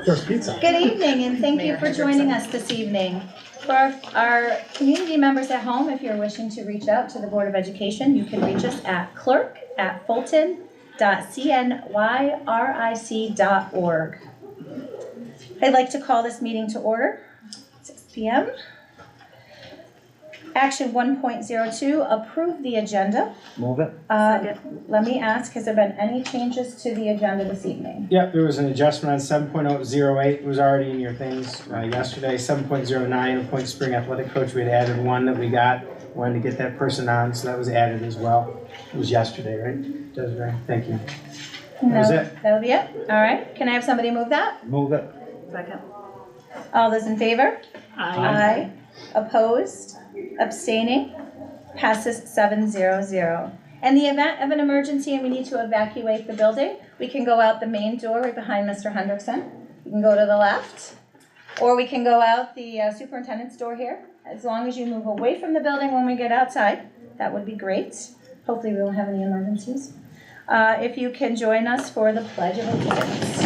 course pizza. Good evening, and thank you for joining us this evening. For our community members at home, if you're wishing to reach out to the Board of Education, you can reach us at clerk@fulton.cnyric.org. I'd like to call this meeting to order, 6 p.m. Action 1.02, approve the agenda. Move it. Let me ask, has there been any changes to the agenda this evening? Yep, there was an adjustment on 7.08. It was already in your things yesterday. 7.09, appoint spring athletic coach. We had added one that we got. Wanted to get that person on, so that was added as well. It was yesterday, right, Desiree? Thank you. That was it. That'll be it? All right. Can I have somebody move that? Move it. Second. All those in favor? Aye. Opposed? Abstaining? Passes 7-0-0. In the event of an emergency and we need to evacuate the building, we can go out the main door right behind Mr. Hendrickson. We can go to the left, or we can go out the superintendent's door here. As long as you move away from the building when we get outside, that would be great. Hopefully we won't have any emergencies. If you can join us for the Pledge of Allegiance.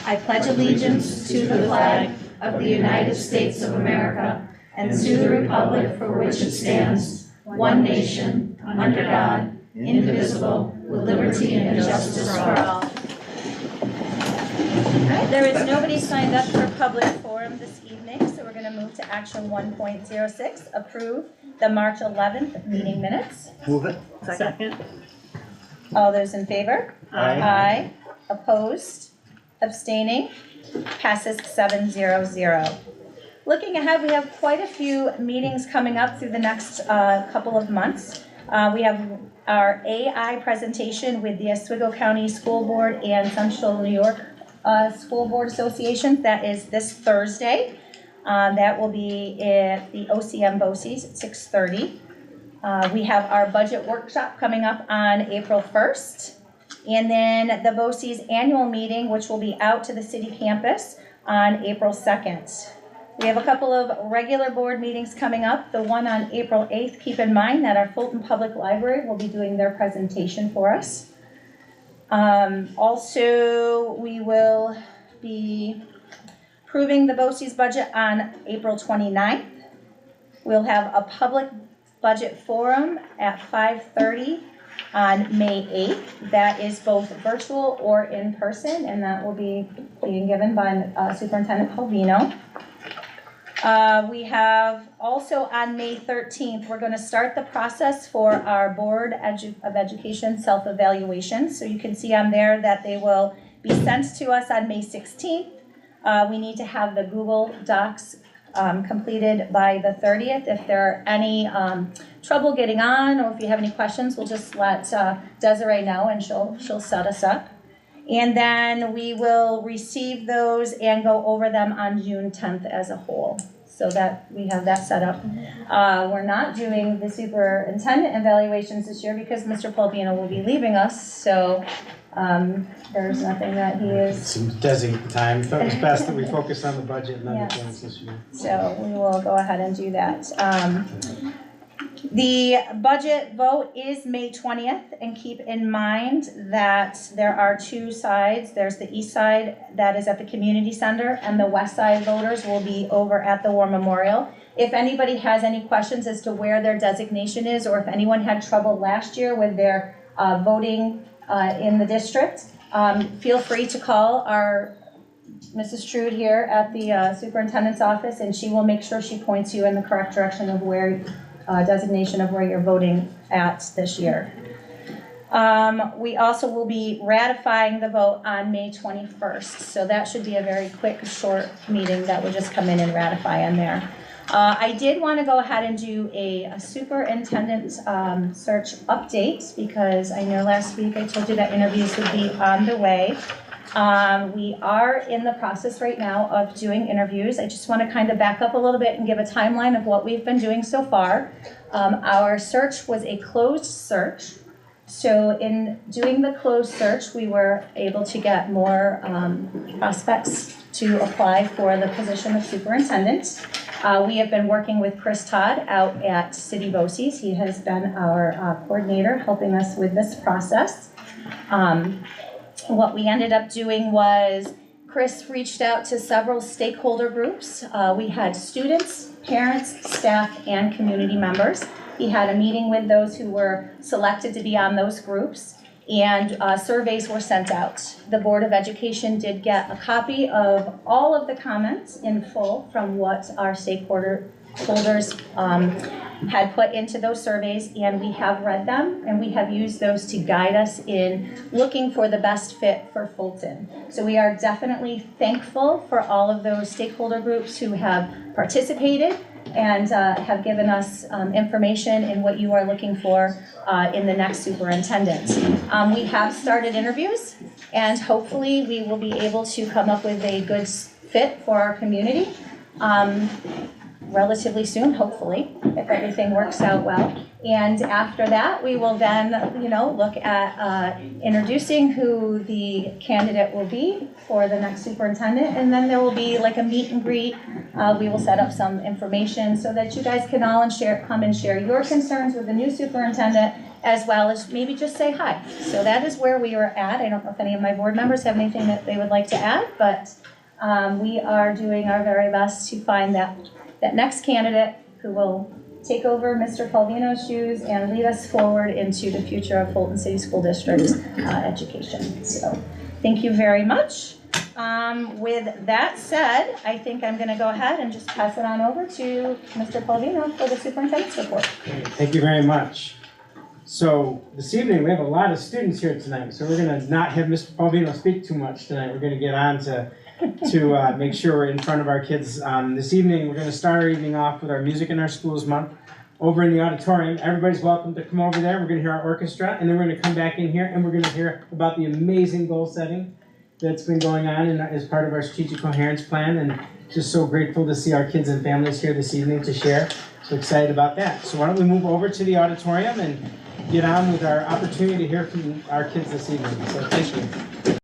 I pledge allegiance to the flag of the United States of America and to the republic for which it stands, one nation, under God, indivisible, with liberty and justice for all. There is nobody signed up for public forum this evening, so we're going to move to action 1.06, approve the March 11th meeting minutes. Move it. Second. All those in favor? Aye. Opposed? Abstaining? Passes 7-0-0. Looking ahead, we have quite a few meetings coming up through the next couple of months. We have our AI presentation with the Oswego County School Board and Central New York School Board Association. That is this Thursday. That will be at the OCM BOCES at 6:30. We have our budget workshop coming up on April 1st. And then the BOCES annual meeting, which will be out to the city campus on April 2nd. We have a couple of regular board meetings coming up. The one on April 8th, keep in mind that our Fulton Public Library will be doing their presentation for us. Also, we will be approving the BOCES budget on April 29th. We'll have a public budget forum at 5:30 on May 8th. That is both virtual or in person, and that will be being given by Superintendent Calvino. We have also on May 13th, we're going to start the process for our Board of Education self-evaluation. So you can see on there that they will be sent to us on May 16th. We need to have the Google Docs completed by the 30th. If there are any trouble getting on, or if you have any questions, we'll just let Desiree know and she'll set us up. And then we will receive those and go over them on June 10th as a whole, so that we have that set up. We're not doing the superintendent evaluations this year because Mr. Polvino will be leaving us, so there's nothing that he is. Some designate the time. Thought it was best that we focus on the budget and other things this year. So we will go ahead and do that. The budget vote is May 20th, and keep in mind that there are two sides. There's the east side that is at the community center, and the west side voters will be over at the War Memorial. If anybody has any questions as to where their designation is, or if anyone had trouble last year with their voting in the district, feel free to call our Mrs. Trude here at the superintendent's office, and she will make sure she points you in the correct direction of where designation of where you're voting at this year. We also will be ratifying the vote on May 21st, so that should be a very quick, short meeting that would just come in and ratify on there. I did want to go ahead and do a superintendent search update, because I know last week I told you that interviews would be on the way. We are in the process right now of doing interviews. I just want to kind of back up a little bit and give a timeline of what we've been doing so far. Our search was a closed search. So in doing the closed search, we were able to get more prospects to apply for the position of superintendent. We have been working with Chris Todd out at City BOCES. He has been our coordinator, helping us with this process. What we ended up doing was Chris reached out to several stakeholder groups. We had students, parents, staff, and community members. He had a meeting with those who were selected to be on those groups, and surveys were sent out. The Board of Education did get a copy of all of the comments in full from what our stakeholders had put into those surveys, and we have read them, and we have used those to guide us in looking for the best fit for Fulton. So we are definitely thankful for all of those stakeholder groups who have participated and have given us information in what you are looking for in the next superintendent. We have started interviews, and hopefully we will be able to come up with a good fit for our community relatively soon, hopefully, if everything works out well. And after that, we will then, look at introducing who the candidate will be for the next superintendent, and then there will be like a meet and greet. We will set up some information so that you guys can all come and share your concerns with the new superintendent, as well as maybe just say hi. So that is where we are at. I don't know if any of my board members have anything that they would like to add, but we are doing our very best to find that next candidate who will take over Mr. Palvino's shoes and lead us forward into the future of Fulton City School District education. So thank you very much. With that said, I think I'm going to go ahead and just pass it on over to Mr. Palvino for the superintendent's report. Thank you very much. So this evening we have a lot of students here tonight, so we're going to not have Mr. Palvino speak too much tonight. We're going to get on to make sure we're in front of our kids. This evening, we're going to start our evening off with our Music in Our Schools month over in the auditorium. Everybody's welcome to come over there. We're going to hear our orchestra, and then we're going to come back in here, and we're going to hear about the amazing goal setting that's been going on as part of our strategic coherence plan, and just so grateful to see our kids and families here this evening to share. So excited about that. So why don't we move over to the auditorium and get on with our opportunity to hear from our kids this evening. So thank you.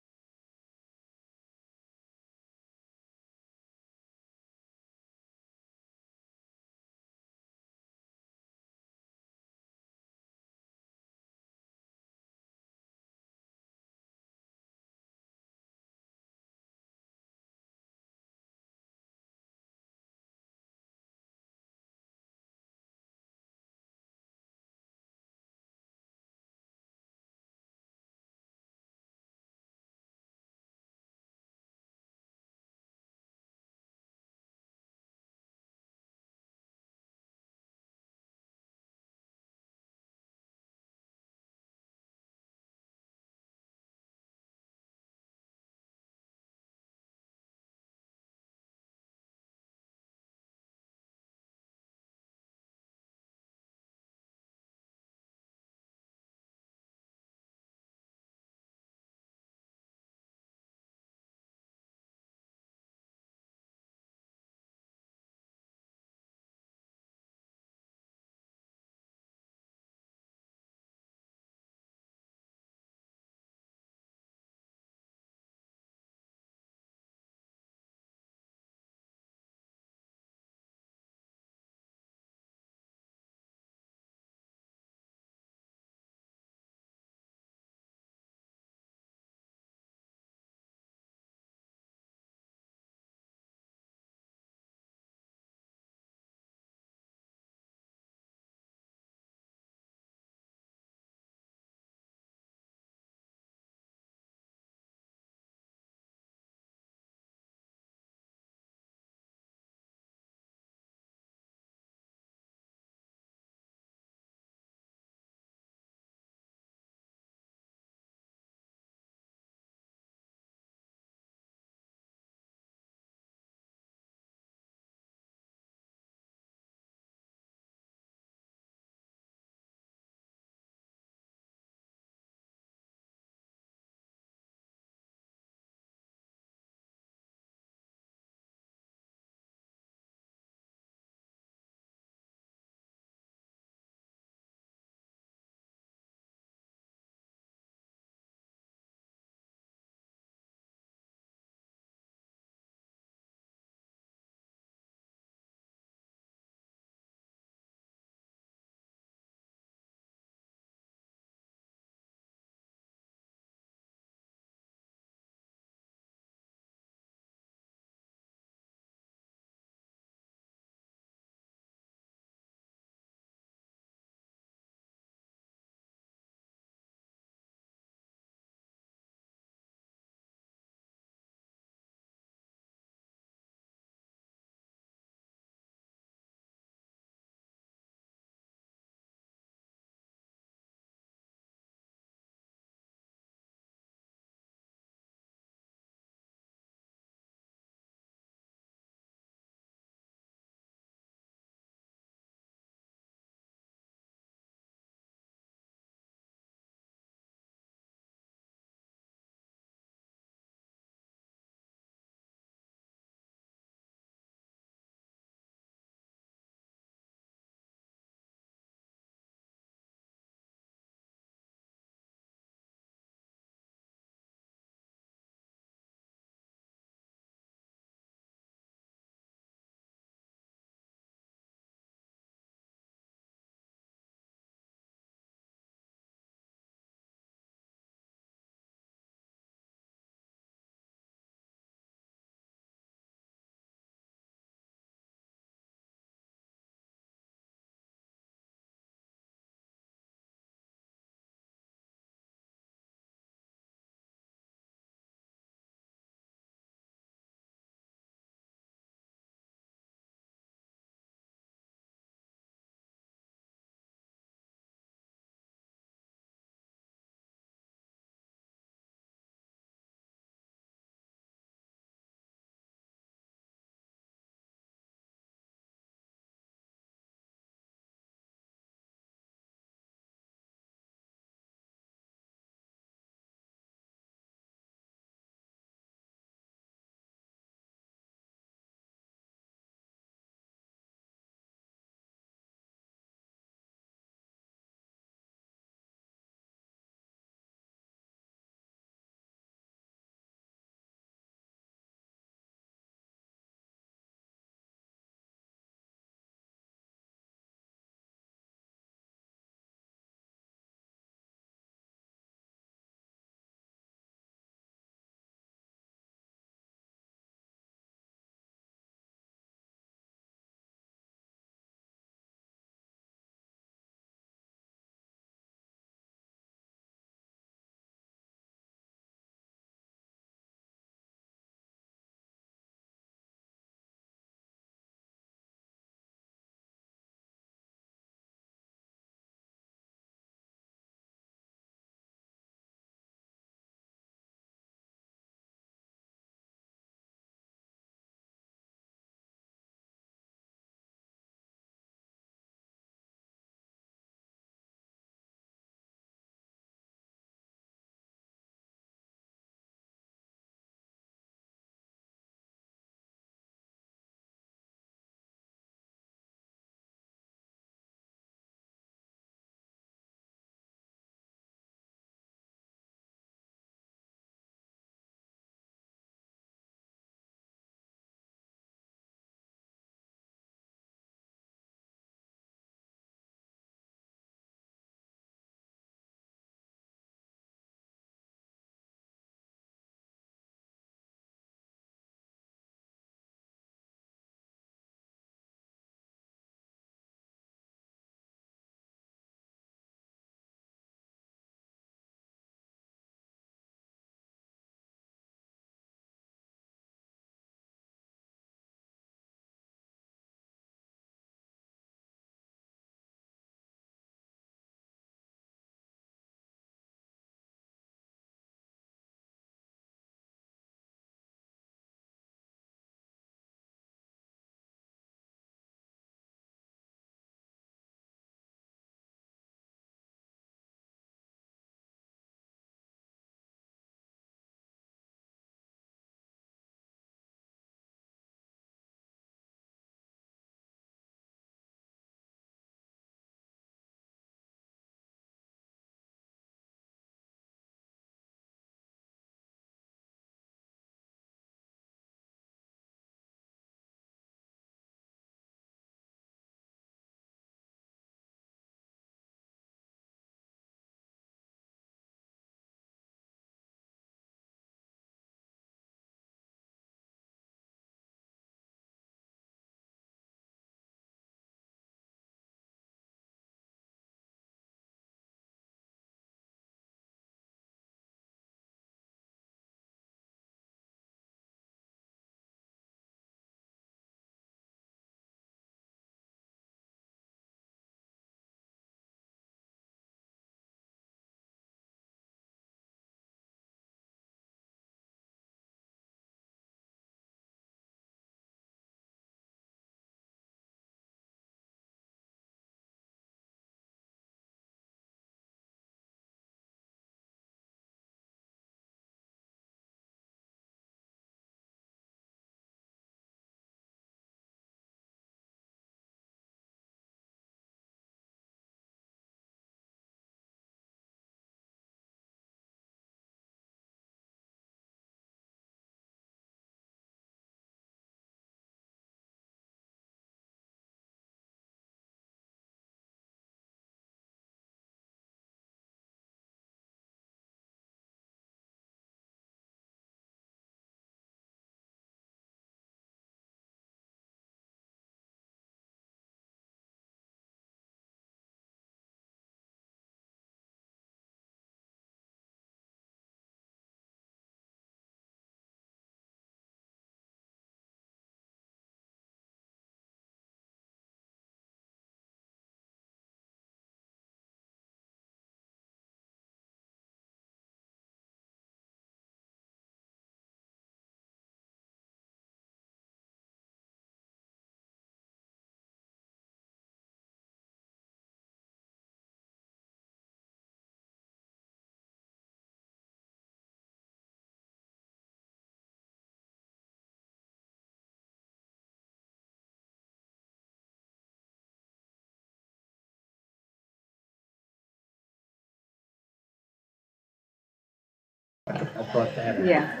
I'll put that in. Yeah.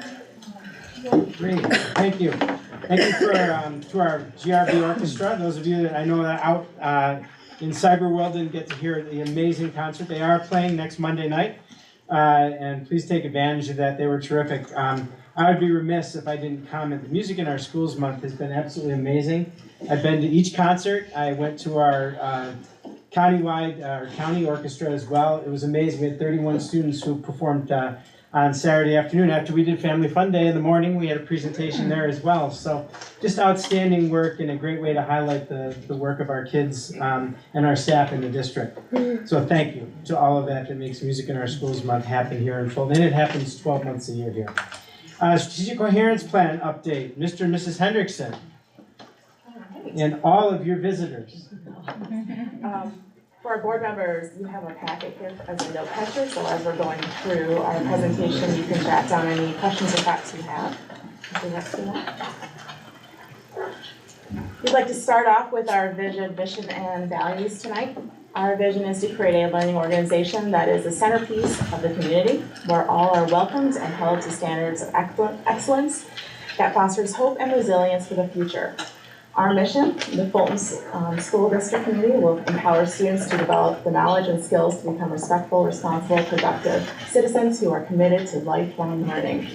Great, thank you. Thank you for, to our GRB Orchestra. Those of you that I know that out in cyber world didn't get to hear the amazing concert. They are playing next Monday night, and please take advantage of that. They were terrific. I would be remiss if I didn't comment. The Music in Our Schools month has been absolutely amazing. I've been to each concert. I went to our countywide, our county orchestra as well. It was amazing. We had 31 students who performed on Saturday afternoon. After we did Family Fun Day in the morning, we had a presentation there as well. So just outstanding work and a great way to highlight the work of our kids and our staff in the district. So thank you to all of that makes Music in Our Schools month happen here in Fulton. And it happens 12 months a year here. Strategic Coherence Plan update, Mr. and Mrs. Hendrickson, and all of your visitors. For our board members, you have a packet here as a note catcher, so as we're going through our presentation, you can jot down any questions or thoughts you have. We'd like to start off with our vision, mission, and values tonight. Our vision is to create a learning organization that is the centerpiece of the community, where all are welcomed and held to standards of excellence that fosters hope and resilience for the future. Our mission, the Fulton School District Community, will empower students to develop the knowledge and skills to become respectful, responsible, productive citizens who are committed to lifelong learning.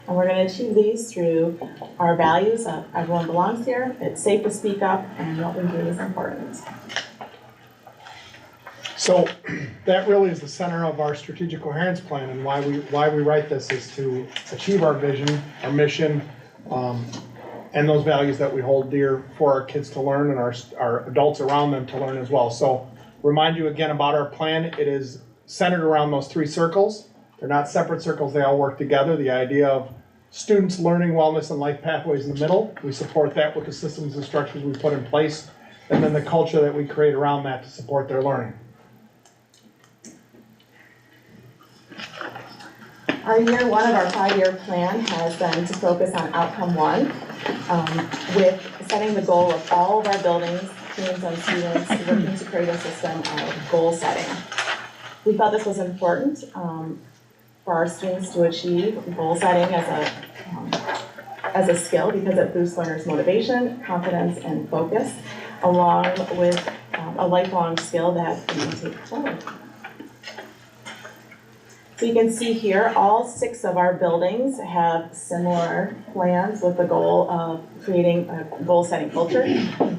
And we're going to achieve these through our values of everyone belongs here, it's safe to speak up, and what we do is important. So that really is the center of our strategic coherence plan, and why we write this is to achieve our vision, our mission, and those values that we hold dear for our kids to learn and our adults around them to learn as well. So remind you again about our plan. It is centered around those three circles. They're not separate circles, they all work together. The idea of students learning, wellness, and life pathways in the middle. We support that with the systems and structures we put in place, and then the culture that we create around that to support their learning. Our year one of our 5-year plan has been to focus on outcome one, with setting the goal of all of our buildings, teams, and students working to create a system of goal setting. We felt this was important for our students to achieve goal setting as a skill because it boosts learners' motivation, confidence, and focus, along with a lifelong skill that we take forward. So you can see here, all 6 of our buildings have similar plans with the goal of creating a goal-setting culture,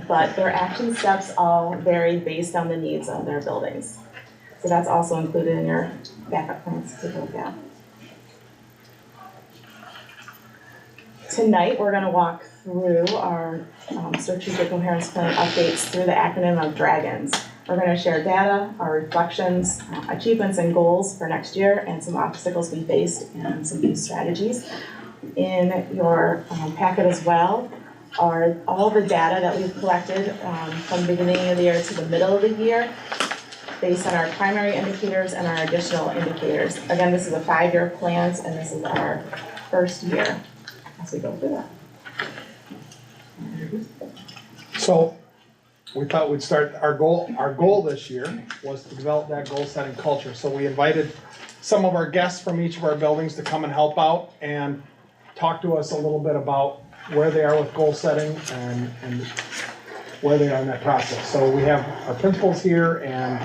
but their action steps all vary based on the needs of their buildings. So that's also included in your backup plans to look at. Tonight, we're going to walk through our strategic coherence plan updates through the acronym of DRAGONS. We're going to share data, our reflections, achievements and goals for next year, and some obstacles we faced and some new strategies. In your packet as well are all the data that we've collected from the beginning of the year to the middle of the year based on our primary indicators and our additional indicators. Again, this is a 5-year plan, and this is our first year as we go through that. So we thought we'd start, our goal this year was to develop that goal-setting culture. So we invited some of our guests from each of our buildings to come and help out and talk to us a little bit about where they are with goal setting and where they are in that process. So we have our principals here and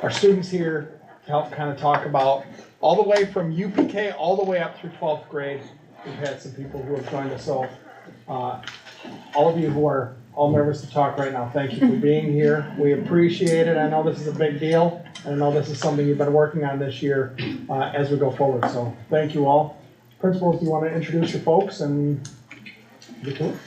our students here to help kind of talk about all the way from UPK all the way up through 12th grade. We've had some people who have joined us. So all of you who are all nervous to talk right now, thank you for being here. We appreciate it. I know this is a big deal, and I know this is something you've been working on this year as we go forward. So thank you all. Principals, do you want to introduce your folks and get to it?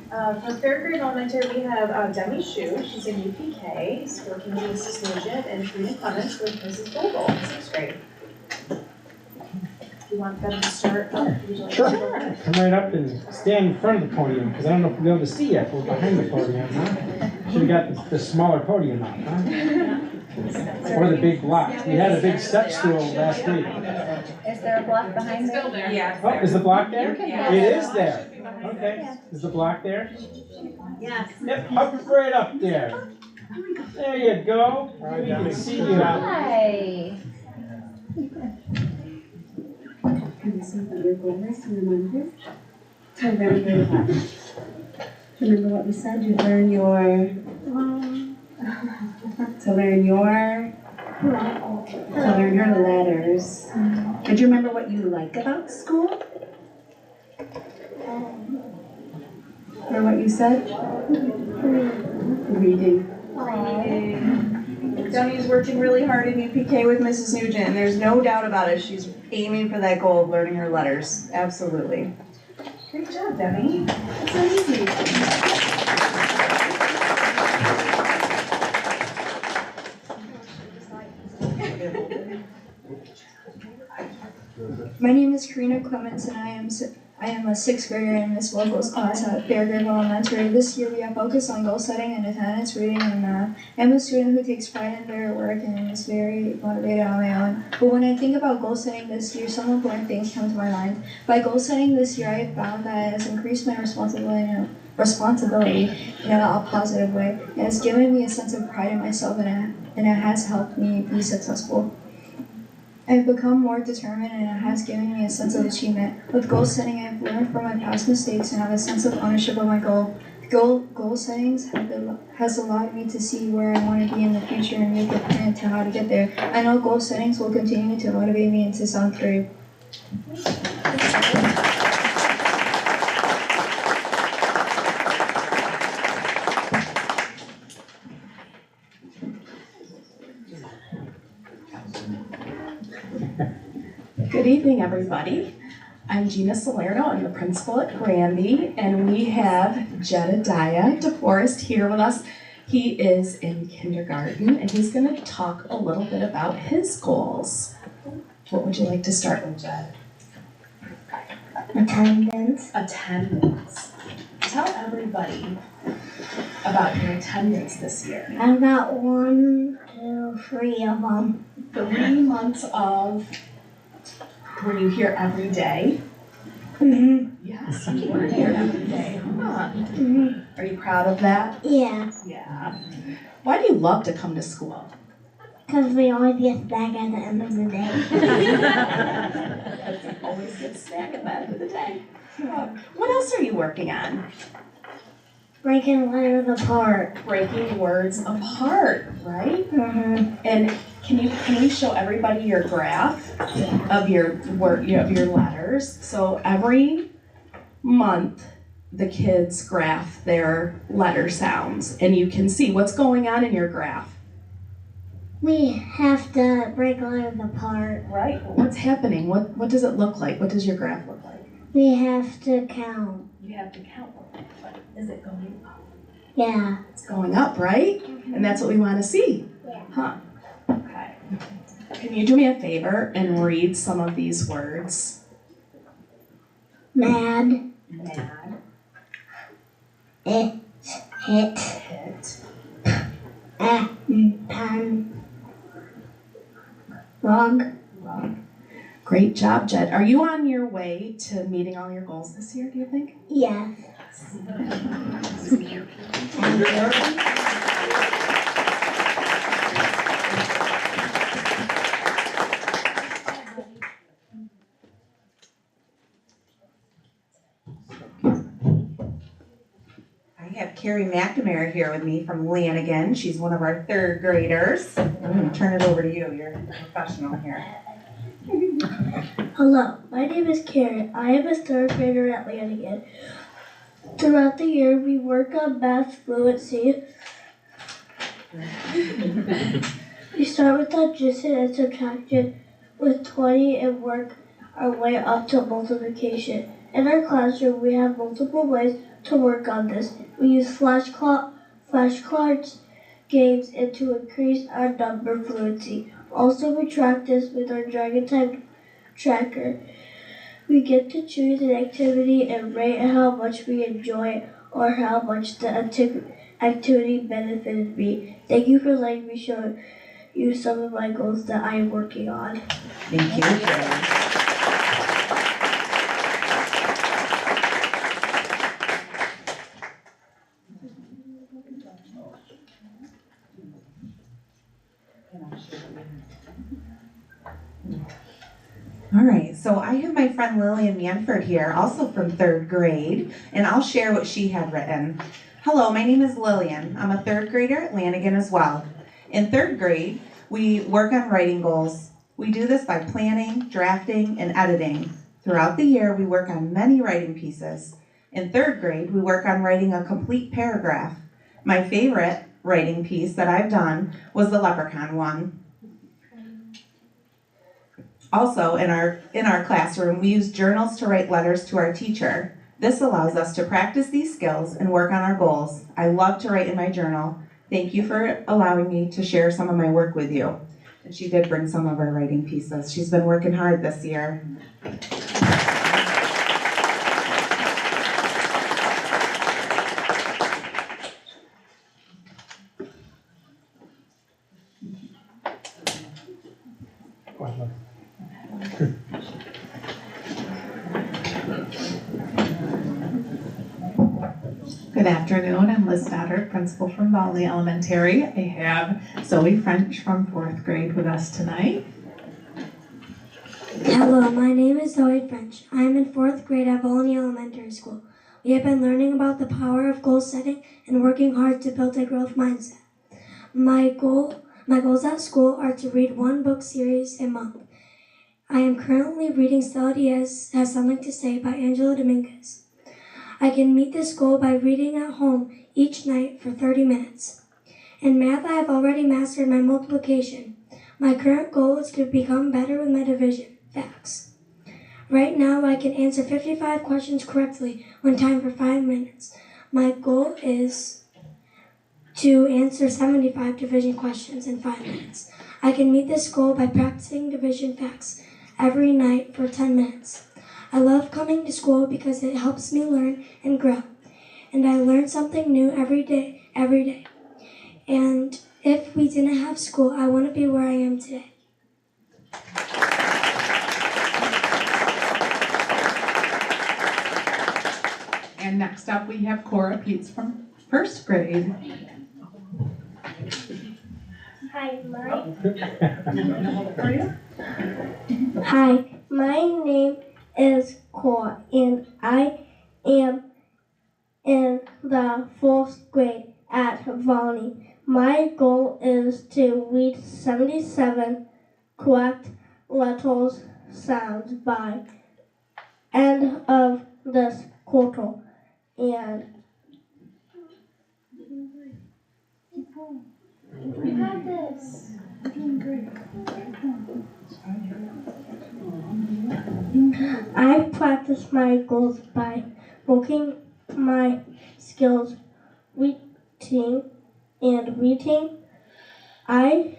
For 3rd grade elementary, we have Demi Shu. She's in UPK. She's working with Mrs. Nugent, and Frida Clements with Mrs. Vogel in 6th grade. Do you want them to start? Sure. Come right up and stand in front of the podium, because I don't know if we'll be able to see yet. We're behind the podium, huh? Should have got the smaller podium out, huh? Or the big block. We had a big step stool last week. Is there a block behind there? Still there. Yeah. Oh, is the block there? Yeah. It is there. Okay. Is the block there? Yes. Yep, up right up there. There you go. All right, We can Demi. see Good you. job. Hi. And so that your goal is to remember to learn your letters. Remember what we said, you learn your to learn your letters. Did you remember what you like about school? Or what you said? Reading. Demi's working really hard in UPK with Mrs. Nugent, and there's no doubt about it. She's aiming for that goal of learning her letters. Absolutely. Great job, Demi. That's so easy. My name is Karina Clements and I am a sixth grader in Miss Local's class at Fairgrove Elementary. This year we have focused on goal setting and attendance, reading, and math. I'm a student who takes pride in their work and is very motivated on my own. But when I think about goal setting this year, some important things come to my mind. By goal setting this year, I have found that it has increased my responsibility in a positive way. It has given me a sense of pride in myself and it has helped me be successful. I've become more determined and it has given me a sense of achievement. With goal setting, I've learned from my past mistakes and have a sense of ownership of my goal. Goal settings has allowed me to see where I want to be in the future and make a plan to how to get there. I know goal settings will continue to motivate me into 7th grade. Good evening, everybody. I'm Gina Salerno. I'm the principal at Granby, and we have Jedediah DeForest here with us. He is in kindergarten, and he's going to talk a little bit about his goals. What would you like to start with, Jed? Attendance. Attendance. Tell everybody about your attendance this year. I got 1, 2, 3 of them. 3 months of, were you here every day? Yes, you were here every day, huh? Are you proud of that? Yeah, Yeah. Why do you love to come to school? because we always get back at the end of the day. Because you always get a snack at the end of the day. What else are you working on? Breaking letters apart. Breaking words apart, right? Mm-hmm. And can you show everybody your graph of your word, of your letters? So every month the kids graph their letter sounds, and you can see what's going on in your graph. We have to break letters apart. Right. What's happening? What does it look like? What does your graph look like? We have to count. You have to count. Is it going up? Yeah. It's going up, right? And that's what we want to see. Yeah. Huh. Okay. Can you do me a favor and read some of these words? Mad. Mad. Hit. Hit. Pen. Rug. Rug. Great job, Jed. Are you on your way to meeting all your goals this year, do you think? Yes. I have Carrie McNamara here with me from Lanigan. She's one of our 3rd graders. I'm going to turn it over to you. You're a professional here. Hello, my name is Karen. I am a 3rd grader at Lanigan. Throughout the year, we work on math fluency. We start with addition and subtraction with 20 and work our way up to multiplication. In our classroom, we have multiple ways to work on this. We use flashcards, games, and to increase our number fluency. Also, we track this with our Dragon Time tracker. We get to choose an activity and rate how much we enjoy it or how much the activity benefited me. Thank you for letting me show you some of my goals that I am working on. Thank you, Carrie. All right, so I have my friend Lillian Manford here, also from 3rd grade, and I'll share what she had written. Hello, my name is Lillian. I'm a 3rd grader at Lanigan as well. In 3rd grade, we work on writing goals. We do this by planning, drafting, and editing. Throughout the year, we work on many writing pieces. In 3rd grade, we work on writing a complete paragraph. My favorite writing piece that I've done was the leprechaun one. Also, in our classroom, we use journals to write letters to our teacher. This allows us to practice these skills and work on our goals. I love to write in my journal. Thank you for allowing me to share some of my work with you. And she did bring some of her writing pieces. She's been working hard this year. Good afternoon, I'm Liz Stoddard, principal from Valley Elementary. I have Zoe French from 4th grade with us tonight. Hello, my name is Zoe French. I am in 4th grade at Volney Elementary School. We have been learning about the power of goal setting and working hard to build a growth mindset. My goals at school are to read one book series a month. I am currently reading Somebody Has Something to Say by Angela Dominguez. I can meet this goal by reading at home each night for 30 minutes. In math, I have already mastered my multiplication. My current goal is to become better with my division facts. Right now, I can answer 55 questions correctly when timed for 5 minutes. My goal is to answer 75 division questions in 5 minutes. I can meet this goal by practicing division facts every night for 10 minutes. I love coming to school because it helps me learn and grow. And I learn something new every day. And if we didn't have school, I wouldn't be where I am today. And next up, we have Cora Peets from 1st grade. Hi, my name is Cora, and I am in the 4th grade at Volney. My goal is to read 77 correct letters sounds by end of this quarter. And we got this. We're doing great. I practice my goals by working my skills, reading and reading. I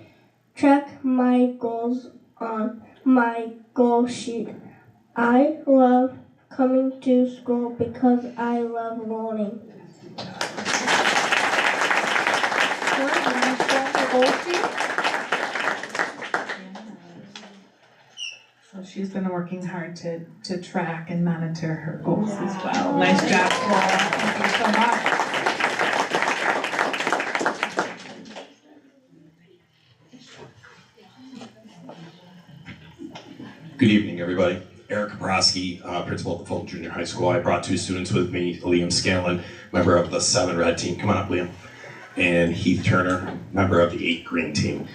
track my goals on my goal sheet. I love coming to school because I love learning. So she's been working hard to track and monitor her goals as well. Nice job, Cora. Thank you so much. Good evening, everybody. Eric Kaprowski, principal at the Fulton Junior High School. I brought 2 students with me, Liam Scanlon, member of the 7 red team. Come on up, Liam. And Heath Turner, member of the 8 green team.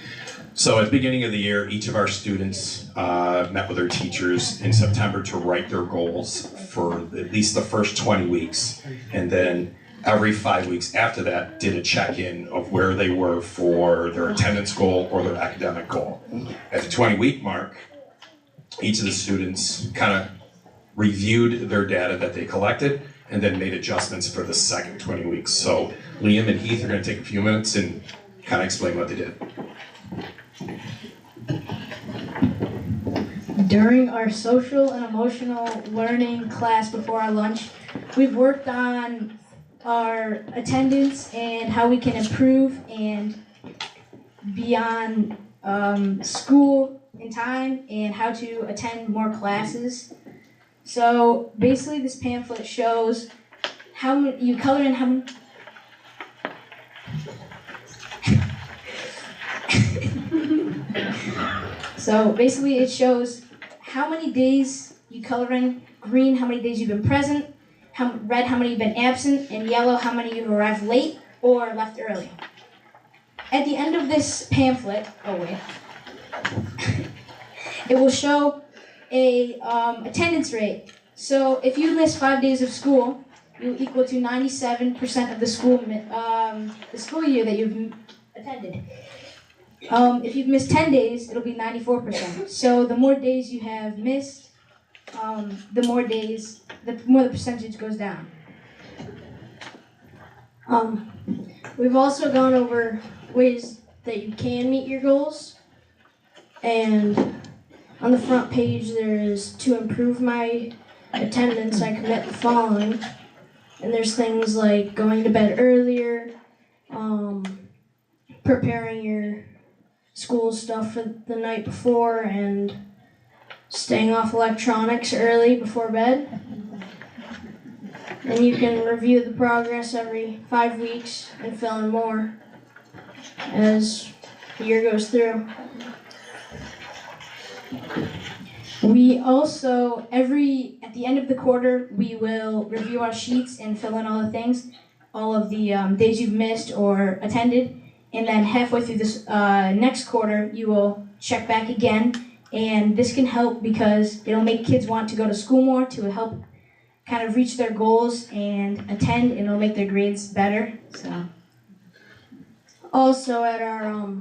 So at the beginning of the year, each of our students met with their teachers in September to write their goals for at least the first 20 weeks. And then every 5 weeks after that, did a check-in of where they were for their attendance goal or their academic goal. At the 20-week mark, each of the students kind of reviewed their data that they collected and then made adjustments for the second 20 weeks. So Liam and Heath are going to take a few minutes and kind of explain what they did. During our social and emotional learning class before our lunch, we've worked on our attendance and how we can improve and be on school in time and how to attend more classes. So basically this pamphlet shows how many, you color in how many, so basically it shows how many days you color in, green, how many days you've been present, red, how many you've been absent, and yellow, how many you've arrived late or left early. At the end of this pamphlet, it will show a attendance rate. So if you miss 5 days of school, you equal to 97% of the school year that you've attended. If you've missed 10 days, it'll be 94%. So the more days you have missed, the more the percentage goes down. We've also gone over ways that you can meet your goals. And on the front page, there is to improve my attendance, I commit the following. And there's things like going to bed earlier, preparing your school stuff for the night before, and staying off electronics early before bed. And you can review the progress every 5 weeks and fill in more as the year goes through. We also, at the end of the quarter, we will review our sheets and fill in all the things, all of the days you've missed or attended. And then halfway through this next quarter, you will check back again. And this can help because it'll make kids want to go to school more, to help kind of reach their goals and attend, and it'll make their grades better. So, also at our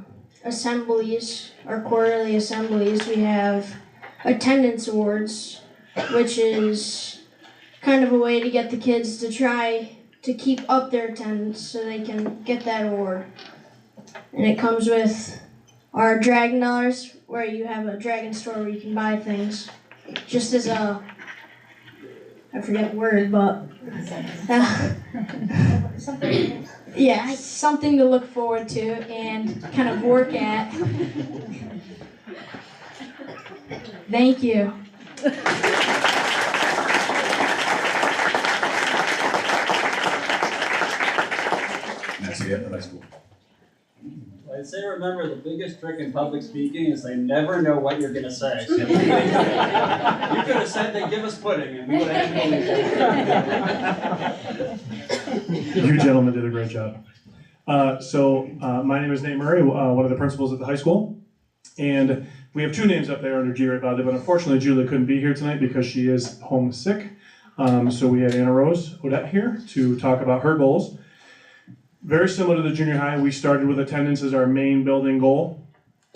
assemblies, our quarterly assemblies, we have attendance awards, which is kind of a way to get the kids to try to keep up their attendance so they can get that award. And it comes with our Dragon Dollars, where you have a dragon store where you can buy things. Just as a, I forget the word, but yeah, something to look forward to and kind of work at. Thank you. Next we have the high school. I'd say remember the biggest trick in public speaking is they never know what you're going to say. So you could have said they give us pudding and we would have believed it. You gentlemen did a great job. My name is Nate Murray, one of the principals at the high school. And we have two names up there under G right Valley, but unfortunately Julia couldn't be here tonight because she is homesick. So we had Anna Rose Odette here to talk about her goals. Very similar to the junior high, we started with attendance as our main building goal.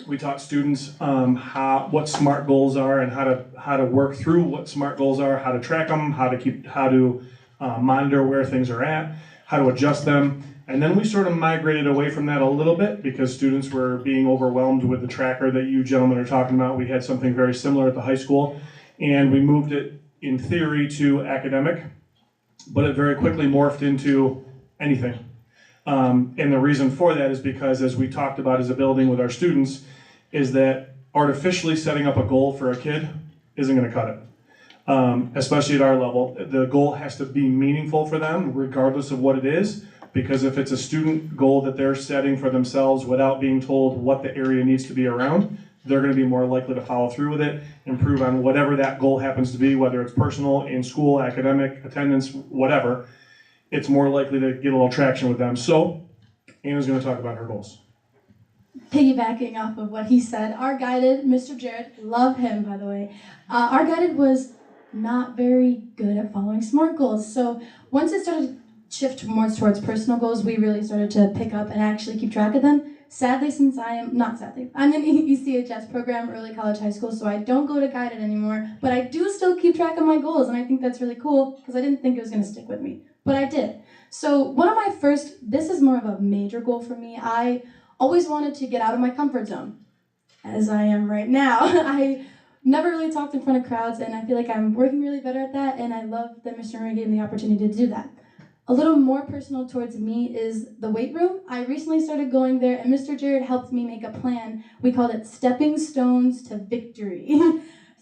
We taught students what SMART goals are and how to work through what SMART goals are, how to track them, how to monitor where things are at, how to adjust them. And then we sort of migrated away from that a little bit because students were being overwhelmed with the tracker that you gentlemen are talking about. We had something very similar at the high school, and we moved it in theory to academic, but it very quickly morphed into anything. And the reason for that is because, as we talked about as a building with our students, is that artificially setting up a goal for a kid isn't going to cut it. Especially at our level, the goal has to be meaningful for them, regardless of what it is. Because if it's a student goal that they're setting for themselves without being told what the area needs to be around, they're going to be more likely to follow through with it, improve on whatever that goal happens to be, whether it's personal, in school, academic, attendance, whatever. It's more likely to get a little traction with them. So, Anna's going to talk about her goals. Piggybacking off of what he said, our guided, Mr. Jared, love him by the way, our guided was not very good at following SMART goals. So once it started to shift more towards personal goals, we really started to pick up and actually keep track of them. Sadly, I'm in ECHS program, early college, high school, so I don't go to guided anymore, but I do still keep track of my goals, and I think that's really cool because I didn't think it was going to stick with me. But I did. So one of my this is more of a major goal for me. I always wanted to get out of my comfort zone, as I am right now. I never really talked in front of crowds, and I feel like I'm working really better at that, and I love that Mr. Murray gave me the opportunity to do that. A little more personal towards me is the weight room. I recently started going there, and Mr. Jared helped me make a plan. We called it Stepping Stones to Victory.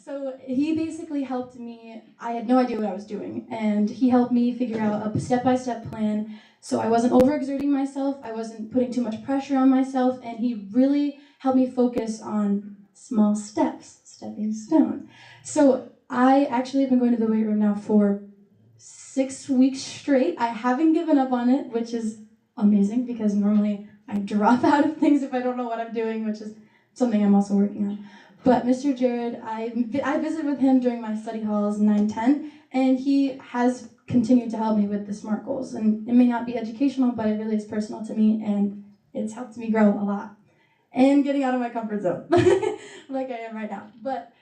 So he basically helped me. I had no idea what I was doing, and he helped me figure out a step-by-step plan so I wasn't overexerting myself, I wasn't putting too much pressure on myself, and he really helped me focus on small steps. stepping stone. So I actually have been going to the weight room now for 6 weeks straight. I haven't given up on it, which is amazing because normally I drop out of things if I don't know what I'm doing, which is something I'm also working on. But Mr. Jared, I visit with him during my study halls 9-10, and he has continued to help me with the SMART goals. And it may not be educational, but it really is personal to me, and it's helped me grow a lot. And getting out of my comfort zone, like I am right now. But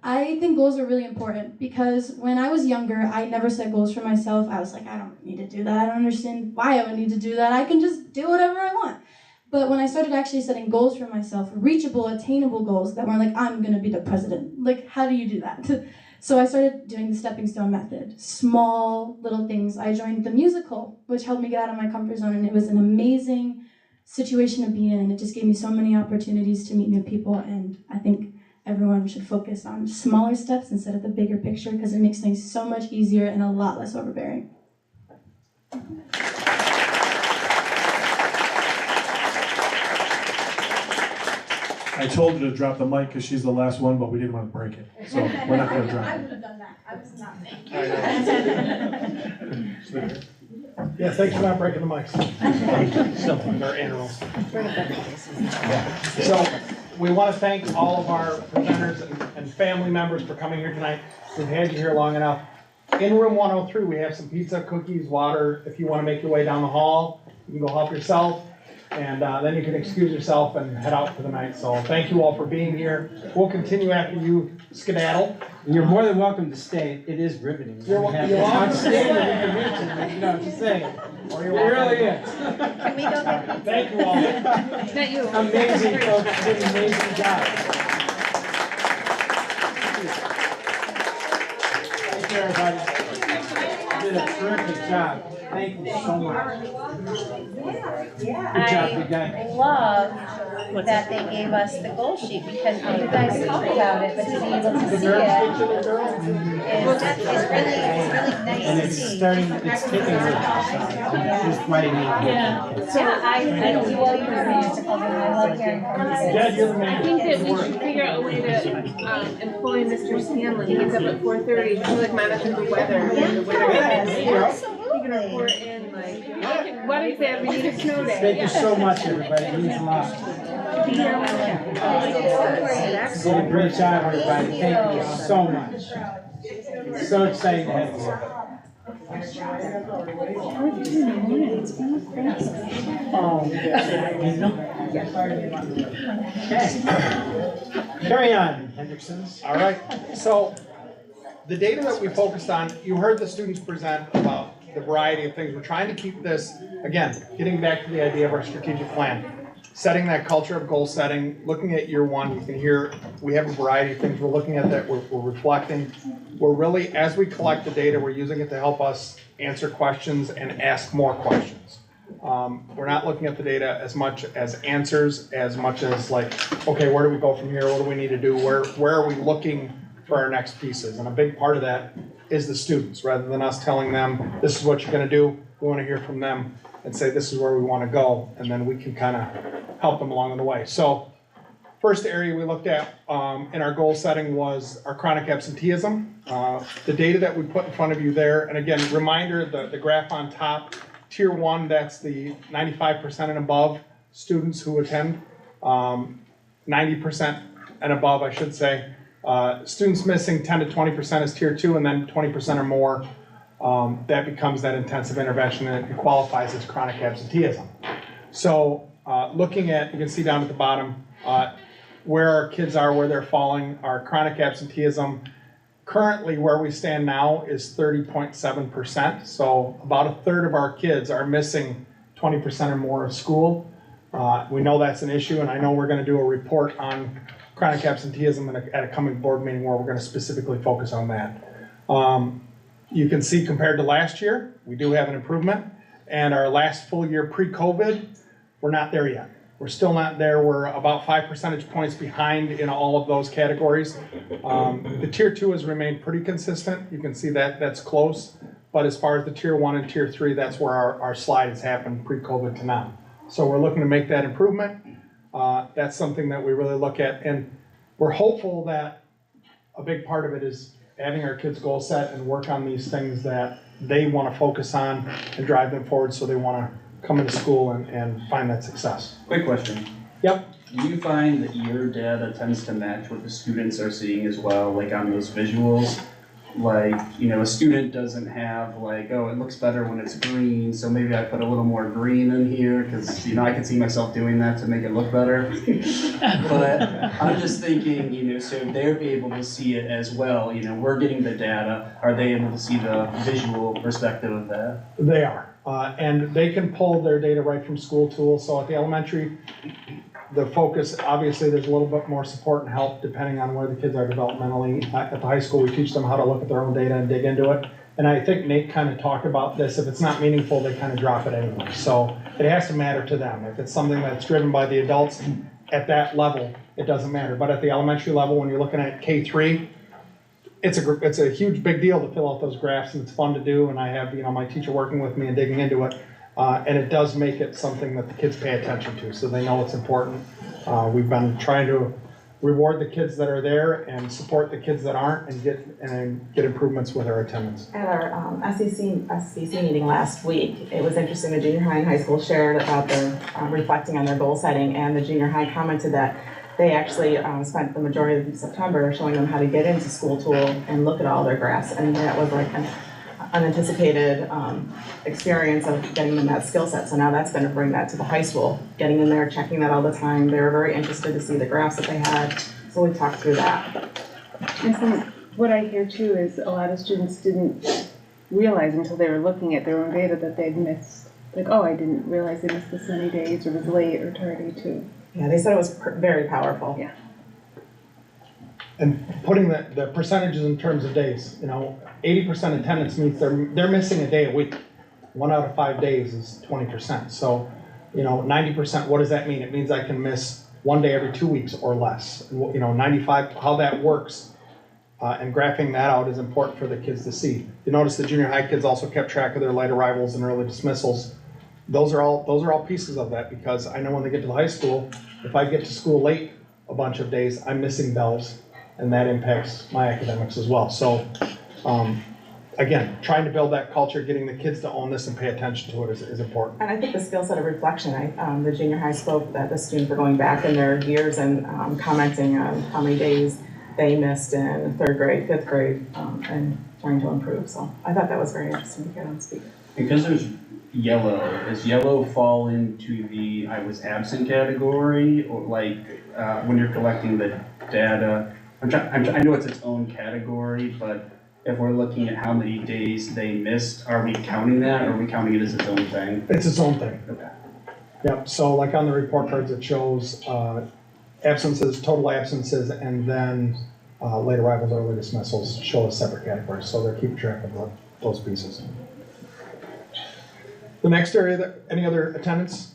I think goals are really important because when I was younger, I never set goals for myself. I was like, I don't need to do that. I don't understand why I would need to do that. I can just do whatever I want. But when I started actually setting goals for myself, reachable, attainable goals that were like, I'm going to be the president. Like, how do you do that? So I started doing the stepping stone method. Small little things. I joined the musical, which helped me get out of my comfort zone. And it was an amazing situation to be in. It just gave me so many opportunities to meet new people. And I think everyone should focus on smaller steps instead of the bigger picture because it makes things so much easier and a lot less overbearing. I told her to drop the mic because she's the last one, but we didn't want to break it. So we're not going to drop I it. would have done that. I was not thinking. Yeah, thanks for not breaking the mics. They're animals. So we want to thank all of our presenters and family members for coming here tonight. We've had you here long enough. In room 103, we have some pizza, cookies, water. If you want to make your way down the hall, you can go help yourself. And then you can excuse yourself and head out for the night. So thank you all for being here. We'll continue after you skedaddle. You're more than welcome to stay. It is riveting. You're welcome to stay. You know, just saying. It really is. Can we go get pizza? Thank you all. Not you. Amazing, folks. You did an amazing job. Thank you, everybody. You did a terrific job. Thank you so much. Good job, big guy. I love that they gave us the goal sheet because you guys talk about it, but to be able to see it is really nice And to it's see. starting, it's taking root. Just writing it. So I do all your musicals and I love hearing from you. Dad, you're the man. I think that we should figure out a way to employ Mr. Scanlon. He gets up at 4:30 to like monitor the weather. And the weather. He can report in like, what is that? We need a snow day. Thank you so much, everybody. It means a lot. You did a great job, everybody. Thank you so much. So exciting to have you here. Carry on, Hendricksons. All right. So the data that we focused on, you heard the students present about the variety of things. We're trying to keep this, again, getting back to the idea of our strategic plan. Setting that culture of goal setting, looking at year one, you can hear we have a variety of things we're looking at that we're reflecting. We're really, as we collect the data, we're using it to help us answer questions and ask more questions. We're not looking at the data as much as answers, as much as like, okay, where do we go from here? What do we need to do? Where are we looking for our next pieces? And a big part of that is the students. Rather than us telling them, this is what you're going to do, we want to hear from them and say, this is where we want to go. And then we can kind of help them along the way. So first area we looked at in our goal setting was our chronic absenteeism. The data that we put in front of you there, and again, reminder, the graph on top, tier 1, that's the 95% and above students who attend, 90% and above, I should say. Students missing 10 to 20% is tier 2, and then 20% or more, that becomes that intensive intervention, and it qualifies as chronic absenteeism. So looking at, you can see down at the bottom, where our kids are, where they're falling, our chronic absenteeism, currently where we stand now is 30.7%. So about a third of our kids are missing 20% or more of school. We know that's an issue, and I know we're going to do a report on chronic absenteeism at a coming board meeting where we're going to specifically focus on that. You can see compared to last year, we do have an improvement, and our last full year pre-COVID, we're not there yet. We're still not there. We're about 5 percentage points behind in all of those categories. The tier 2 has remained pretty consistent. You can see that that's close, but as far as the tier 1 and tier 3, that's where our slide has happened pre-COVID to now. So we're looking to make that improvement. That's something that we really look at, and we're hopeful that a big part of it is having our kids goal set and work on these things that they want to focus on and drive them forward so they want to come into school and find that success. Quick question. Yep. Do you find that your data tends to match what the students are seeing as well, like on those visuals? Like, you know, a student doesn't have like, oh, it looks better when it's green, so maybe I put a little more green in here, because, you know, I can see myself doing that to make it look better. But I'm just thinking, you know, so they're able to see it as well, you know, we're getting the data, are they able to see the visual perspective of that? They are, and they can pull their data right from school tools. So at the elementary, the focus, obviously there's a little bit more support and help depending on where the kids are developmentally. At the high school, we teach them how to look at their own data and dig into it. And I think Nate kind of talked about this. If it's not meaningful, they kind of drop it anyway. So it has to matter to them. If it's something that's driven by the adults at that level, it doesn't matter. But at the elementary level, when you're looking at K3, it's a huge big deal to fill out those graphs, and it's fun to do. And I have, you know, my teacher working with me and digging into it. And it does make it something that the kids pay attention to, so they know it's important. We've been trying to reward the kids that are there and support the kids that aren't, and get improvements with our attendance. At our SCC meeting last week, it was interesting, the junior high and high school shared about their reflecting on their goal setting, and the junior high commented that they actually spent the majority of September showing them how to get into school tool and look at all their graphs, and that was like an unanticipated experience of getting them that skill set. So now that's going to bring that to the high school, getting in there, checking that all the time. They were very interested to see the graphs that they had, so we talked through that. And so what I hear too is a lot of students didn't realize until they were looking at their own data that they'd missed, like, oh, I didn't realize they missed this many days, or was late or tardy too. Yeah, they said it was very powerful. Yeah. And putting the percentages in terms of days, you know, 80% attendance means they're missing a day a week. 1 out of 5 days is 20%. So, you know, 90%, what does that mean? It means I can miss 1 day every 2 weeks or less. You know, 95, how that works, and graphing that out is important for the kids to see. You notice the junior high kids also kept track of their late arrivals and early dismissals. Those are all pieces of that, because I know when they get to the high school, if I get to school late a bunch of days, I'm missing bells, and that impacts my academics as well. So, again, trying to build that culture, getting the kids to own this and pay attention to it is important. And I think the skill set of reflection, the junior high spoke that the students were going back in their years and commenting on how many days they missed in 3rd grade, 5th grade, and trying to improve. So I thought that was very interesting to hear them speak. Because there's yellow, does yellow fall into the I was absent category, or like when you're collecting the data? I know it's its own category, but if we're looking at how many days they missed, are we counting that, or are we counting it as its own thing? It's its own thing. Okay. Yep, so like on the report cards, it shows absences, total absences, and then late arrivals, early dismissals show a separate category, so they're keeping track of those pieces. The next area, any other attendance?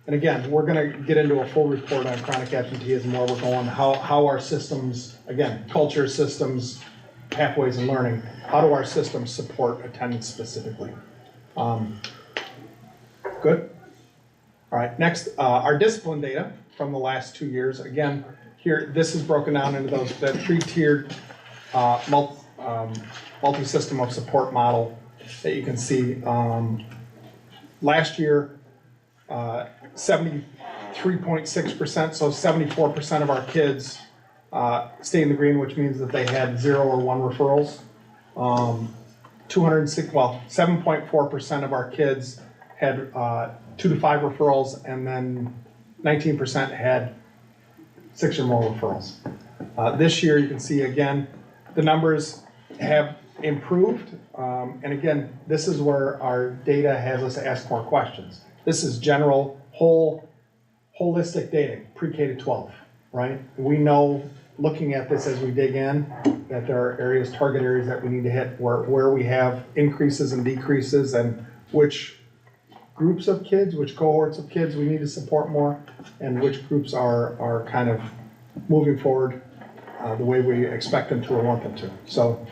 And again, we're gonna get into a full report on chronic absenteeism, where we're going, how our systems, again, culture, systems, pathways and learning, how do our systems support attendance specifically? Good? All right, next, our discipline data from the last 2 years. Again, here, this is broken down into that 3-tiered multi-system of support model that you can see. Last year, 73.6%, so 74% of our kids stay in the green, which means that they had 0 or 1 referrals. 7.4% of our kids had 2 to 5 referrals, and then 19% had 6 or more referrals. This year, you can see again, the numbers have improved, and again, this is where our data has us ask more questions. This is general, holistic data, pre-K to 12, right? We know, looking at this as we dig in, that there are areas, target areas that we need to hit where we have increases and decreases, and which groups of kids, which cohorts of kids we need to support more, and which groups are kind of moving forward the way we expect them to or want them to. So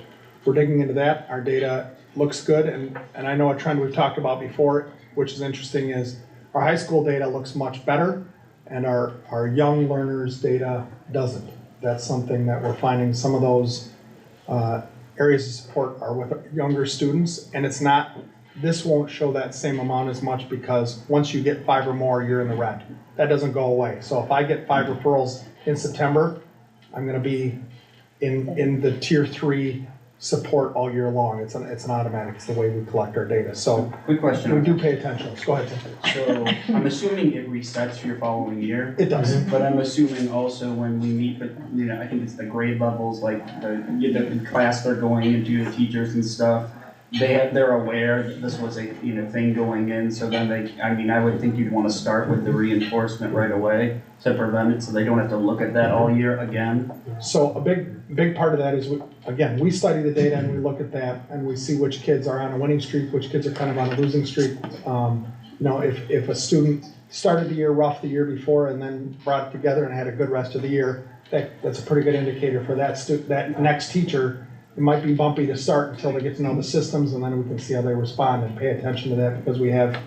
we're digging into that. Our data looks good, and I know a trend we've talked about before, which is interesting, is our high school data looks much better, and our young learners' data doesn't. that's something that we're finding. Some of those areas of support are with younger students, and it's not, this won't show that same amount as much because once you get 5 or more, you're in the red. That doesn't go away. So if I get 5 referrals in September, I'm gonna be in the tier 3 support all year long. It's an automatic, it's the way we collect our data. So quick question. we do pay attention. Go ahead, Tim. So I'm assuming it resets for your following year. It does. But I'm assuming also when we meet, but I think it's the grade levels, like the class they're going into, the teachers and stuff. They're aware that this was a thing going in. So then I would think you'd want to start with the reinforcement right away to prevent it, so they don't have to look at that all year again. So a big part of that is, we study the data and we look at that and we see which kids are on a winning streak, which kids are kind of on a losing streak. If a student started the year rough the year before and then brought it together and had a good rest of the year, that's a pretty good indicator for that next teacher. It might be bumpy to start until they get to know the systems, and then we can see how they respond and pay attention to that, because we have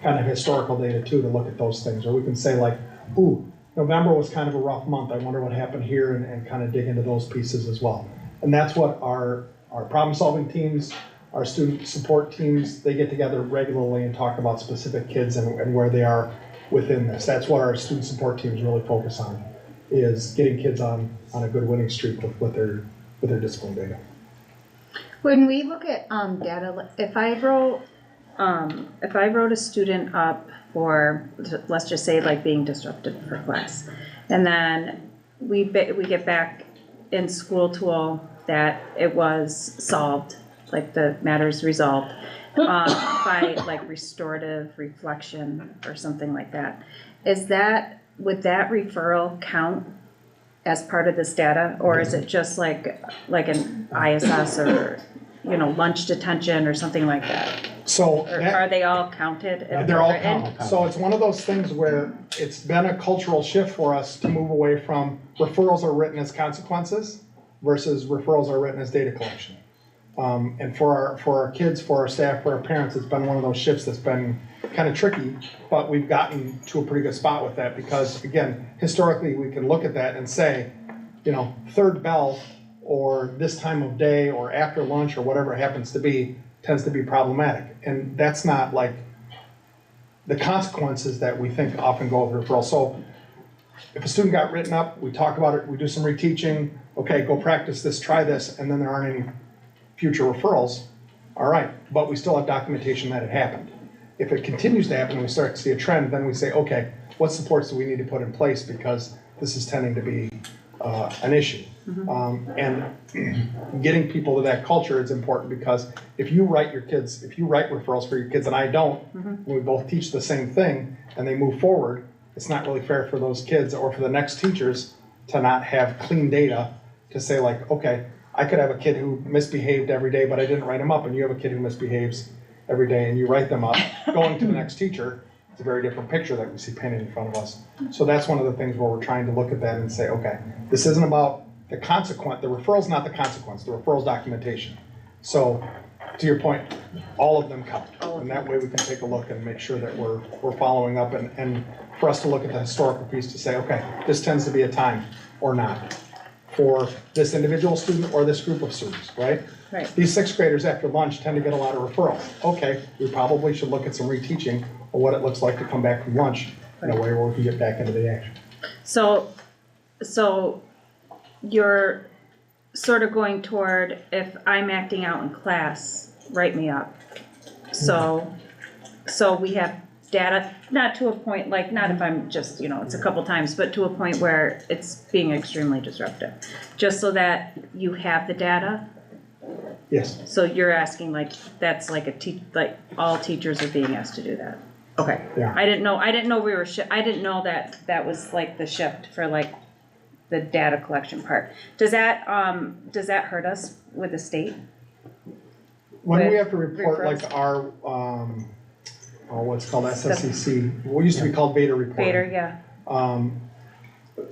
kind of historical data too to look at those things. Or we can say like, ooh, November was kind of a rough month. I wonder what happened here, and kind of dig into those pieces as well. And that's what our problem solving teams, our student support teams, they get together regularly and talk about specific kids and where they are within this. That's what our student support teams really focus on, is getting kids on a good winning streak with their discipline data. When we look at data, if I wrote a student up for, let's just say, like being disruptive for class, and then we get back in school tool that it was solved, like the matter's resolved by like restorative reflection or something like that, would that referral count as part of this data, or is it just like an ISS or lunch detention or something like that? So are they all counted? They're all counted. So it's one of those things where it's been a cultural shift for us to move away from referrals are written as consequences versus referrals are written as data collection. And for our kids, for our staff, for our parents, it's been one of those shifts that's been kind of tricky, but we've gotten to a pretty good spot with that, because again, historically we can look at that and say, third bell or this time of day or after lunch or whatever it happens to be tends to be problematic. And that's not like the consequences that we think often go with referral. So if a student got written up, we talk about it, we do some reteaching, okay, go practice this, try this, and then there aren't any future referrals, all right, but we still have documentation that it happened. If it continues to happen and we start to see a trend, then we say, okay, what supports do we need to put in place, because this is tending to be an issue. And getting people to that culture is important, because if you write referrals for your kids and I don't, and we both teach the same thing and they move forward, it's not really fair for those kids or for the next teachers to not have clean data to say like, okay, I could have a kid who misbehaved every day, but I didn't write him up, and you have a kid who misbehaves every day and you write them up, going to the next teacher, it's a very different picture that we see painted in front of us. So that's one of the things where we're trying to look at that and say, okay, this isn't about the consequence, the referral's not the consequence, the referral's documentation. So to your point, all of them count. And that way we can take a look and make sure that we're following up, and for us to look at the historical piece to say, okay, this tends to be a time or not for this individual student or this group of students, right? Right. These 6th graders after lunch tend to get a lot of referrals. Okay, we probably should look at some reteaching of what it looks like to come back from lunch in a way where we can get back into the action. So you're sort of going toward, if I'm acting out in class, write me up. So we have data, not to a point, like, not if I'm just, it's a couple times, but to a point where it's being extremely disruptive. Just so that you have the data. Yes. So you're asking that's like like all teachers are being asked to do that. Okay. Yeah. I didn't know we were I didn't know that was like the shift for like the data collection part. Does that hurt us with the state? When we have to report referrals? Like our what's called SSCC, what used to be called Beta reporting. Beta, yeah.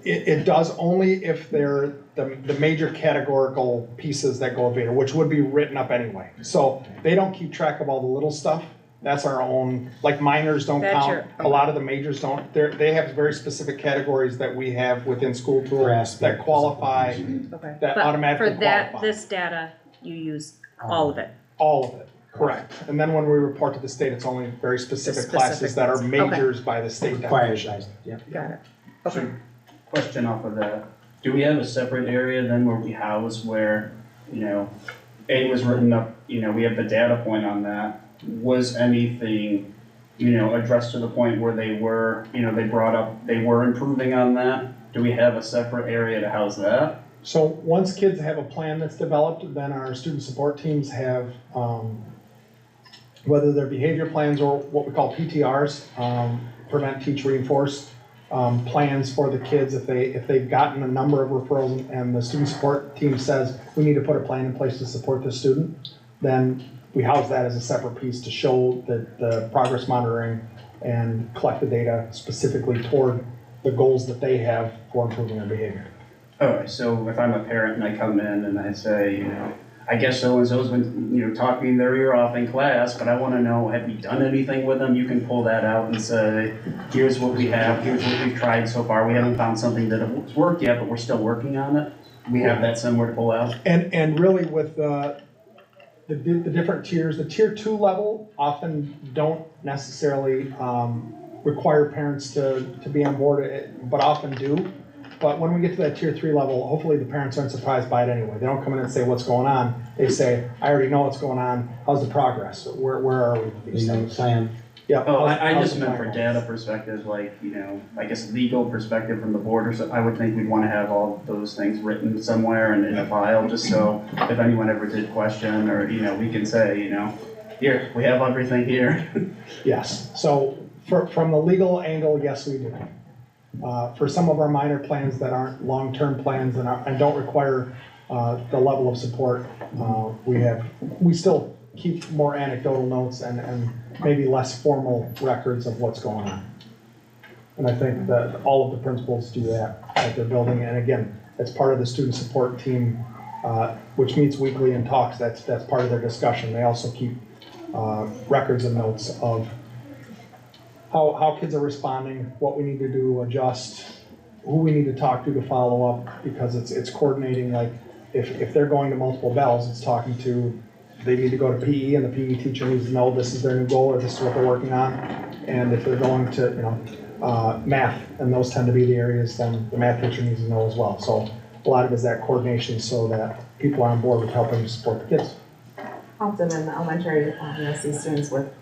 It does only if they're the major categorical pieces that go with Beta, which would be written up anyway. So they don't keep track of all the little stuff. That's our own, like minors don't That's count, a lot of the majors don't, they have very specific categories that we have within school tools that qualify, Okay. that But automatically for that, qualify. this data, you use all of it. All of it, correct. And then when we report to the state, it's only very specific classes that are ones. Okay. majors by the state Required, definition. yeah. Got it. So, question off of that, do we have a separate area then where we house where, you know, A was written up, you know, we have the data point on that. Was anything, you know, addressed to the point where they were, you know, they brought up, they were improving on that? Do we have a separate area to house that? So once kids have a plan that's developed, then our student support teams have, whether they're behavior plans or what we call PTRs, prevent, teach, reinforce, plans for the kids. If they've gotten a number of referrals and the student support team says, we need to put a plan in place to support the student, then we house that as a separate piece to show the progress monitoring and collect the data specifically toward the goals that they have for improving their behavior. Alright, so if I'm a parent and I come in and I say, you know, I guess so-and-so's been, you know, talking their ear off in class, but I wanna know, have you done anything with them? You can pull that out and say, here's what we have, here's what we've tried so far. We haven't found something that has worked yet, but we're still working on it. We have that somewhere to pull out. And really with the different tiers, the tier 2 level often don't necessarily require parents to be on board, but often do. But when we get to that tier 3 level, hopefully the parents aren't surprised by it anyway. They don't come in and say, what's going on? They say, I already know what's going on. How's the progress? Where are we? You know, plan. Yeah. Oh, I how's just the meant plan for going? data perspective, like, you know, I guess legal perspective from the board or so, I would think we'd wanna have all of those things written somewhere and in a file, just so if anyone ever did question, or, you know, we can say, you know, here, we have everything here. Yes, so from the legal angle, yes, we do. For some of our minor plans that aren't long-term plans and don't require the level of support, we still keep more anecdotal notes and maybe less formal records of what's going on. And I think that all of the principals do that at their building, and again, it's part of the student support team, which meets weekly and talks, that's part of their discussion. They also keep records and notes of how kids are responding, what we need to do to adjust, who we need to talk to follow up, because it's coordinating, like if they're going to multiple bells, it's talking to, they need to go to PE and the PE teacher needs to know this is their new goal or this is what they're working on. And if they're going to, you know, math, and those tend to be the areas, then the math teacher needs to know as well. So a lot of it is that coordination so that people are on board with helping to support the kids. Often in elementary, you'll see students with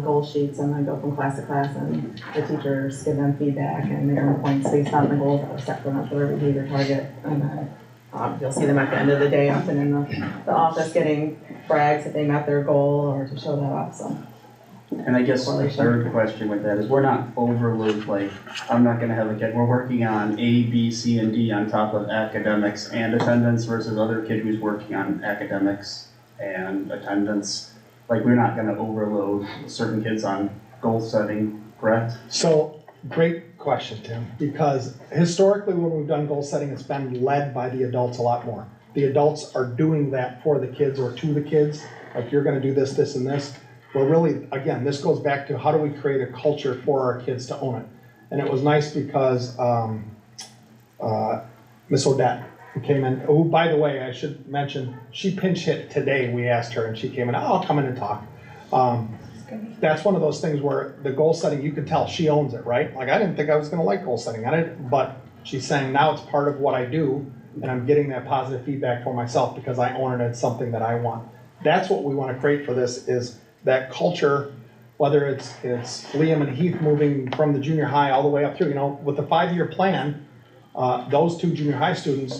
goal sheets and then go from class to class and the teachers give them feedback and they earn points based on the goals that were set for them for their behavior target. And then you'll see them at the end of the day often in the office getting brags that they met their goal or to show that off, so. And I guess the third question with that is we're not overload, like, I'm not gonna have a kid, we're working on A, B, C, and D on top of academics and attendance versus other kid who's working on academics and attendance. Like, we're not gonna overload certain kids on goal setting, correct? So, great question, Tim, because historically when we've done goal setting, it's been led by the adults a lot more. The adults are doing that for the kids or to the kids, like you're gonna do this, this, and this. Well, really, again, this goes back to how do we create a culture for our kids to own it? And it was nice because Miss Odette, who came in, who, by the way, I should mention, she pinch hit today, we asked her, and she came in, I'll come in and talk. That's one of those things where the goal setting, you could tell she owns it, right? Like, I didn't think I was gonna like goal setting, but she's saying now it's part of what I do, and I'm getting that positive feedback for myself because I own it, it's something that I want. That's what we wanna create for this, is that culture, whether it's Liam and Heath moving from the junior high all the way up through, you know, with the 5-year plan, those 2 junior high students,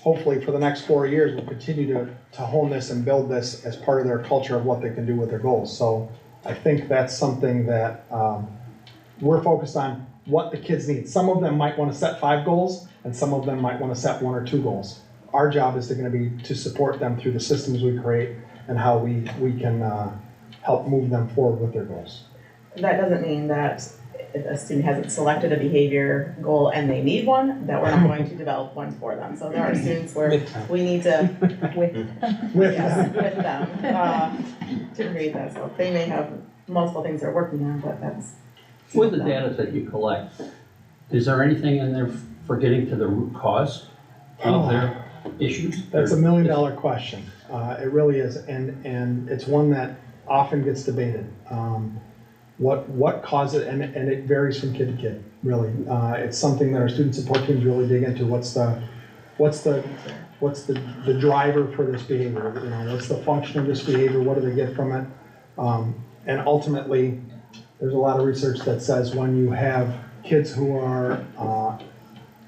hopefully for the next 4 years, will continue to hone this and build this as part of their culture of what they can do with their goals. So I think that's something that we're focused on, what the kids need. Some of them might want to set 5 goals, and some of them might want to set 1 or 2 goals. Our job is going to be to support them through the systems we create and how we can help move them forward with their goals. That doesn't mean that if a student hasn't selected a behavior goal and they need one, that we're not going to develop one for them. So there are students where we need to, with them, to create that. So they may have multiple things they're working on, but that's. With the data that you collect, is there anything in there for getting to the root cause of their issues? That's $1 million question. It really is, and it's one that often gets debated. What caused it, and it varies from kid to kid, really. It's something that our student support teams really dig into. What's the driver for this behavior? You know, what's the function of this behavior? What do they get from it? And ultimately, there's a lot of research that says when you have kids who are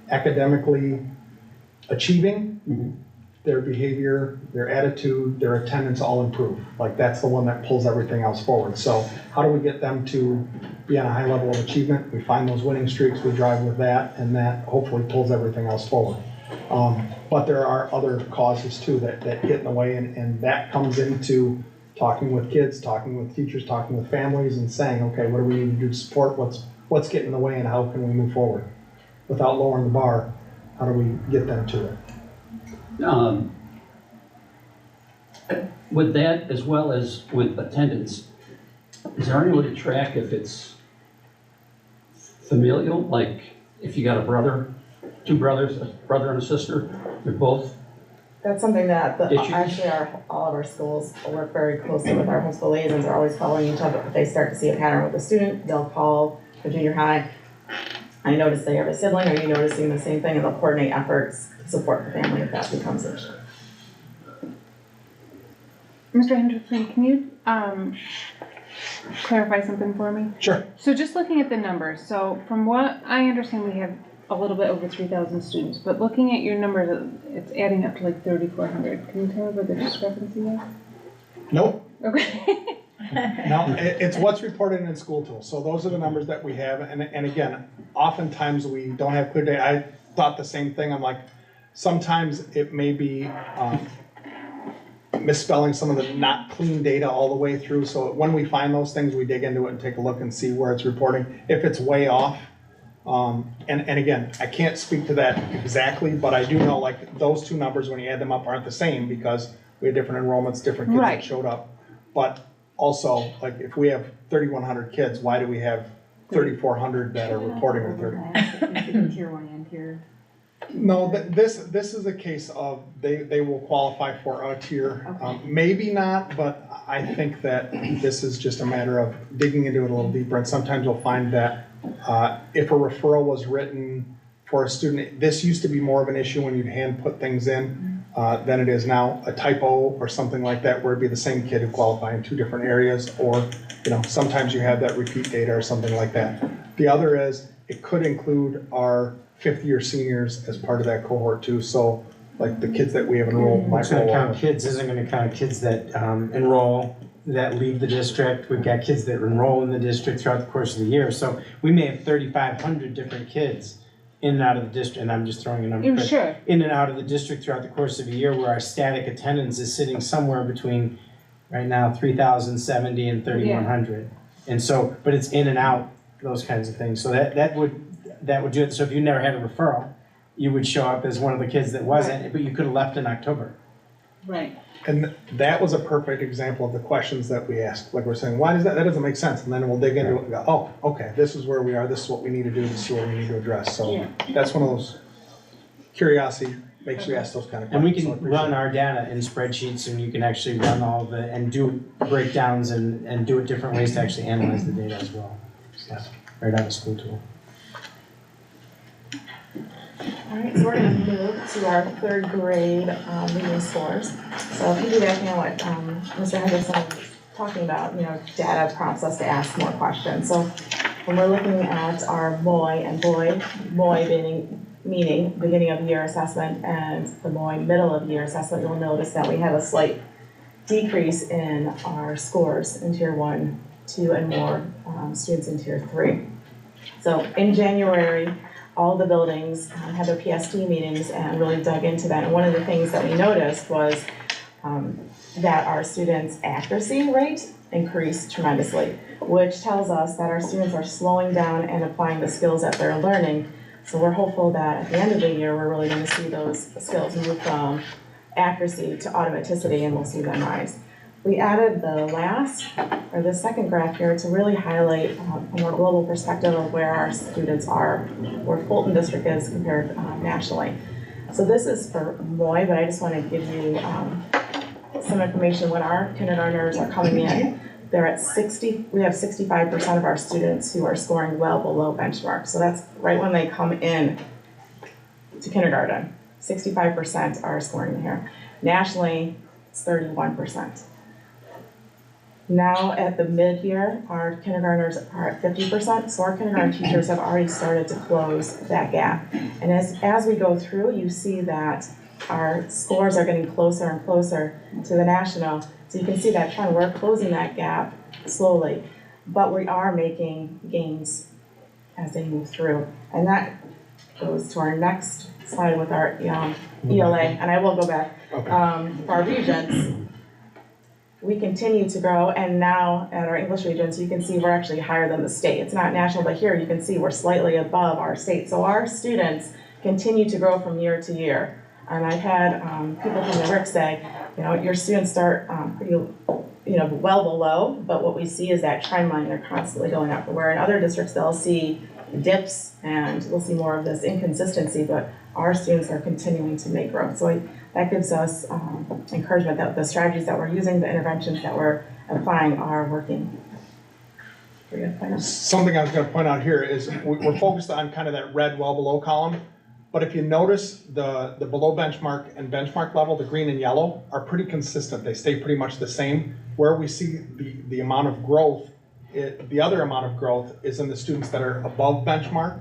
academically achieving, their behavior, their attitude, their attendance all improve. Like that's the one that pulls everything else forward. So how do we get them to be on a high level of achievement? We find those winning streaks, we drive with that, and that hopefully pulls everything else forward. But there are other causes too that get in the way, and that comes into talking with kids, talking with teachers, talking with families, and saying, okay, what do we need to do to support what's getting in the way, and how can we move forward? Without lowering the bar, how do we get them to it? With that, as well as with attendance, is there any way to track if it's familial? Like if you got a brother, two brothers, a brother and a sister, they're both. That's something that Issues? actually all of our schools work very closely with. Our principal liaisons are always following each other. If they start to see a pattern with a student, they'll call the junior high. I noticed they have a sibling, are you noticing the same thing? And they'll coordinate efforts to support the family if that becomes an issue. Mr. Henderson, can you clarify something for me? Sure. So just looking at the numbers, so from what I understand, we have a little bit over 3,000 students, but looking at your numbers, it's adding up to like 3,400. Can you tell me what the discrepancy is? Nope. Okay. No, it's what's reported in school tools. So those are the numbers that we have. And again, oftentimes we don't have clear data. I thought the same thing. I'm like, sometimes it may be misspelling some of the not clean data all the way through. So when we find those things, we dig into it and take a look and see where it's reporting. If it's way off, and again, I can't speak to that exactly, but I do know like those two numbers, when you add them up, aren't the same because we had different enrollments, different kids that showed up. But also, like if we have 3,100 kids, why do we have 3,400 that are reporting or 30? Tier 1 and tier. No, this is a case of they will qualify for a tier. Maybe not, but I think that this is just a matter of digging into it a little deeper. And sometimes you'll find that if a referral was written for a student, this used to be more of an issue when you'd hand put things in than it is now. A typo or something like that, where it'd be the same kid who qualified in two different areas, or sometimes you have that repeat data or something like that. The other is it could include our fifth-year seniors as part of that cohort too. So like the kids that we have enrolled might It's going to roll count over. kids, isn't going to count kids that enroll, that leave the district. We've got kids that enroll in the district throughout the course of the year. So we may have 3,500 different kids in and out of the district, and I'm just throwing a number, but Sure. in and out of the district throughout the course of a year, where our static attendance is sitting somewhere between, right now, 3,070 and 3,100. And so, but it's in and out, those kinds of things. So that would do it. So if you never had a referral, you would show up as one of the kids that wasn't, but you could have left in October. Right. And that was a perfect example of the questions that we asked. Like we're saying, why does that doesn't make sense? And then we'll dig into it and go, oh, okay, this is where we are, this is what we need to do, this is what we need to address. So that's one of those, curiosity makes you ask those kind of And we questions. can run our data in spreadsheets, and you can actually run all of it and do breakdowns and do it different ways to actually analyze the data as well. So, right out of school tool. All right, so we're going to move to our third grade reading scores. So piggybacking on what Mr. Henderson was talking about, data prompts us to ask more questions. So when we're looking at our MOI and MOI meaning beginning of year assessment and the MOI middle of year assessment, you'll notice that we have a slight decrease in our scores in tier 1, 2, and more students in tier 3. So in January, all the buildings had their PSD meetings and really dug into that. And one of the things that we noticed was that our students' accuracy rate increased tremendously, which tells us that our students are slowing down and applying the skills that they're learning. So we're hopeful that at the end of the year, we're really going to see those skills move from accuracy to automaticity, and we'll see them rise. We added the second graph here to really highlight a more global perspective of where our students are, where Fulton District is compared nationally. So this is for Moy, but I just want to give you some information. When our kindergartners are coming in, they're at 60, we have 65% of our students who are scoring well below benchmark. So that's right when they come in to kindergarten, 65% are scoring here. Nationally, it's 31%. Now at the mid-year, our kindergartners are at 50%, so our kindergarten teachers have already started to close that gap. And as we go through, you see that our scores are getting closer and closer to the national. So you can see that trend, we're closing that gap slowly, but we are making gains as they move through. And that goes to our next slide with our ELA, and I will go back. For our regions, we continue to grow, and now at our English regions, you can see we're actually higher than the state. It's not national, but here you can see we're slightly above our state. So our students continue to grow from year to year. And I've had people from the RIC say, your students start pretty, well below, but what we see is that trend line, they're constantly going up. Where in other districts, they'll see dips and we'll see more of this inconsistency, but our students are continuing to make growth. So that gives us encouragement that the strategies that we're using, the interventions that we're applying are working. Something I was going to point out here is we're focused on kind of that red well below column, but if you notice the below benchmark and benchmark level, the green and yellow are pretty consistent. They stay pretty much the same. Where we see the amount of growth, the other amount of growth is in the students that are above benchmark.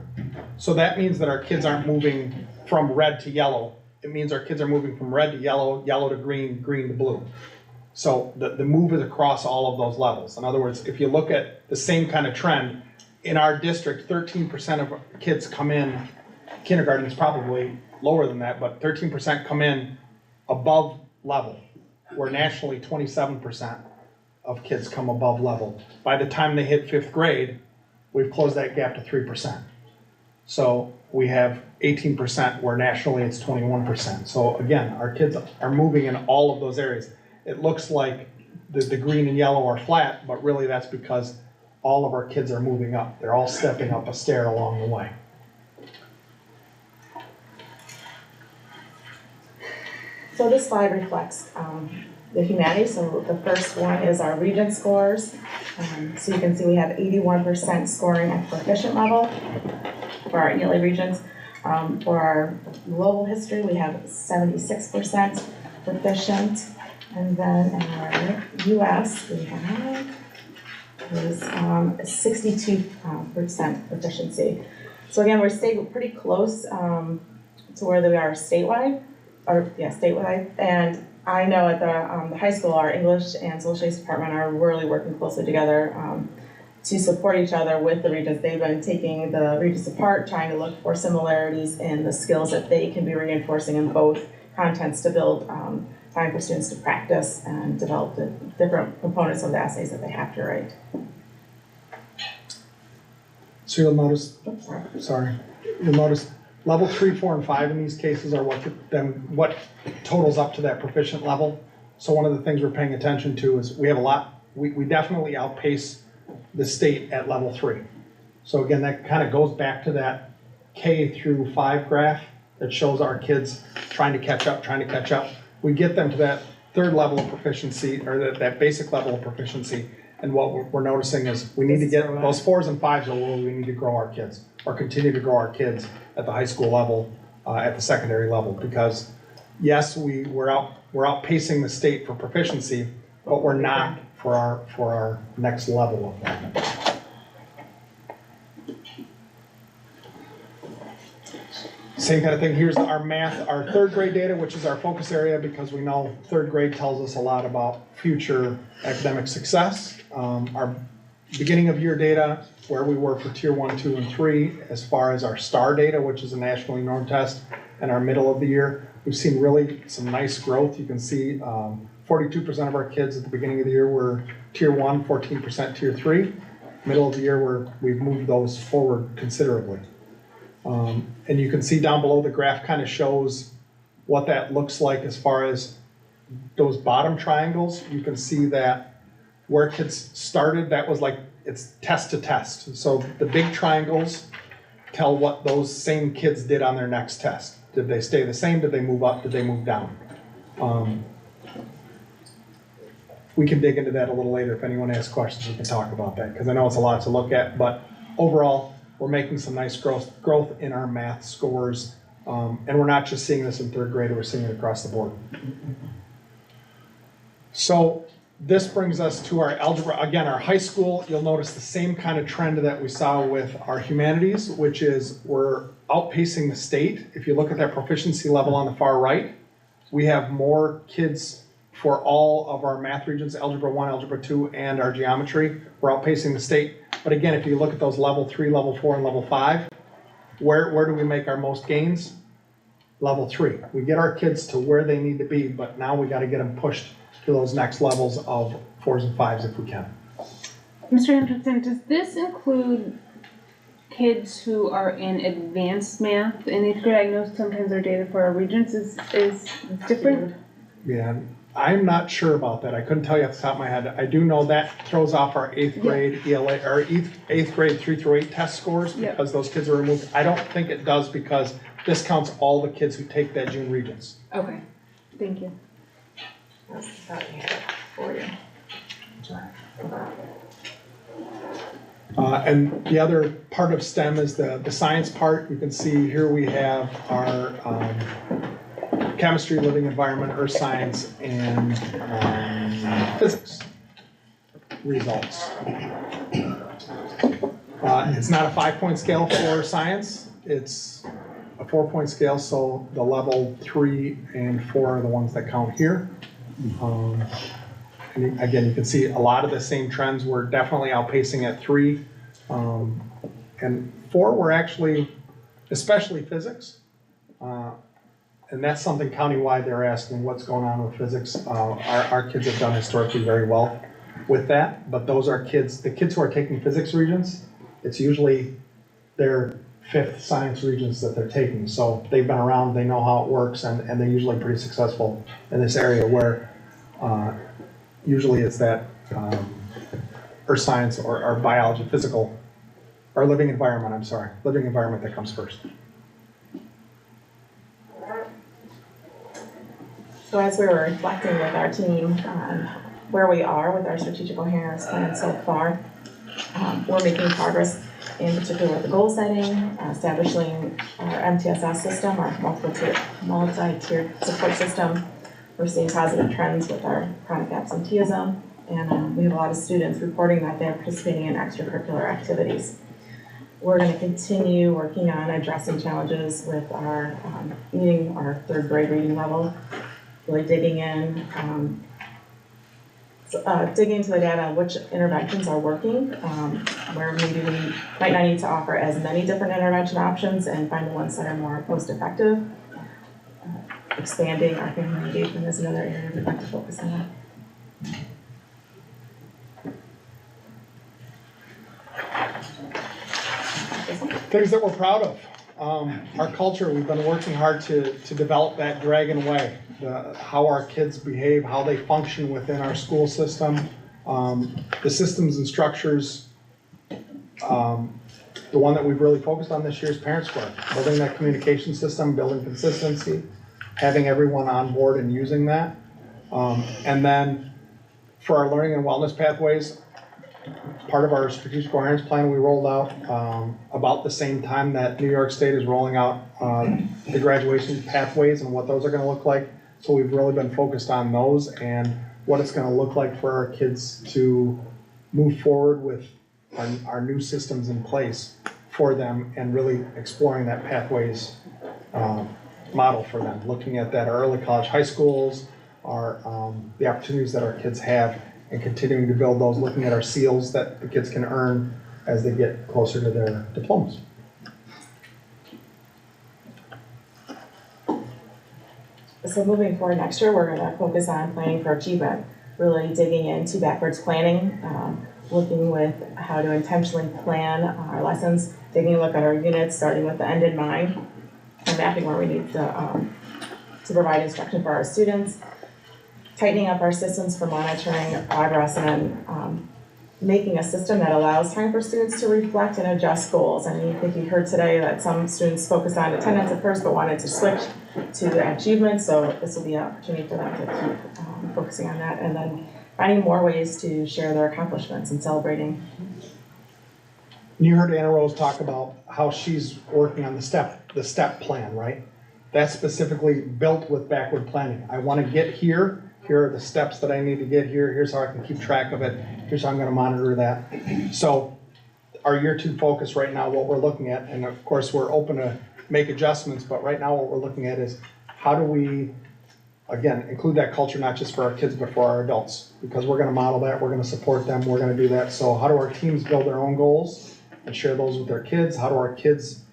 So that means that our kids aren't moving from red to yellow. It means our kids are moving from red to yellow, yellow to green, green to blue. So the move is across all of those levels. In other words, if you look at the same kind of trend, in our district, 13% of kids come in, kindergarten is probably lower than that, but 13% come in above level, where nationally 27% of kids come above level. By the time they hit 5th grade, we've closed that gap to 3%. So we have 18%, where nationally it's 21%. So again, our kids are moving in all of those areas. It looks like the green and yellow are flat, but really that's because all of our kids are moving up. They're all stepping up a stair along the way. So this slide reflects the humanities. So the first one is our region scores. So you can see we have 81% scoring at proficient level for our ELA regions. For our global history, we have 76% proficient. And then in our US, we have 62% proficiency. So again, we're staying pretty close to where we are statewide. And I know at the high school, our English and social studies department are really working closely together to support each other with the regions. They've been taking the regions apart, trying to look for similarities in the skills that they can be reinforcing in both contents to build time for students to practice and develop the different components of the essays that they have to write. So you'll notice, you'll notice level 3, 4, and 5 in these cases are what totals up to that proficient level. So one of the things we're paying attention to is we definitely outpace the state at level 3. So again, that kind of goes back to that K through 5 graph that shows our kids trying to catch up. We get them to that third level of proficiency, or that basic level of proficiency, and what we're noticing is we need to get those 4s and 5s are where we need to grow our kids, or continue to grow our kids at the high school level, at the secondary level, because yes, we're outpacing the state for proficiency, but we're not for our next level of that. Same kind of thing. Here's our math, our 3rd grade data, which is our focus area, because we know 3rd grade tells us a lot about future academic success. Our beginning of year data, where we were for tier 1, 2, and 3, as far as our STAR data, which is a nationally normed test, and our middle of the year, we've seen really some nice growth. You can see 42% of our kids at the beginning of the year were tier 1, 14% tier 3. Middle of the year, we've moved those forward considerably. And you can see down below, the graph kind of shows what that looks like as far as those bottom triangles, you can see that where kids started, that was like, it's test to test. So the big triangles tell what those same kids did on their next test. Did they stay the same? Did they move up? Did they move down? We can dig into that a little later. If anyone has questions, we can talk about that, because I know it's a lot to look at, but overall, we're making some nice growth in our math scores. And we're not just seeing this in third grade, we're seeing it across the board. So this brings us to our algebra. Again, our high school, you'll notice the same kind of trend that we saw with our humanities, which is we're outpacing the state. If you look at that proficiency level on the far right, we have more kids for all of our math regions, Algebra 1, Algebra 2, and our geometry. We're outpacing the state. But again, if you look at those level 3, level 4, and level 5, where do we make our most gains? Level 3. We get our kids to where they need to be, but now we got to get them pushed to those next levels of 4s and 5s if we can. Mr. Hendrickson, does this include kids who are in advanced math in 8th grade? I know sometimes our data for our regions is different. Yeah, I'm not sure about that. I couldn't tell you off the top of my head. I do know that throws off our 8th grade ELA, or 8th grade 3 through 8 test scores because those kids are removed. I don't think it does because this counts all the kids who take that June Regents. Okay, thank you. For you. And the other part of STEM is the science part. You can see here we have our chemistry, living environment, earth science, and physics results. It's not a 5-point scale for science. It's a 4-point scale, so the level 3 and 4 are the ones that count here. And again, you can see a lot of the same trends. We're definitely outpacing at 3. And 4, we're actually, especially physics. And that's something countywide they're asking what's going on with physics. Our kids have done historically very well with that, but those are kids, the kids who are taking physics regions, it's usually their 5th science regions that they're taking. So they've been around, they know how it works, and they're usually pretty successful in this area where usually it's that earth science or biology, physical, or living environment, living environment that comes first. So as we were reflecting with our team on where we are with our strategic coherence plan so far, we're making progress in particular with the goal setting, establishing our MTSS system, our multi-tiered support system. We're seeing positive trends with our chronic absenteeism, and we have a lot of students reporting that they're participating in extracurricular activities. We're going to continue working on addressing challenges with our meeting our 3rd grade reading level, really digging in, digging into the data on which interventions are working, where maybe we might not need to offer as many different intervention options and find the ones that are more most effective. Expanding our family engagement is another area we'd like to focus on. Things that we're proud of. Our culture, we've been working hard to develop that Dragon Way, how our kids behave, how they function within our school system, the systems and structures. The one that we've really focused on this year is Parent Square, building that communication system, building consistency, having everyone on board and using that. And then for our learning and wellness pathways, part of our strategic coherence plan we rolled out about the same time that New York State is rolling out the graduation pathways and what those are going to look like. So we've really been focused on those and what it's going to look like for our kids to move forward with our new systems in place for them and really exploring that pathways model for them, looking at that early college, high schools, the opportunities that our kids have and continuing to build those, looking at our seals that the kids can earn as they get closer to their diplomas. So moving forward next year, we're going to focus on planning for achievement, really digging into backwards planning, looking with how to intentionally plan our lessons, taking a look at our units, starting with the end in mind, and mapping where we need to provide instruction for our students. tightening up our systems for monitoring progress and then making a system that allows time for students to reflect and adjust goals. I mean, I think you heard today that some students focused on attendance at first but wanted to switch to achievement, so this will be an opportunity for them to keep focusing on that and then finding more ways to share their accomplishments and celebrating. You heard Anna Rose talk about how she's working on the step plan, right? That's specifically built with backward planning. I want to get here. Here are the steps that I need to get here. Here's how I can keep track of it. Here's how I'm going to monitor that. So our year 2 focus right now, what we're looking at, and of course we're open to make adjustments, but right now what we're looking at is how do we, again, include that culture not just for our kids but for our adults, because we're going to model that, we're going to support them, we're going to do that. So how do our teams build their own goals and share those with their kids? How do our kids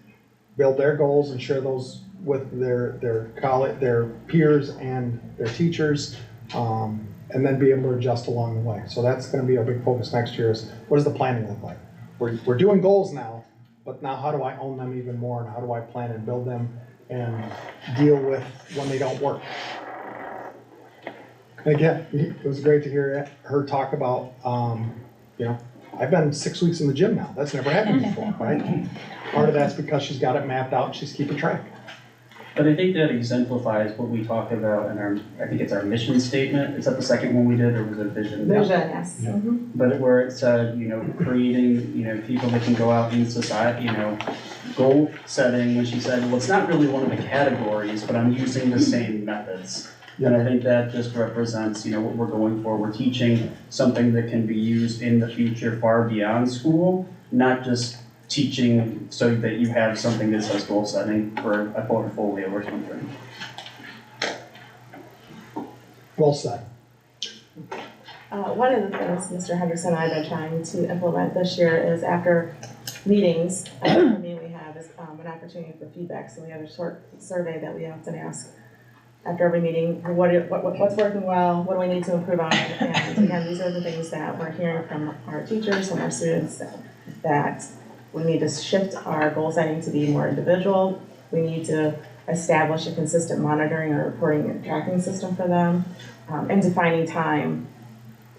build their goals and share those with their peers and their teachers, and then be able to adjust along the way. So that's going to be our big focus next year is what does the planning look like? We're doing goals now, but now how do I own them even more, and how do I plan and build them and deal with when they don't work? And again, it was great to hear her talk about, I've been 6 weeks in the gym now. That's never happened before, right? Part of that's because she's got it mapped out, she's keeping track. But I think that exemplifies what we talked about in I think it's our mission statement. Is that the second one we did, or was it vision? Vision, yes. Yeah. But where it said, creating, people that can go out in society, goal setting, when she said, well, it's not really one of the categories, but I'm using the same methods. And I think that just represents, what we're going for. We're teaching something that can be used in the future far beyond school, not just teaching so that you have something that says goal setting for a portfolio or something. Well said. One of the things Mr. Henderson and I have been trying to implement this year is after meetings, every meeting we have is an opportunity for feedback. So we have a short survey that we often ask after every meeting, what's working well, what do we need to improve on? And again, these are the things that we're hearing from our teachers and our students that we need to shift our goal setting to be more individual. We need to establish a consistent monitoring and reporting and tracking system for them, and defining time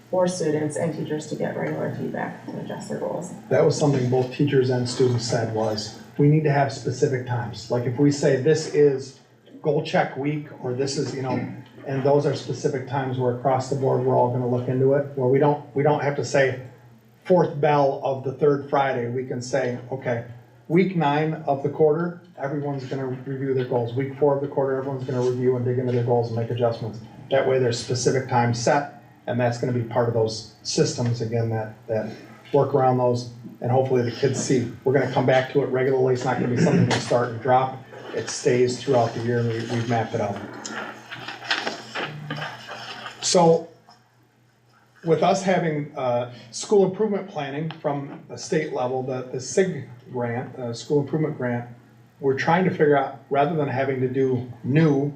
for students and teachers to get regular feedback to adjust their goals. That was something both teachers and students said was, we need to have specific times. Like if we say this is goal check week, or this is, and those are specific times where across the board we're all gonna look into it, where we don't have to say, 4th bell of the 3rd Friday, we can say, okay, week 9 of the quarter, everyone's gonna review their goals. Week 4 of the quarter, everyone's gonna review and dig into their goals and make adjustments. That way there's specific times set, and that's gonna be part of those systems, again, that work around those, and hopefully the kids see. We're gonna come back to it regularly. It's not gonna be something we start and drop. It stays throughout the year, and we've mapped it out. So, with us having school improvement planning from the state level, the SIG grant, school improvement grant, we're trying to figure out, rather than having to do new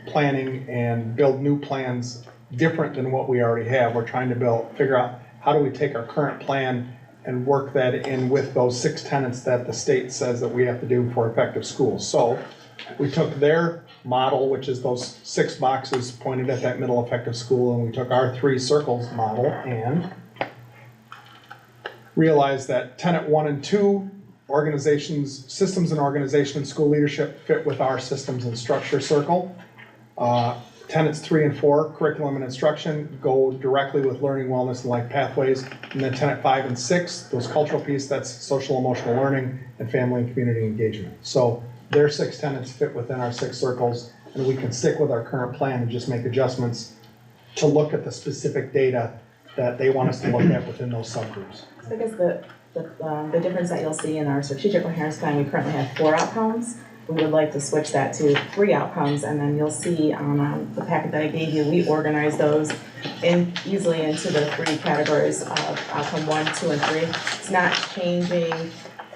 planning and build new plans different than what we already have, we're trying to figure out how do we take our current plan and work that in with those 6 tenets that the state says that we have to do for effective schools. So we took their model, which is those 6 boxes pointed at that middle effective school, and we took our 3 circles model and realized that tenet 1 and 2, organizations, systems and organization and school leadership, fit with our systems and structure circle. Tenets 3 and 4, curriculum and instruction, go directly with learning, wellness, and life pathways. And then tenet 5 and 6, those cultural piece, that's social emotional learning and family and community engagement. So their 6 tenets fit within our 6 circles, and we can stick with our current plan and just make adjustments to look at the specific data that they want us to look at within those subgroups. So I guess the difference that you'll see in our strategic coherence plan, we currently have 4 outcomes. We would like to switch that to 3 outcomes, and then you'll see on the packet that I gave you, we organize those easily into the 3 categories of outcome 1, 2, and 3. It's not changing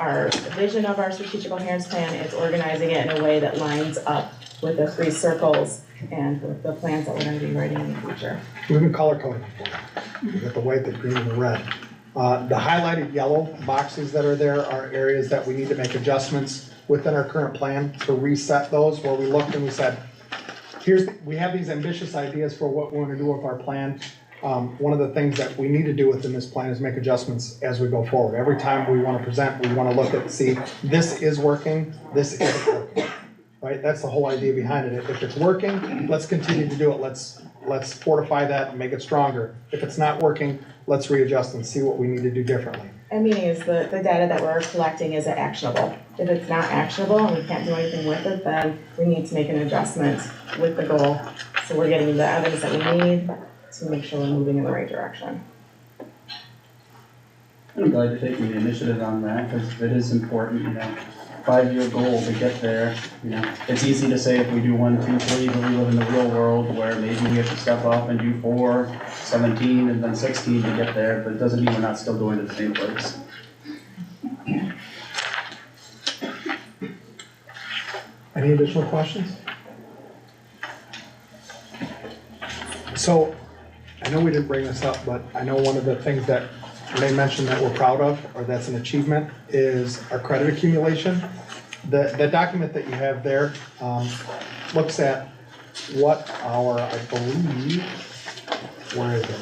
our vision of our strategic coherence plan, it's organizing it in a way that lines up with the 3 circles and with the plans that we're going to be writing in the future. We've been color coding for them. We've got the white, the green, and the red. The highlighted yellow boxes that are there are areas that we need to make adjustments within our current plan to reset those, where we looked and we said, we have these ambitious ideas for what we want to do with our plan. One of the things that we need to do within this plan is make adjustments as we go forward. Every time we want to present, we want to look at, see, this is working, this isn't working, right? That's the whole idea behind it. If it's working, let's continue to do it. Let's fortify that and make it stronger. If it's not working, let's readjust and see what we need to do differently. And meaning is the data that we're collecting, is it actionable? If it's not actionable and we can't do anything with it, then we need to make an adjustment with the goal. So we're getting the evidence that we need to make sure we're moving in the right direction. I'm glad you're taking the initiative on that, because it is important, 5-year goal to get there, It's easy to say if we do 1, 2, 3, but we live in the real world where maybe we have to step up and do 4, 17, and then 16 to get there, but it doesn't mean we're not still going to the same place. Any additional questions? So, I know we didn't bring this up, but I know one of the things that Renee mentioned that we're proud of, or that's an achievement, is our credit accumulation. The document that you have there looks at what our, I believe, where is it?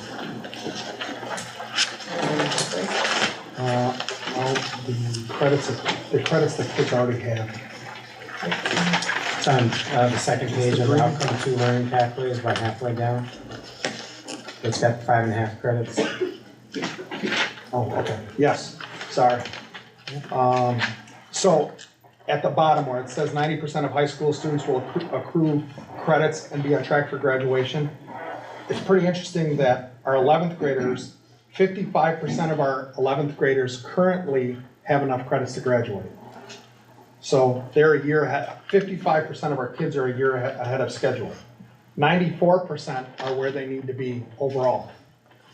The credits that kids already have. It's on the second page of the outcome 2 learning pathways, about halfway down. It's got 5.5 credits. Oh, okay, yes, sorry. So, at the bottom where it says 90% of high school students will accrue credits and be on track for graduation, it's pretty interesting that our 11th graders, 55% of our 11th graders currently have enough credits to graduate. So they're a year ahead, 55% of our kids are a year ahead of schedule. 94% are where they need to be overall.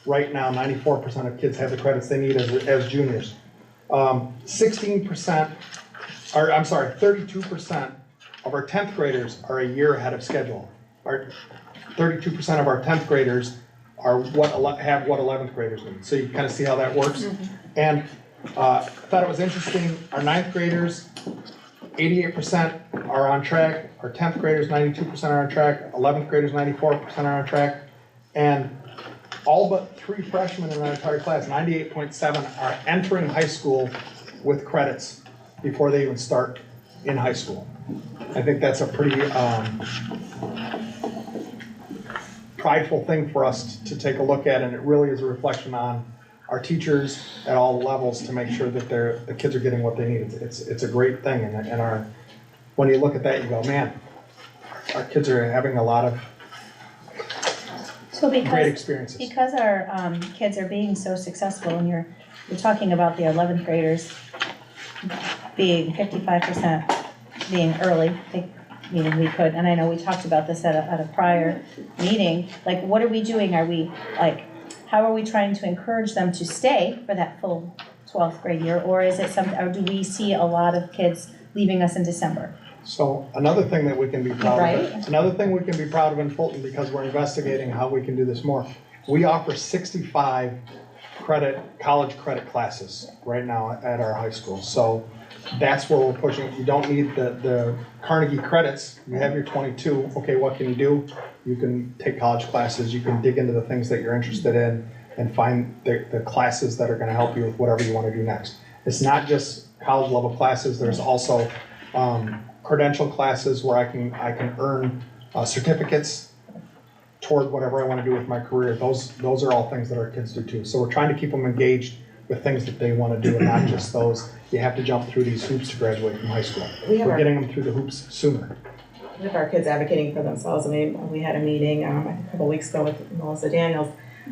Right now, 94% of kids have the credits they need as juniors. 32% of our 10th graders are a year ahead of schedule. 32% of our 10th graders are have what 11th graders need. So you kind of see how that works. And I thought it was interesting, our 9th graders, 88% are on track, our 10th graders, 92% are on track, 11th graders, 94% are on track, and all but 3 freshmen in our entire class, 98.7, are entering high school with credits before they even start in high school. I think that's a pretty prideful thing for us to take a look at, and it really is a reflection on our teachers at all levels to make sure that the kids are getting what they need. It's a great thing, and when you look at that, you go, man, our kids are having a lot of great experiences. Because our kids are being so successful, and you're talking about the 11th graders being 55% being early, meaning we could, and I know we talked about this at a prior meeting, like what are we doing? Are we how are we trying to encourage them to stay for that full 12th grade year, or is it or do we see a lot of kids leaving us in December? So another thing that we can be proud of, another thing we can be proud of in Fulton, because we're investigating how we can do this more, we offer 65 college credit classes right now at our high school. So that's where we're pushing. You don't need the Carnegie credits. You have your 22. Okay, what can you do? You can take college classes. You can dig into the things that you're interested in and find the classes that are going to help you with whatever you want to do next. It's not just college level classes. There's also credential classes where I can earn certificates toward whatever I want to do with my career. Those are all things that our kids do too. So we're trying to keep them engaged with things that they want to do, and not just those, you have to jump through these hoops to graduate from high school. We're getting them through the hoops sooner. With our kids advocating for themselves, I mean, we had a meeting a couple weeks ago with Melissa Daniels,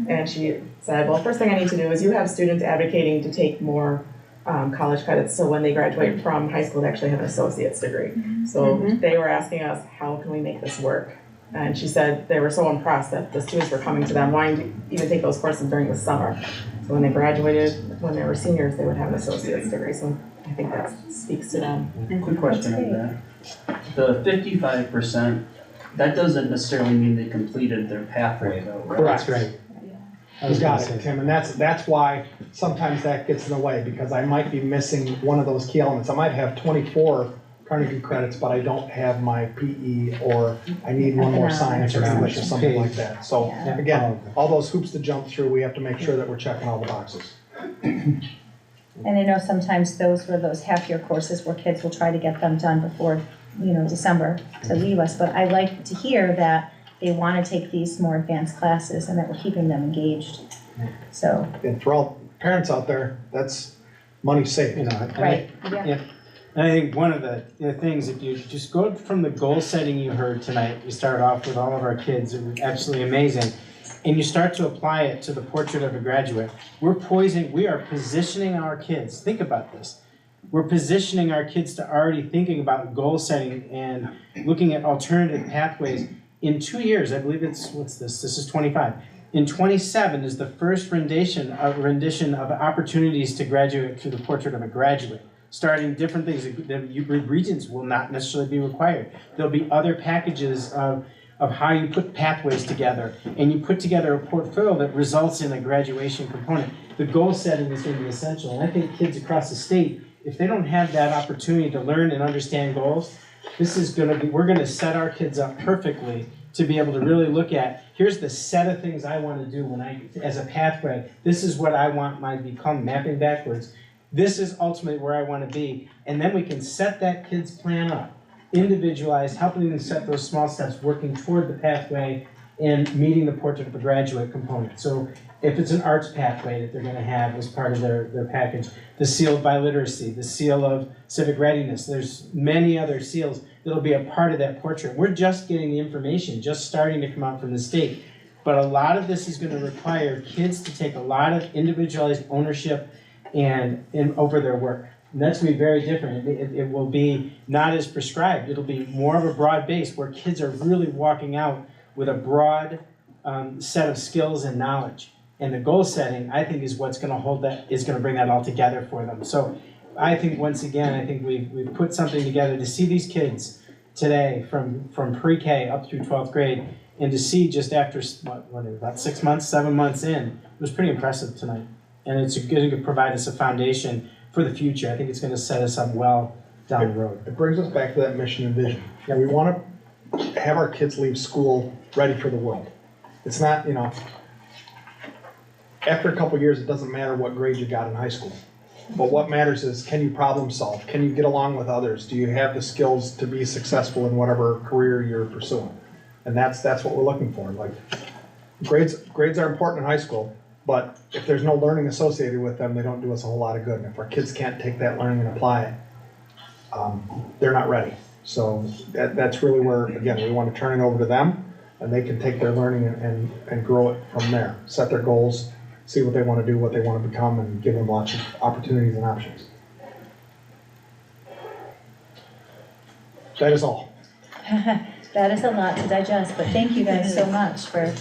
and she said, well, first thing I need to do is you have students advocating to take more college credits, so when they graduate from high school, they actually have an associate's degree. So they were asking us, how can we make this work? And she said they were so impressed that the students were coming to them wanting to even take those courses during the summer. So when they graduated, when they were seniors, they would have an associate's degree. So I think that speaks to them. Quick question on that. The 55%, that doesn't necessarily mean they completed their pathway though, right? Correct. That's right. You got it, Tim, and that's why sometimes that gets in the way, because I might be missing one of those key elements. I might have 24 Carnegie credits, but I don't have my PE, or I need one more science or English or something like that. So again, all those hoops to jump through, we have to make sure that we're checking all the boxes. And I know sometimes those were those half-year courses where kids will try to get them done before, December to leave us. But I like to hear that they want to take these more advanced classes and that we're keeping them engaged. So. And for all parents out there, that's money saved. Right, yeah. And I think one of the things, if you just go from the goal setting you heard tonight, you started off with all of our kids, it was absolutely amazing. And you start to apply it to the portrait of a graduate. We are positioning our kids, think about this. We're positioning our kids to already thinking about goal setting and looking at alternative pathways. In 2 years, I believe this is 25. In 27 is the first rendition of opportunities to graduate through the portrait of a graduate. Starting different things, the regents will not necessarily be required. There'll be other packages of how you put pathways together, and you put together a portfolio that results in a graduation component. The goal setting is going to be essential, and I think kids across the state, if they don't have that opportunity to learn and understand goals, we're going to set our kids up perfectly to be able to really look at, here's the set of things I want to do as a pathway. This is what I want my become, mapping backwards. This is ultimately where I want to be, and then we can set that kid's plan up. Individualized, helping them set those small steps, working toward the pathway and meeting the portrait of a graduate component. So if it's an arts pathway that they're going to have as part of their package, the seal of biliteracy, the seal of civic readiness, there's many other seals that'll be a part of that portrait. We're just getting the information, just starting to come out from the state. But a lot of this is going to require kids to take a lot of individualized ownership and over their work. And that's going to be very different. It will be not as prescribed. It'll be more of a broad base where kids are really walking out with a broad set of skills and knowledge. And the goal setting, I think, is what's going to hold that, is going to bring that all together for them. So I think, once again, we've put something together to see these kids today from pre-K up through 12th grade, and to see just after, about 6 months, 7 months in, it was pretty impressive tonight. And it's going to provide us a foundation for the future. I think it's going to set us up well down the road. It brings us back to that mission and vision. Yeah, we want to have our kids leave school ready for the world. It's not, after a couple years, it doesn't matter what grade you got in high school. But what matters is, can you problem solve? Can you get along with others? Do you have the skills to be successful in whatever career you're pursuing? And that's what we're looking for. Like, grades are important in high school, but if there's no learning associated with them, they don't do us a whole lot of good. And if our kids can't take that learning and apply it, they're not ready. So that's really where, again, we want to turn it over to them, and they can take their learning and grow it from there. Set their goals, see what they want to do, what they want to become, and give them lots of opportunities and options. That is all. That is a lot to digest, but thank you guys so much for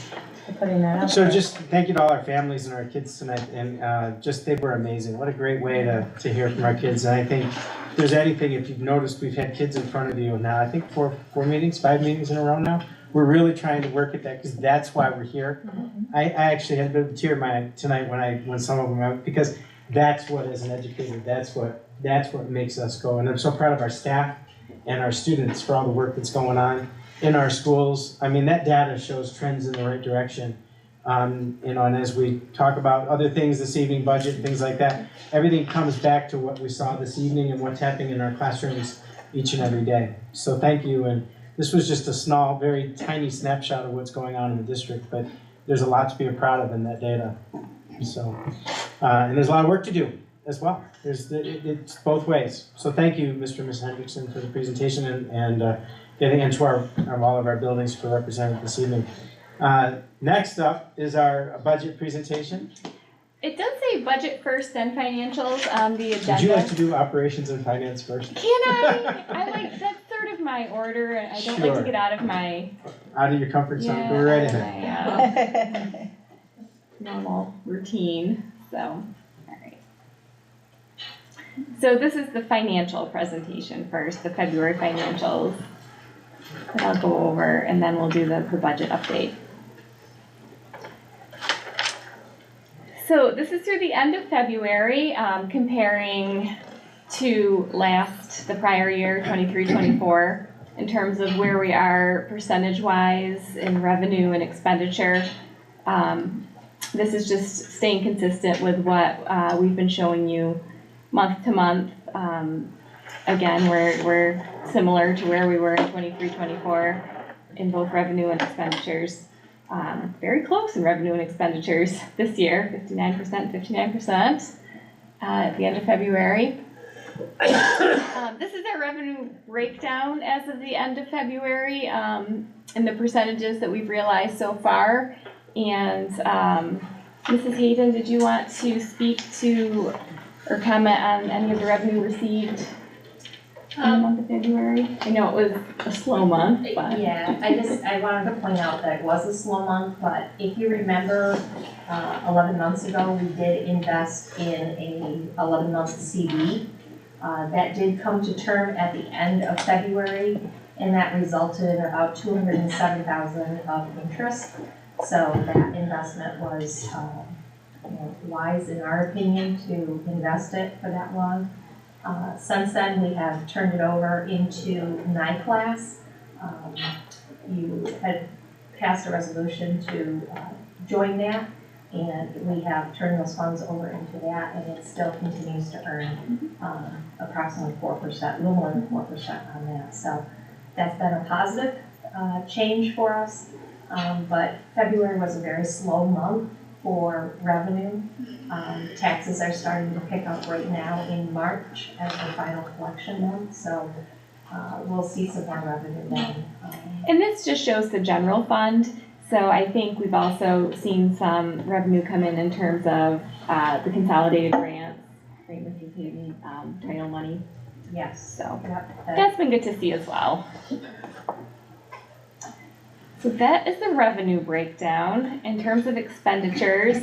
putting that out So there. just thank you to all our families and our kids tonight, and they were amazing. What a great way to hear from our kids. And I think if there's anything, if you've noticed, we've had kids in front of you now, I think 5 meetings in a row now. We're really trying to work at that, because that's why we're here. I actually had a bit of a tear in my eye tonight when some of them out, because that's what, as an educator, that's what makes us go. And I'm so proud of our staff and our students for all the work that's going on in our schools. I mean, that data shows trends in the right direction. And as we talk about other things this evening, budget and things like that, everything comes back to what we saw this evening and what's happening in our classrooms each and every day. So thank you. And this was just a small, very tiny snapshot of what's going on in the district, but there's a lot to be proud of in that data. So, and there's a lot of work to do as well. It's both ways. So thank you, Mr. and Ms. Hendrickson, for the presentation, and getting into all of our buildings for represented this evening. Next up is our budget presentation. It does say budget first, then financials on the agenda. Would you like to do operations and finance first? Can I? That's sort of my order. I don't like to get out of your comfort zone. Go right ahead. Normal routine. So, all right. So this is the financial presentation first, the February financials that I'll go over, and then we'll do the budget update. So this is through the end of February, comparing to the prior year, 23-24, in terms of where we are percentage-wise in revenue and expenditure. This is just staying consistent with what we've been showing you month to month. Again, we're similar to where we were in 23-24 in both revenue and expenditures. Very close in revenue and expenditures this year, 59%, at the end of February. This is our revenue breakdown as of the end of February, and the percentages that we've realized so far. And Mrs. Hayden, did you want to speak to or comment on any of the revenue received in the month of February? I know it was a slow month, but. Yeah, I wanted to point out that it was a slow month, but if you remember, 11 months ago, we did invest in a 11-month CD. That did come to term at the end of February, and that resulted in about $207,000 of interest. So that investment was wise in our opinion to invest it for that long. Since then, we have turned it over into NICLAS. You had passed a resolution to join that, and we have turned those funds over into that, and it still continues to earn approximately 4%, a little more than 4% on that. So that's been a positive change for us. But February was a very slow month for revenue. Taxes are starting to pick up right now in March as the final collection month, so we'll see some more revenue then. And this just shows the general fund. So I think we've also seen some revenue come in terms of the consolidated grants, right, Mrs. Hayden, title money. Yes. So yep, that's been good to see as well. So that is the revenue breakdown. In terms of expenditures,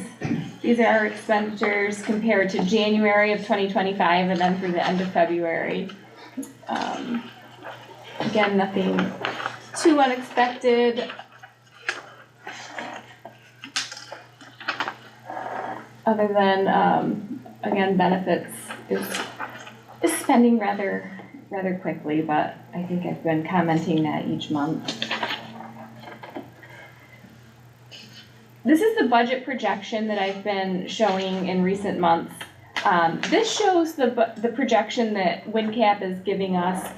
these are our expenditures compared to January of 2025 and then through the end of February. Again, nothing too unexpected. Other than, again, benefits is spending rather quickly, but I think I've been commenting that each month. This is the budget projection that I've been showing in recent months. This shows the projection that WNCAP is giving us.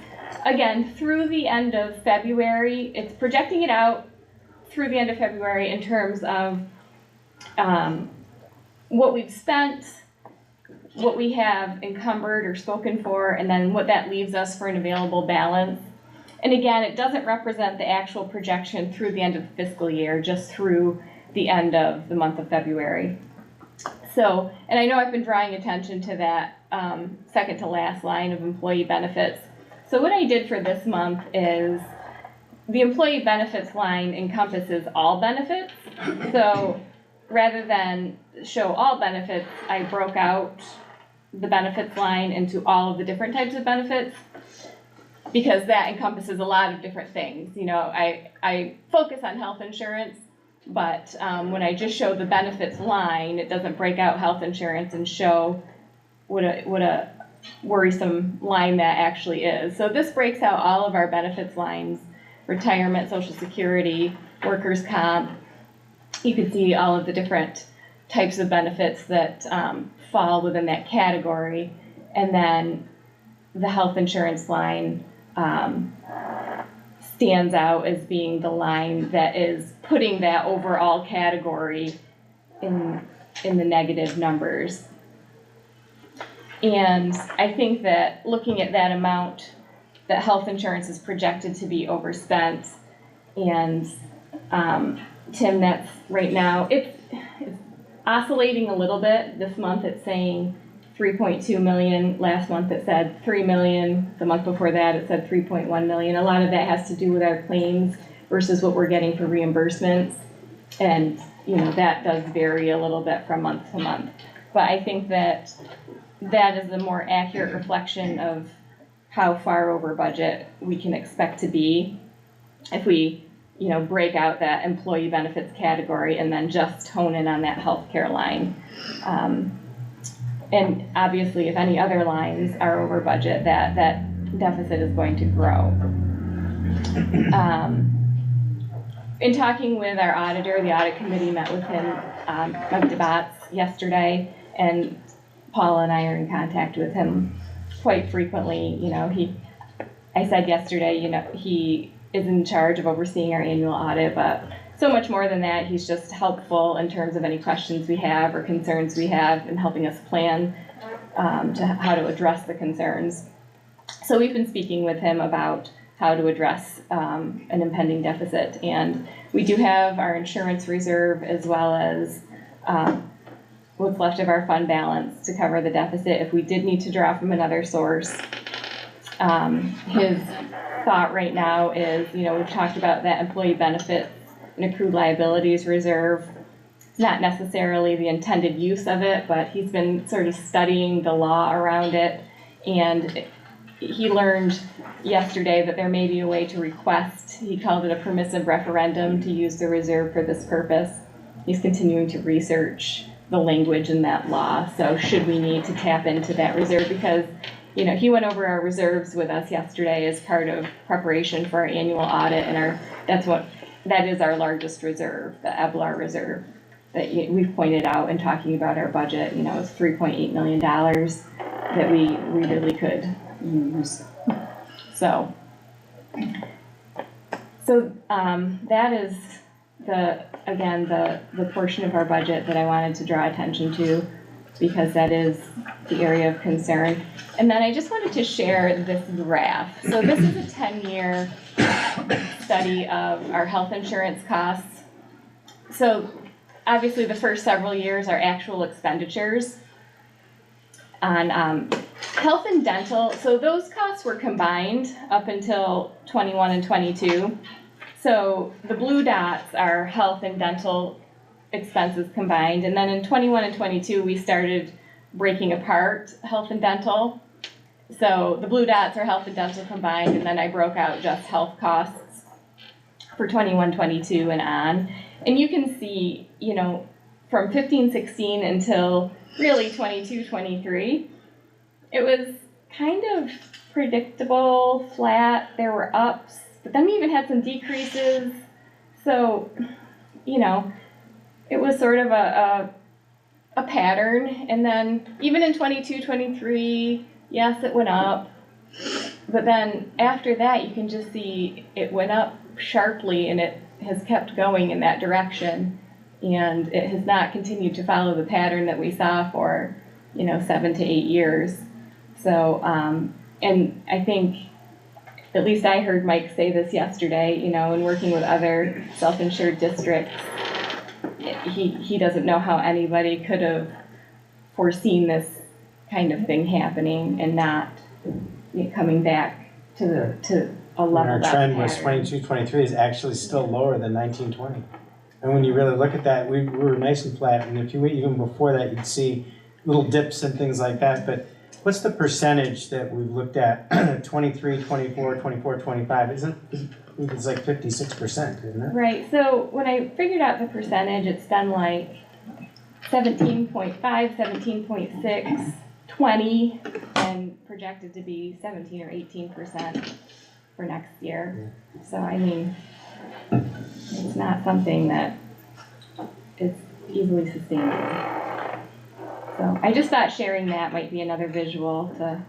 Again, through the end of February, it's projecting it out through the end of February in terms of what we've spent, what we have encumbered or spoken for, and then what that leaves us for an available balance. And again, it doesn't represent the actual projection through the end of the fiscal year, just through the end of the month of February. So, and I know I've been drawing attention to that second to last line of employee benefits. So what I did for this month is the employee benefits line encompasses all benefits. So rather than show all benefits, I broke out the benefits line into all of the different types of benefits, because that encompasses a lot of different things. You know, I focus on health insurance, but when I just show the benefits line, it doesn't break out health insurance and show what a worrisome line that actually is. So this breaks out all of our benefits lines: retirement, Social Security, workers' comp. You can see all of the different types of benefits that fall within that category. And then the health insurance line stands out as being the line that is putting that overall category in the negative numbers. And I think that looking at that amount, that health insurance is projected to be overspent. And Tim, that's right now, it's oscillating a little bit. This month it's saying 3.2 million. Last month it said 3 million. The month before that it said 3.1 million. A lot of that has to do with our claims versus what we're getting for reimbursements. And, you know, that does vary a little bit from month to month. But I think that that is a more accurate reflection of how far over budget we can expect to be if we, you know, break out that employee benefits category and then just hone in on that healthcare line. And obviously, if any other lines are over budget, that deficit is going to grow. In talking with our auditor, the audit committee met with him, Mike DeBatz, yesterday, and Paula and I are in contact with him quite frequently. You know, I said yesterday, you know, he is in charge of overseeing our annual audit, but so much more than that, he's just helpful in terms of any questions we have or concerns we have in helping us plan to how to address the concerns. So we've been speaking with him about how to address an impending deficit. And we do have our insurance reserve as well as what's left of our fund balance to cover the deficit if we did need to draw from another source. His thought right now is, you know, we've talked about that employee benefits and accrued liabilities reserve. It's not necessarily the intended use of it, but he's been sort of studying the law around it, and he learned yesterday that there may be a way to request, he called it a permissive referendum, to use the reserve for this purpose. He's continuing to research the language in that law, so should we need to tap into that reserve, because you know, he went over our reserves with us yesterday as part of preparation for our annual audit, and that is our largest reserve, the EBLAR reserve that we've pointed out in talking about our budget. You know, it's $3.8 million that we really could use. So that is the portion of our budget that I wanted to draw attention to, because that is the area of concern. And then I just wanted to share this graph. So this is a 10-year study of our health insurance costs. So obviously the first several years are actual expenditures on health and dental. So those costs were combined up until 21 and 22. So the blue dots are health and dental expenses combined, and then in 21 and 22 we started breaking apart health and dental. So the blue dots are health and dental combined, and then I broke out just health costs for 21, 22 and on. And you can see, you know, from 15, 16 until really 22, 23, it was kind of predictable, flat. There were ups, but then we even had some decreases. So, you know, it was sort of a pattern. And then even in 22, 23, yes, it went up. But then after that, you can just see it went up sharply, and it has kept going in that direction. And it has not continued to follow the pattern that we saw for, you know, 7 to 8 years. So, and I think, at least I heard Mike say this yesterday, you know, in working with other self-insured districts, he doesn't know how anybody could have foreseen this kind of thing happening and not coming back to a level. Our trend was 22, 23 is actually still lower than 19, 20. And when you really look at that, we were nice and flat. And if you went even before that, you'd see little dips and things like that. But what's the percentage that we've looked at? 23, 24, 24, 25. It's like 56%, isn't it? Right. So when I figured out the percentage, it's done like 17.5, 17.6, 20, and projected to be 17 or 18% for next year. So I mean, it's not something that is easily sustainable. So I just thought sharing that might be another visual to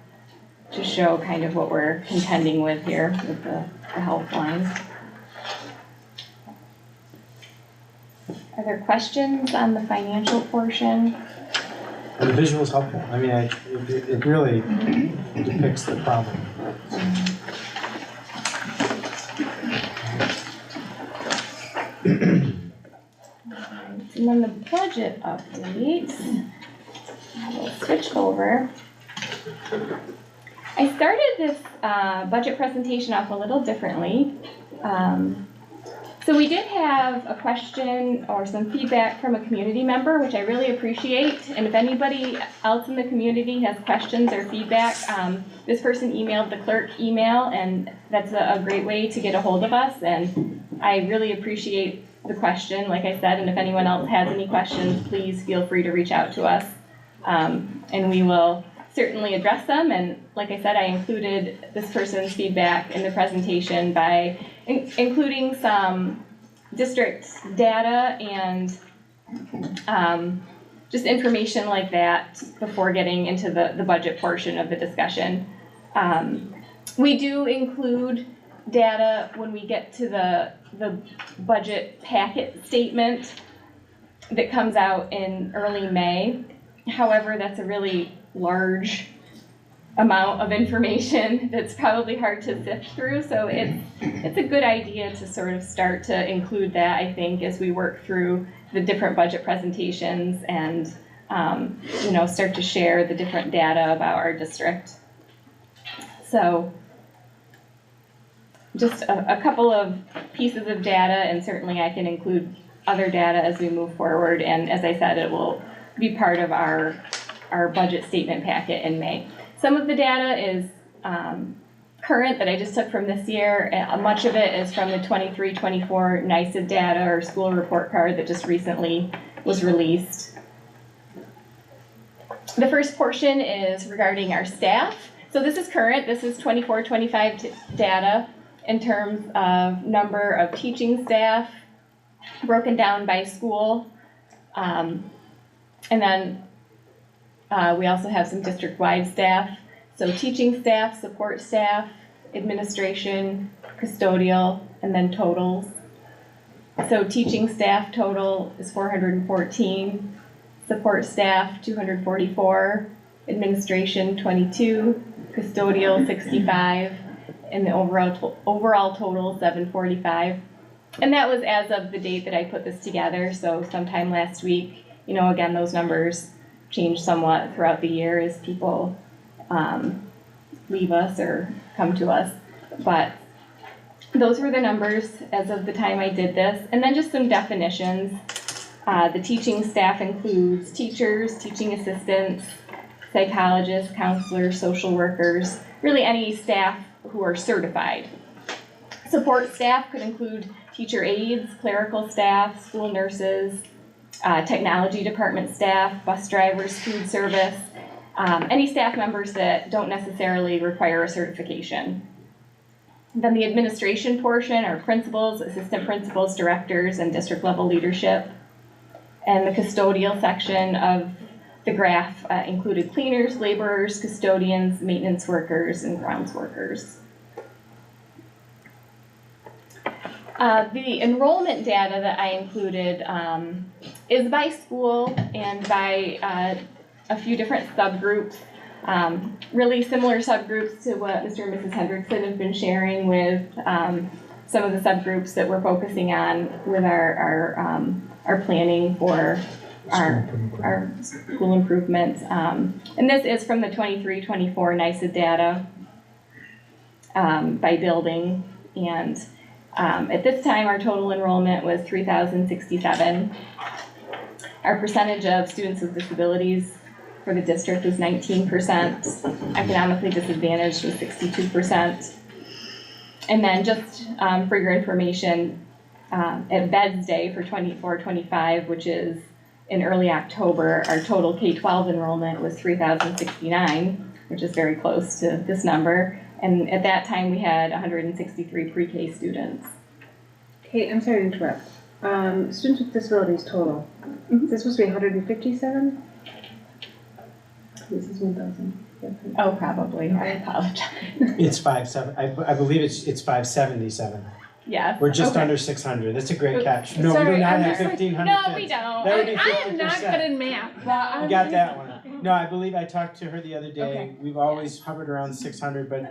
show kind of what we're contending with here with the health lines. Are there questions on the financial portion? And the visual's helpful. I mean, it really depicts the problem. And then the budget update, we'll switch over. I started this budget presentation off a little differently. So we did have a question or some feedback from a community member, which I really appreciate. And if anybody else in the community has questions or feedback, this person emailed the clerk email, and that's a great way to get a hold of us. And I really appreciate the question, like I said, and if anyone else has any questions, please feel free to reach out to us. And we will certainly address them, and like I said, I included this person's feedback in the presentation by including some district data and just information like that before getting into the budget portion of the discussion. We do include data when we get to the budget packet statement that comes out in early May. However, that's a really large amount of information that's probably hard to sift through, so it's a good idea to sort of start to include that, I think, as we work through the different budget presentations and start to share the different data about our district. So just a couple of pieces of data, and certainly I can include other data as we move forward, and as I said, it will be part of our budget statement packet in May. Some of the data is current that I just took from this year. Much of it is from the 23-24 NYSED data or school report card that just recently was released. The first portion is regarding our staff. So this is current, this is 24-25 data in terms of number of teaching staff broken down by school. And then we also have some district-wide staff. So teaching staff, support staff, administration, custodial, and then totals. So teaching staff total is 414, support staff 244, administration 22, custodial 65, and the overall total 745. And that was as of the date that I put this together, so sometime last week. Again, those numbers change somewhat throughout the year as people leave us or come to us. But those were the numbers as of the time I did this. And then just some definitions. The teaching staff includes teachers, teaching assistants, psychologists, counselors, social workers, really any staff who are certified. Support staff could include teacher aides, clerical staff, school nurses, technology department staff, bus drivers, food service, any staff members that don't necessarily require a certification. Then the administration portion are principals, assistant principals, directors, and district level leadership. And the custodial section of the graph included cleaners, laborers, custodians, maintenance workers, and grounds workers. The enrollment data that I included is by school and by a few different subgroups, really similar subgroups to what Mr. and Mrs. Hendrickson have been sharing with some of the subgroups that we're focusing on with our planning for our school improvements. And this is from the 23-24 NYSED data by building, and at this time, our total enrollment was 3,067. Our percentage of students with disabilities for the district was 19%. Economically disadvantaged was 62%. And then just for your information, at Beds Day for 24-25, which is in early October, our total K-12 enrollment was 3,069, which is very close to this number. And at that time, we had 163 pre-K students. Kate, I'm sorry to interrupt. Students with disabilities total. Is this supposed to be 157? This is 1,000. Oh, probably. I apologize. It's 570. I believe it's 577. Yes. We're just okay. under 600. That's a great catch. No, Sorry, we do not I'm have just like, 1,500 No, kids. we don't. That would be 50%. I am not good in math. You got that one. No, I believe I talked to her the other day. Okay. We've always hovered around 600, but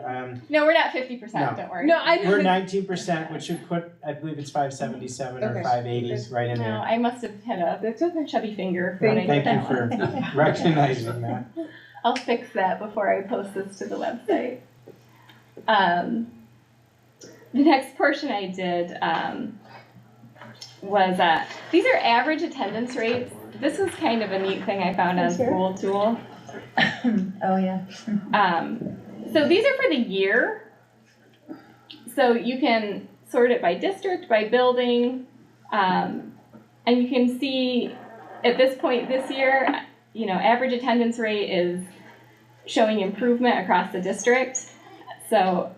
No, we're not 50%, No. don't worry. No, I we're 19%, which should put, I believe it's 577 or Okay. 580 right in No, there. I must have had a chubby finger. Well, when I thank did you that for one. recognizing that. I'll fix that before I post this to the website. The next portion I did was, these are average attendance rates. This was kind of a neat thing I found on School Tool. Oh, yeah. So these are for the year. So you can sort it by district, by building, and you can see at this point this year, average attendance rate is showing improvement across the district. So,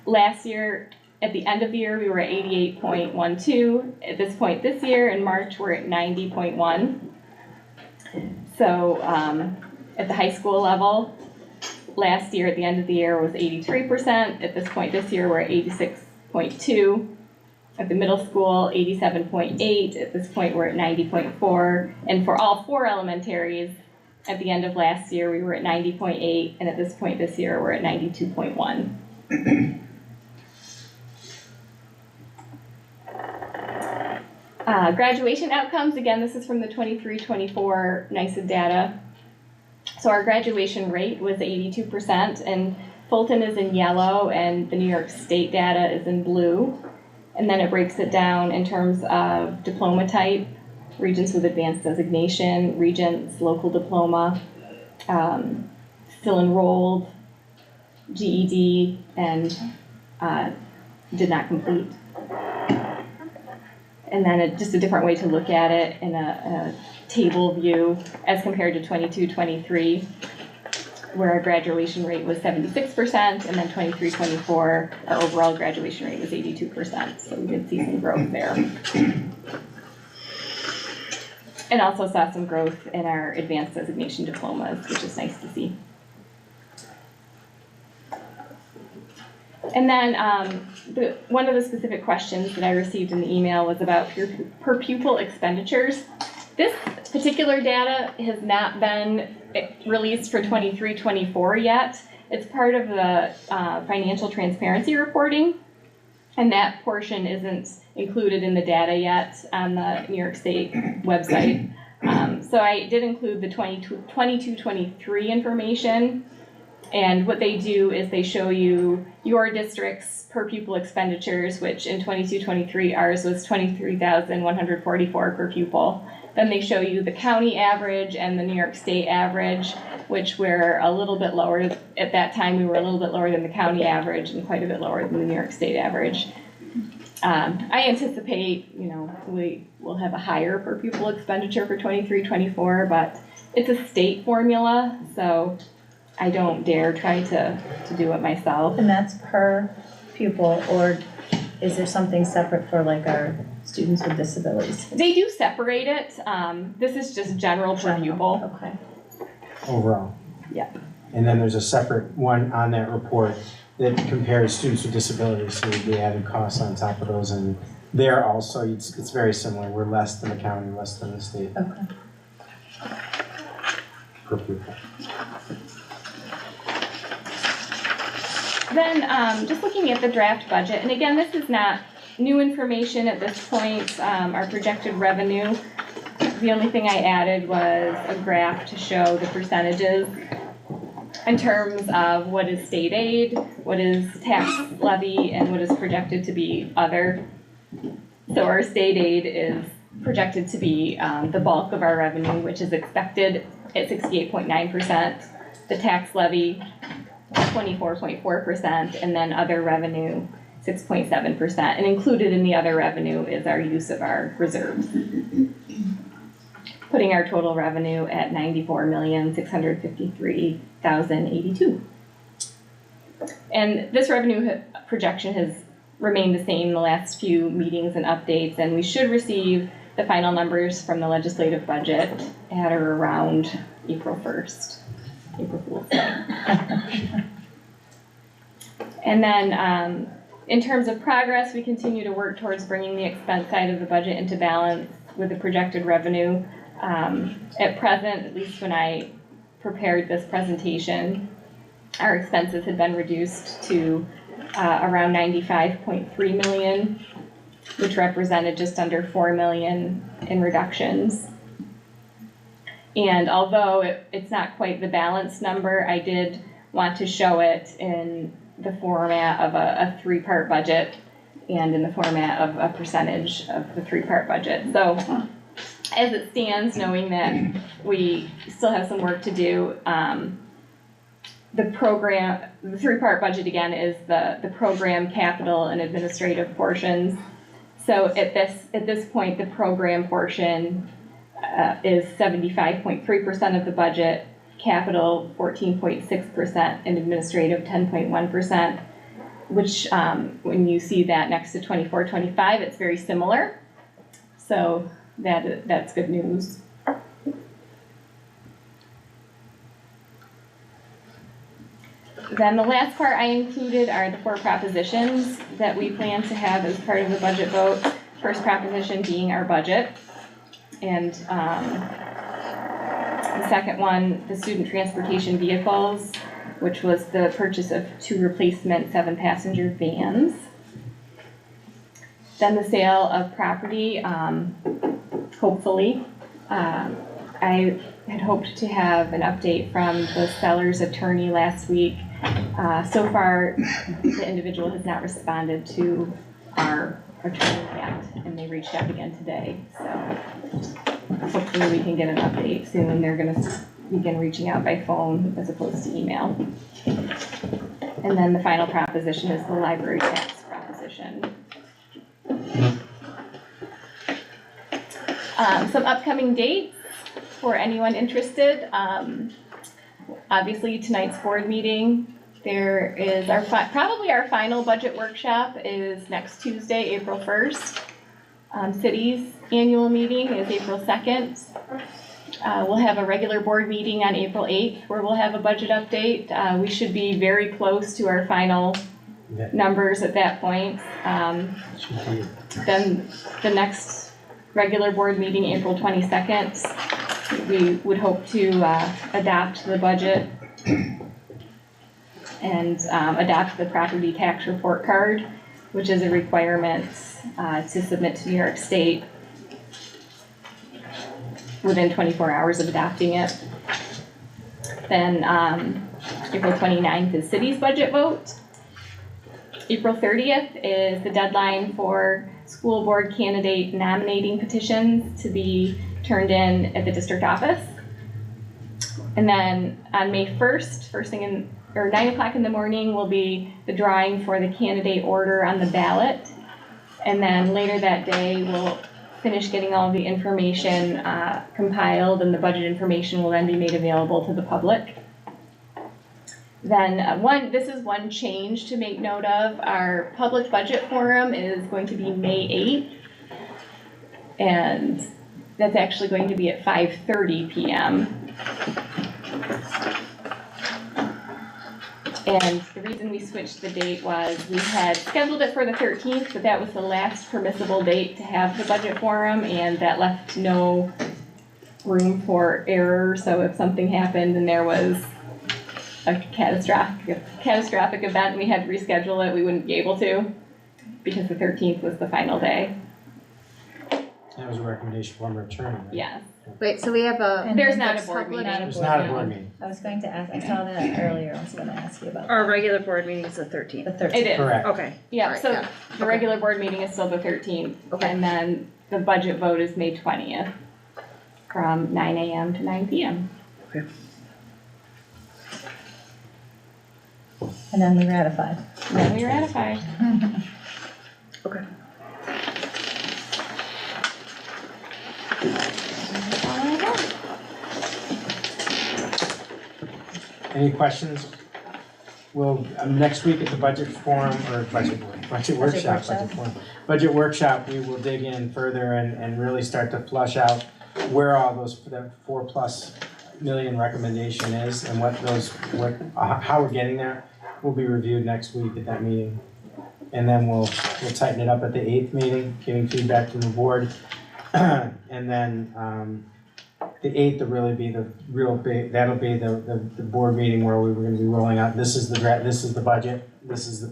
last year, at the end of the year, we were at 88.12. At this point this year, in March, we're at 90.1. So at the high school level, last year at the end of the year was 83%. At this point this year, we're at 86.2. At the middle school, 87.8. At this point, we're at 90.4. And for all 4 elementaries, at the end of last year, we were at 90.8. And at this point this year, we're at 92.1. Graduation outcomes, again, this is from the 23-24 NYSED data. So our graduation rate was 82%, and Fulton is in yellow, and the New York State data is in blue. And then it breaks it down in terms of diploma type, Regents with advanced designation, Regents, local diploma, still enrolled, GED, and did not complete. And then just a different way to look at it in a table view as compared to 22-23, where our graduation rate was 76%, and then 23-24, our overall graduation rate was 82%. So we did see some growth there. And also saw some growth in our advanced designation diplomas, which is nice to see. And then one of the specific questions that I received in the email was about per pupil expenditures. This particular data has not been released for 23-24 yet. It's part of the financial transparency reporting, and that portion isn't included in the data yet on the New York State website. So I did include the 22-23 information. And what they do is they show you your district's per pupil expenditures, which in 22-23 ours was $23,144 per pupil. Then they show you the county average and the New York State average, which we're a little bit lower. At that time, we were a little bit lower than the county average and quite a bit lower than the New York State average. I anticipate, we will have a higher per pupil expenditure for 23-24, but it's a state formula, so I don't dare try to do it myself. And that's per pupil, or is there something separate for like our students with disabilities? They do separate it. This is just general per pupil. Okay. Overall. Yeah. And then there's a separate one on that report that compares students with disabilities, so we added costs on top of those, and there also, it's very similar. We're less than the county, less than the state. Okay. Per pupil. Then just looking at the draft budget, and again, this is not new information at this point, our projected revenue. The only thing I added was a graph to show the percentages in terms of what is state aid, what is tax levy, and what is projected to be other. So our state aid is projected to be the bulk of our revenue, which is expected at 68.9%. The tax levy, 24.4%, and then other revenue, 6.7%. And included in the other revenue is our use of our reserves, putting our total revenue at $94,653,082. And this revenue projection has remained the same the last few meetings and updates, and we should receive the final numbers from the legislative budget at or around April 1st. April Fool's Day. And then in terms of progress, we continue to work towards bringing the expense side of the budget into balance with the projected revenue. At present, at least when I prepared this presentation, our expenses had been reduced to around $95.3 million, which represented just under $4 million in reductions. And although it's not quite the balanced number, I did want to show it in the format of a three-part budget and in the format of a percentage of the three-part budget. So as it stands, knowing that we still have some work to do, the three-part budget again is the program, capital, and administrative portions. So at this point, the program portion is 75.3% of the budget, capital 14.6%, and administrative 10.1%, which when you see that next to 24-25, it's very similar. So that's good news. Then the last part I included are the 4 propositions that we plan to have as part of the budget vote. First proposition being our budget. And the second one, the student transportation vehicles, which was the purchase of 2 replacement 7-passenger vans. Then the sale of property, hopefully. I had hoped to have an update from the seller's attorney last week. So far, the individual has not responded to our attorney yet, and they reached out again today. So hopefully we can get an update soon. They're going to begin reaching out by phone as opposed to email. And then the final proposition is the library tax proposition. Some upcoming dates for anyone interested. Obviously tonight's board meeting, there is probably our final budget workshop is next Tuesday, April 1st. City's annual meeting is April 2nd. We'll have a regular board meeting on April 8th where we'll have a budget update. We should be very close to our final numbers at that point. Then the next regular board meeting, April 22nd, we would hope to adopt the budget and adopt the property tax report card, which is a requirement to submit to New York State within 24 hours of adopting it. Then April 29th is city's budget vote. April 30th is the deadline for school board candidate nominating petitions to be turned in at the district office. And then on May 1st, first thing 9 o'clock in the morning will be the drawing for the candidate order on the ballot. And then later that day, we'll finish getting all of the information compiled, and the budget information will then be made available to the public. Then this is one change to make note of. Our public budget forum is going to be May 8th. And that's actually going to be at 5:30 p.m. And the reason we switched the date was we had scheduled it for the 13th, but that was the last permissible date to have the budget forum, and that left no room for error. So if something happened and there was a catastrophic event and we had to reschedule it, we wouldn't be able to, because the 13th was the final day. That was a recommendation from our attorney. Yes. Wait, so we have There's not a board meeting. There's not a board meeting. I was going to ask, I saw that earlier, I was gonna ask you about that. Our regular board meeting is the 13th. The 13th. It is. Correct. Okay. Yeah, Alright, so yeah. the regular board meeting is still the 13th. Okay. And then the budget vote is May 20th from 9 a.m. to 9 p.m. Okay. And then we ratified. And then we ratify. Okay. Any questions? Well, next week at the budget forum, or budget workshop, we will dig in further and really start to flush out where all those, the $4+ million recommendation is and how we're getting there will be reviewed next week at that meeting. And then we'll tighten it up at the 8th meeting, getting feedback from the board. And then the 8th will really be the real big, that'll be the board meeting where we were gonna be rolling out, this is the budget, this is the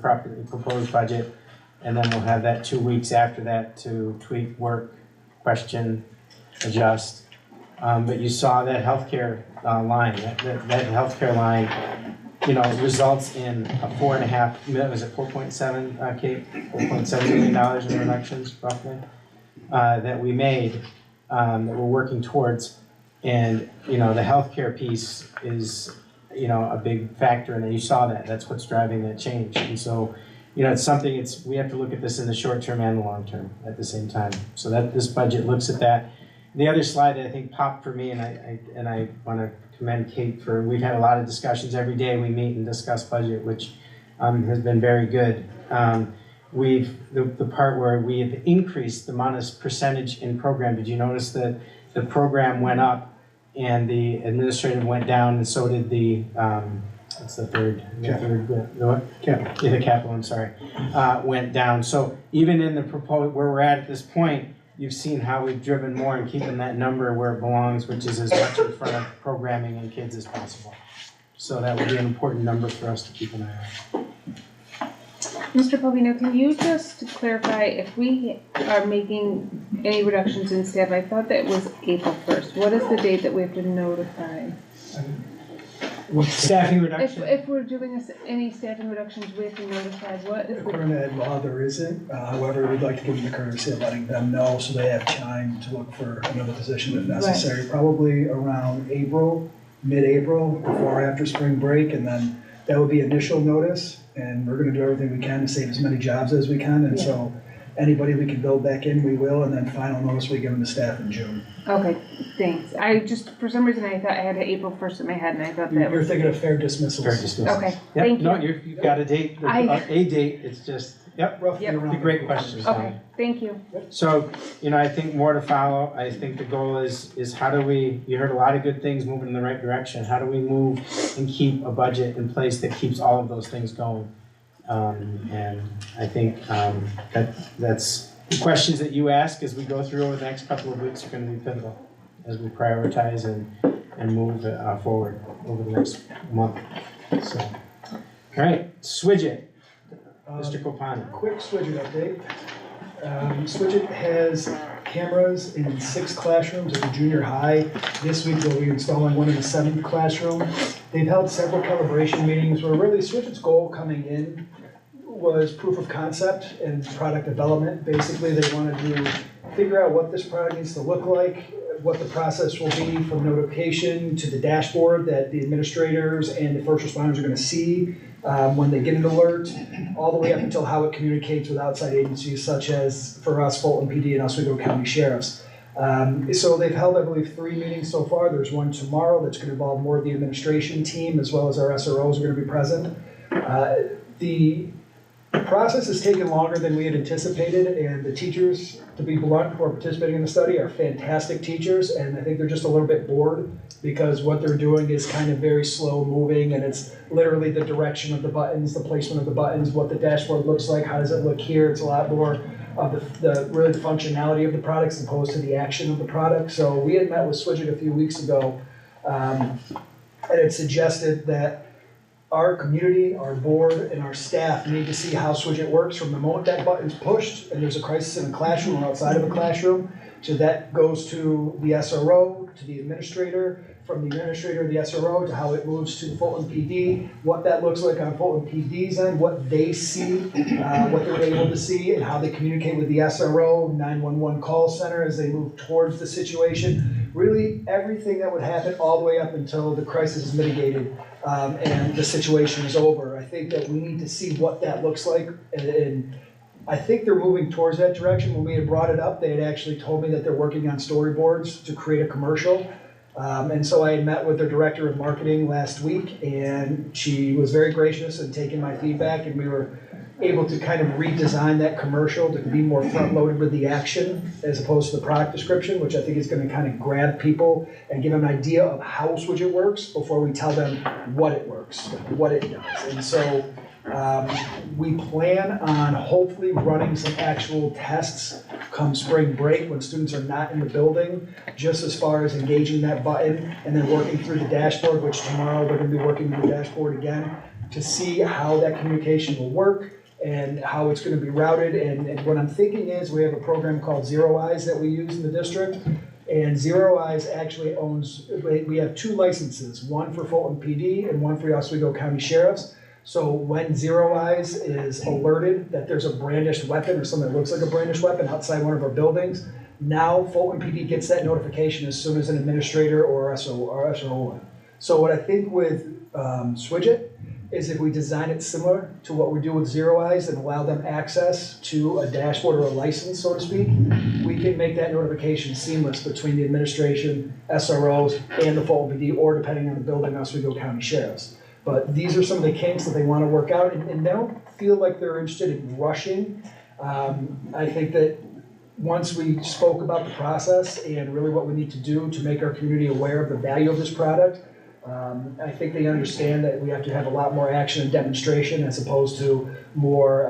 proposed budget. And then we'll have that 2 weeks after that to tweak, work, question, adjust. But you saw that healthcare line, that healthcare line, results in a 4.5 million, was it 4.7, Kate? $4.7 million in reductions roughly, that we made, that we're working towards. And, the healthcare piece is, a big factor, and you saw that, that's what's driving that change. And so, it's something, we have to look at this in the short term and the long term at the same time. So that this budget looks at that. The other slide that I think popped for me, and I want to commend Kate for, we've had a lot of discussions every day we meet and discuss budget, which has been very good. The part where we have increased the amount of percentage in program, did you notice that the program went up and the administrative went down, and so did the, what's the third? The capital, I'm sorry, went down. So even in the proposed, where we're at this point, you've seen how we've driven more and keeping that number where it belongs, which is as much in front of programming and kids as possible. So that would be an important number for us to keep an eye on. Mr. Bovino, can you just clarify if we are making any reductions in staff? I thought that was April 1st. What is the date that we have to notify? With staffing reduction? If we're doing any staffing reductions, we have to notify what is According to ed law, there isn't. However, we'd like to give them the courtesy of letting them know so they have time to look for another position if necessary. Right. Probably around April, mid-April, before or after spring break, and then that would be initial notice. And we're going to do everything we can to save as many jobs as we can. And so anybody we can build back in, we will. And then final notice we give them to staff in June. Okay, thanks. I just, for some reason, I thought I had April 1st in my head, and I thought that You're thinking of fair dismissals. Fair dismissals. Okay, yep. Thank you. No, you've got a date, a date. It's just, roughly around. Great questions. Okay, thank you. So, I think more to follow. I think the goal is how do we, you heard a lot of good things moving in the right direction. How do we move and keep a budget in place that keeps all of those things going? And I think that's the questions that you ask as we go through over the next couple of weeks are going to be pivotal as we prioritize and move forward over the next month. So, all right, Swidget, Mr. Kopana. Quick Swidget update. Swidget has cameras in 6 classrooms at the junior high. This week they'll be installing one in the 7th classroom. They've held several calibration meetings where really Swidget's goal coming in was proof of concept and product development. Basically, they wanted to figure out what this product needs to look like, what the process will be from notification to the dashboard that the administrators and the first responders are going to see when they get an alert, all the way up until how it communicates with outside agencies such as, for us, Fulton PD and Oswego County Sheriffs. So they've held, I believe, 3 meetings so far. There's one tomorrow that's going to involve more of the administration team as well as our SROs are going to be present. The process has taken longer than we had anticipated, and the teachers, to be blunt, who are participating in the study are fantastic teachers, and I think they're just a little bit bored because what they're doing is kind of very slow moving, and it's literally the direction of the buttons, the placement of the buttons, what the dashboard looks like, how does it look here. It's a lot more of really the functionality of the products as opposed to the action of the product. So we had met with Swidget a few weeks ago, and it suggested that our community, our board, and our staff need to see how Swidget works from the moment that button's pushed and there's a crisis in a classroom or outside of a classroom, so that goes to the SRO, to the administrator, from the administrator to the SRO, to how it moves to the Fulton PD, what that looks like on Fulton PD's end, what they see, what they're able to see, and how they communicate with the SRO, 911 call center as they move towards the situation. Really, everything that would happen all the way up until the crisis is mitigated and the situation is over. I think that we need to see what that looks like, and I think they're moving towards that direction. When we had brought it up, they had actually told me that they're working on storyboards to create a commercial. And so I had met with their director of marketing last week, and she was very gracious in taking my feedback, and we were able to kind of redesign that commercial to be more front-loaded with the action as opposed to the product description, which I think is going to kind of grab people and give them an idea of how Swidget works before we tell them what it works, what it does. And so we plan on hopefully running some actual tests come spring break when students are not in the building, just as far as engaging that button and then working through the dashboard, which tomorrow they're going to be working with the dashboard again to see how that communication will work and how it's going to be routed. And what I'm thinking is we have a program called Zero Eyes that we use in the district. And Zero Eyes actually owns, we have 2 licenses, one for Fulton PD and one for Oswego County Sheriffs. So when Zero Eyes is alerted that there's a brandished weapon or something that looks like a brandished weapon outside one of our buildings, now Fulton PD gets that notification as soon as an administrator or SRO. So what I think with Swidget is if we design it similar to what we do with Zero Eyes and allow them access to a dashboard or a license, so to speak, we can make that notification seamless between the administration, SROs, and the Fulton PD, or depending on the building, Oswego County Sheriffs. But these are some of the kinks that they want to work out, and they don't feel like they're interested in rushing. I think that once we spoke about the process and really what we need to do to make our community aware of the value of this product, I think they understand that we have to have a lot more action and demonstration as opposed to more,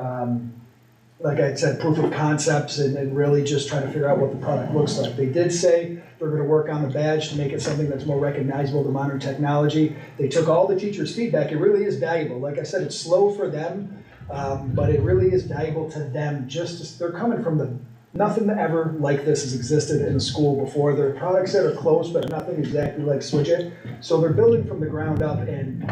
like I said, proof of concepts and really just trying to figure out what the product looks like. They did say they're going to work on the badge to make it something that's more recognizable to modern technology. They took all the teachers' feedback. It really is valuable. Like I said, it's slow for them, but it really is valuable to them. Just as they're coming from the nothing ever like this has existed in a school before. There are products that are close, but nothing exactly like Switch It. So they're building from the ground up, and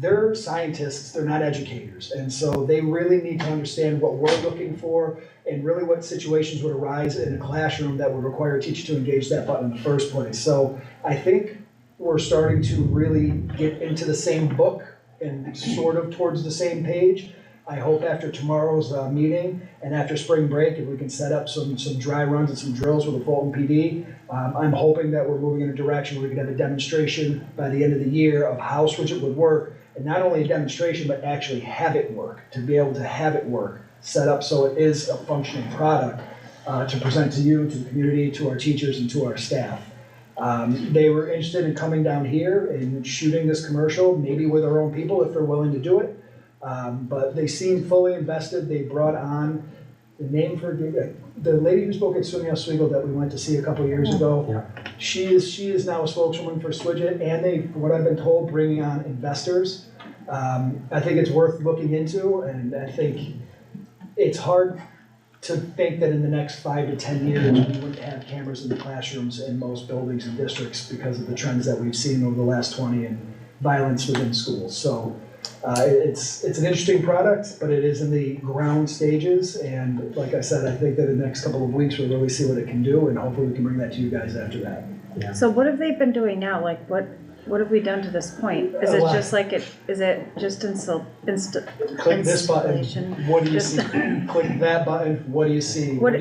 they're scientists, they're not educators. And so they really need to understand what we're looking for and really what situations would arise in a classroom that would require a teacher to engage that button in the first place. So I think we're starting to really get into the same book and sort of towards the same page. I hope after tomorrow's meeting and after spring break, if we can set up some dry runs and some drills with the Fulton PD, I'm hoping that we're moving in a direction where we can have a demonstration by the end of the year of how Switch It would work, and not only a demonstration, but actually have it work, to be able to have it work, set up so it is a functioning product to present to you, to the community, to our teachers, and to our staff. They were interested in coming down here and shooting this commercial, maybe with our own people if they're willing to do it. But they seem fully invested. They brought on the name for the lady who spoke at SUNY Oswego that we went to see a couple years ago. Yeah. She is now a spokeswoman for Switch It, and they, from what I've been told, bringing on investors. I think it's worth looking into, and I think it's hard to think that in the next 5 to 10 years we wouldn't have cameras in the classrooms in most buildings and districts because of the trends that we've seen over the last 20 and violence within schools. So. It's an interesting product, but it is in the ground stages, and like I said, I think that in the next couple of weeks we'll really see what it can do, and hopefully we can bring that to you guys after that. Yeah. So what have they been doing now? Like what have we done to this point? Is it just like is it just click this button, what do you see? Click that button, what do you see? What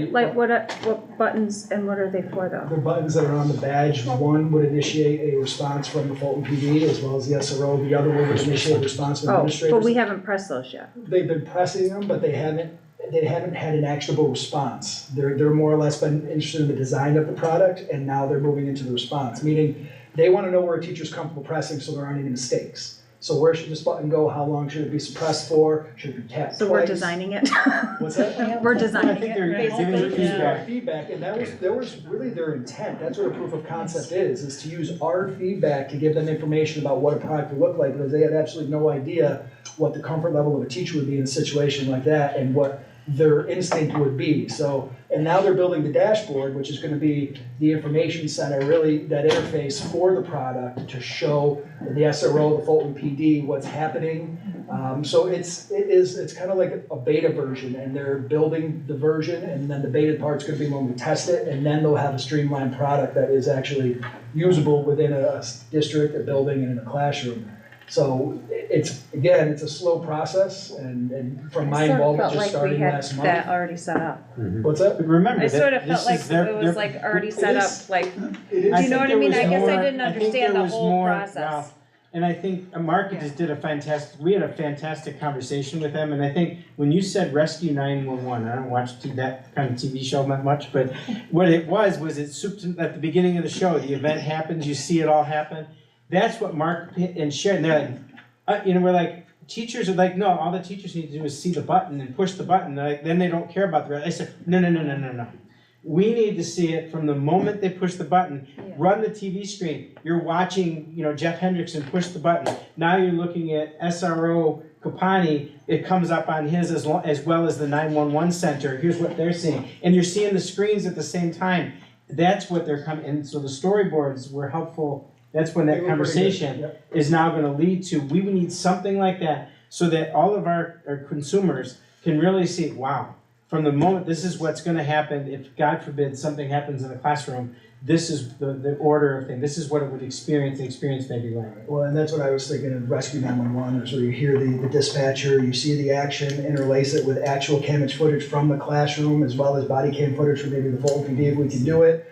buttons and what are they for though? The buttons that are on the badge, one would initiate a response from the Fulton PD as well as the SRO. The other one would initiate a response from administrators. But we haven't pressed those yet. They've been pressing them, but they haven't had an actionable response. They're more or less been interested in the design of the product, and now they're moving into the response, meaning they want to know where a teacher's comfortable pressing so there aren't any mistakes. So where should this button go? How long should it be suppressed for? Should it be tapped So twice? We're designing it? What's that? We're designing it, basically. Feedback, and that was really their intent. That's what a proof of concept is to use our feedback to give them information about what a product would look like, because they had absolutely no idea what the comfort level of a teacher would be in a situation like that and what their instinct would be. So, and now they're building the dashboard, which is going to be the information center, really that interface for the product to show the SRO, the Fulton PD, what's happening. So it's kind of like a beta version, and they're building the version, and then the beta part's going to be when we test it, and then they'll have a streamlined product that is actually usable within a district, a building, and in a classroom. So it's a slow process, and from my involvement just starting last month. That already set up. Mm-hmm. What's that? Remember, I sort of felt like it was like already set up, like, do you know what I mean? I guess I didn't understand the whole process. And I think Mark just did we had a fantastic conversation with them, and I think when you said Rescue 911, I don't watch that kind of TV show that much, but what it was it souped at the beginning of the show, the event happens, you see it all happen. That's what Mark and Sharon, they're like, we're like, teachers are like, no, all the teachers need to do is see the button and push the button. Like, then they don't care about the rest. I said, no. We need to see it from the moment they push the button. Yeah. Run the TV screen. You're watching, Jeff Hendrickson push the button. Now you're looking at SRO Kopani. It comes up on his as well as the 911 center. Here's what they're seeing. And you're seeing the screens at the same time. That's what they're coming. And so the storyboards were helpful. That's when that conversation is now going to lead to, we would need something like that so that all of our consumers can really see, wow, from the moment this is what's going to happen if, God forbid, something happens in a classroom, this is the order of things, this is what it would experience, the experience may be learning. Well, and that's what I was thinking of Rescue 911, is where you hear the dispatcher, you see the action, interlace it with actual camera footage from the classroom, as well as body cam footage from maybe the Fulton PD if we can do it,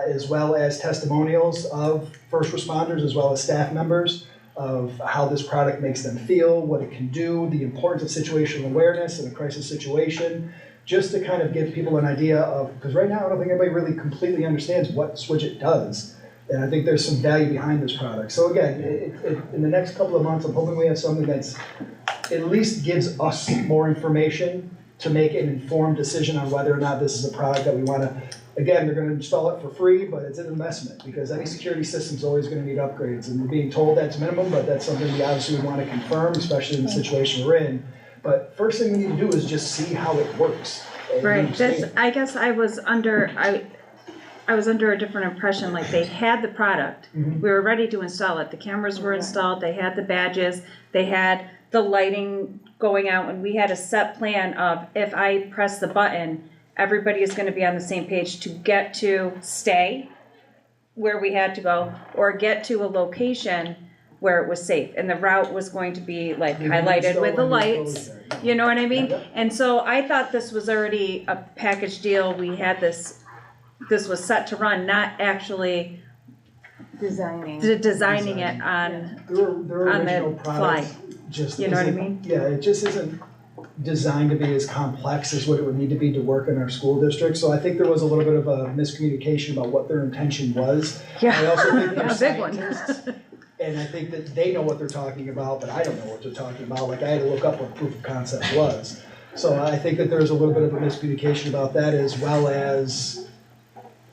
as well as testimonials of first responders, as well as staff members, of how this product makes them feel, what it can do, the importance of situational awareness in a crisis situation, just to kind of give people an idea of, because right now I don't think anybody really completely understands what Swidget does. And I think there's some value behind this product. So again, in the next couple of months, I'm hoping we have something that's at least gives us more information to make an informed decision on whether or not this is a product that we want to. Again, they're going to install it for free, but it's an investment because any security system is always going to need upgrades. And we're being told that's minimum, but that's something we obviously would want to confirm, especially in the situation we're in. But first thing we need to do is just see how it works. Right, that's, I guess I was under a different impression, like they had the product, we were ready to install it, the cameras were installed, they had the badges, they had the lighting going out, and we had a set plan of, if I press the button, everybody is gonna be on the same page to get to stay where we had to go, or get to a location where it was safe, and the route was going to be like highlighted with the lights, you know what I mean? And so I thought this was already a package deal, we had this was set to run, not actually designing it on the fly. Just you know what I mean? Yeah, it just isn't designed to be as complex as what it would need to be to work in our school district. So I think there was a little bit of a miscommunication about what their intention was. Yeah, I also think they're a big one. scientists, and I think that they know what they're talking about, but I don't know what they're talking about. Like I had to look up what proof of concept was. So I think that there's a little bit of a miscommunication about that, as well as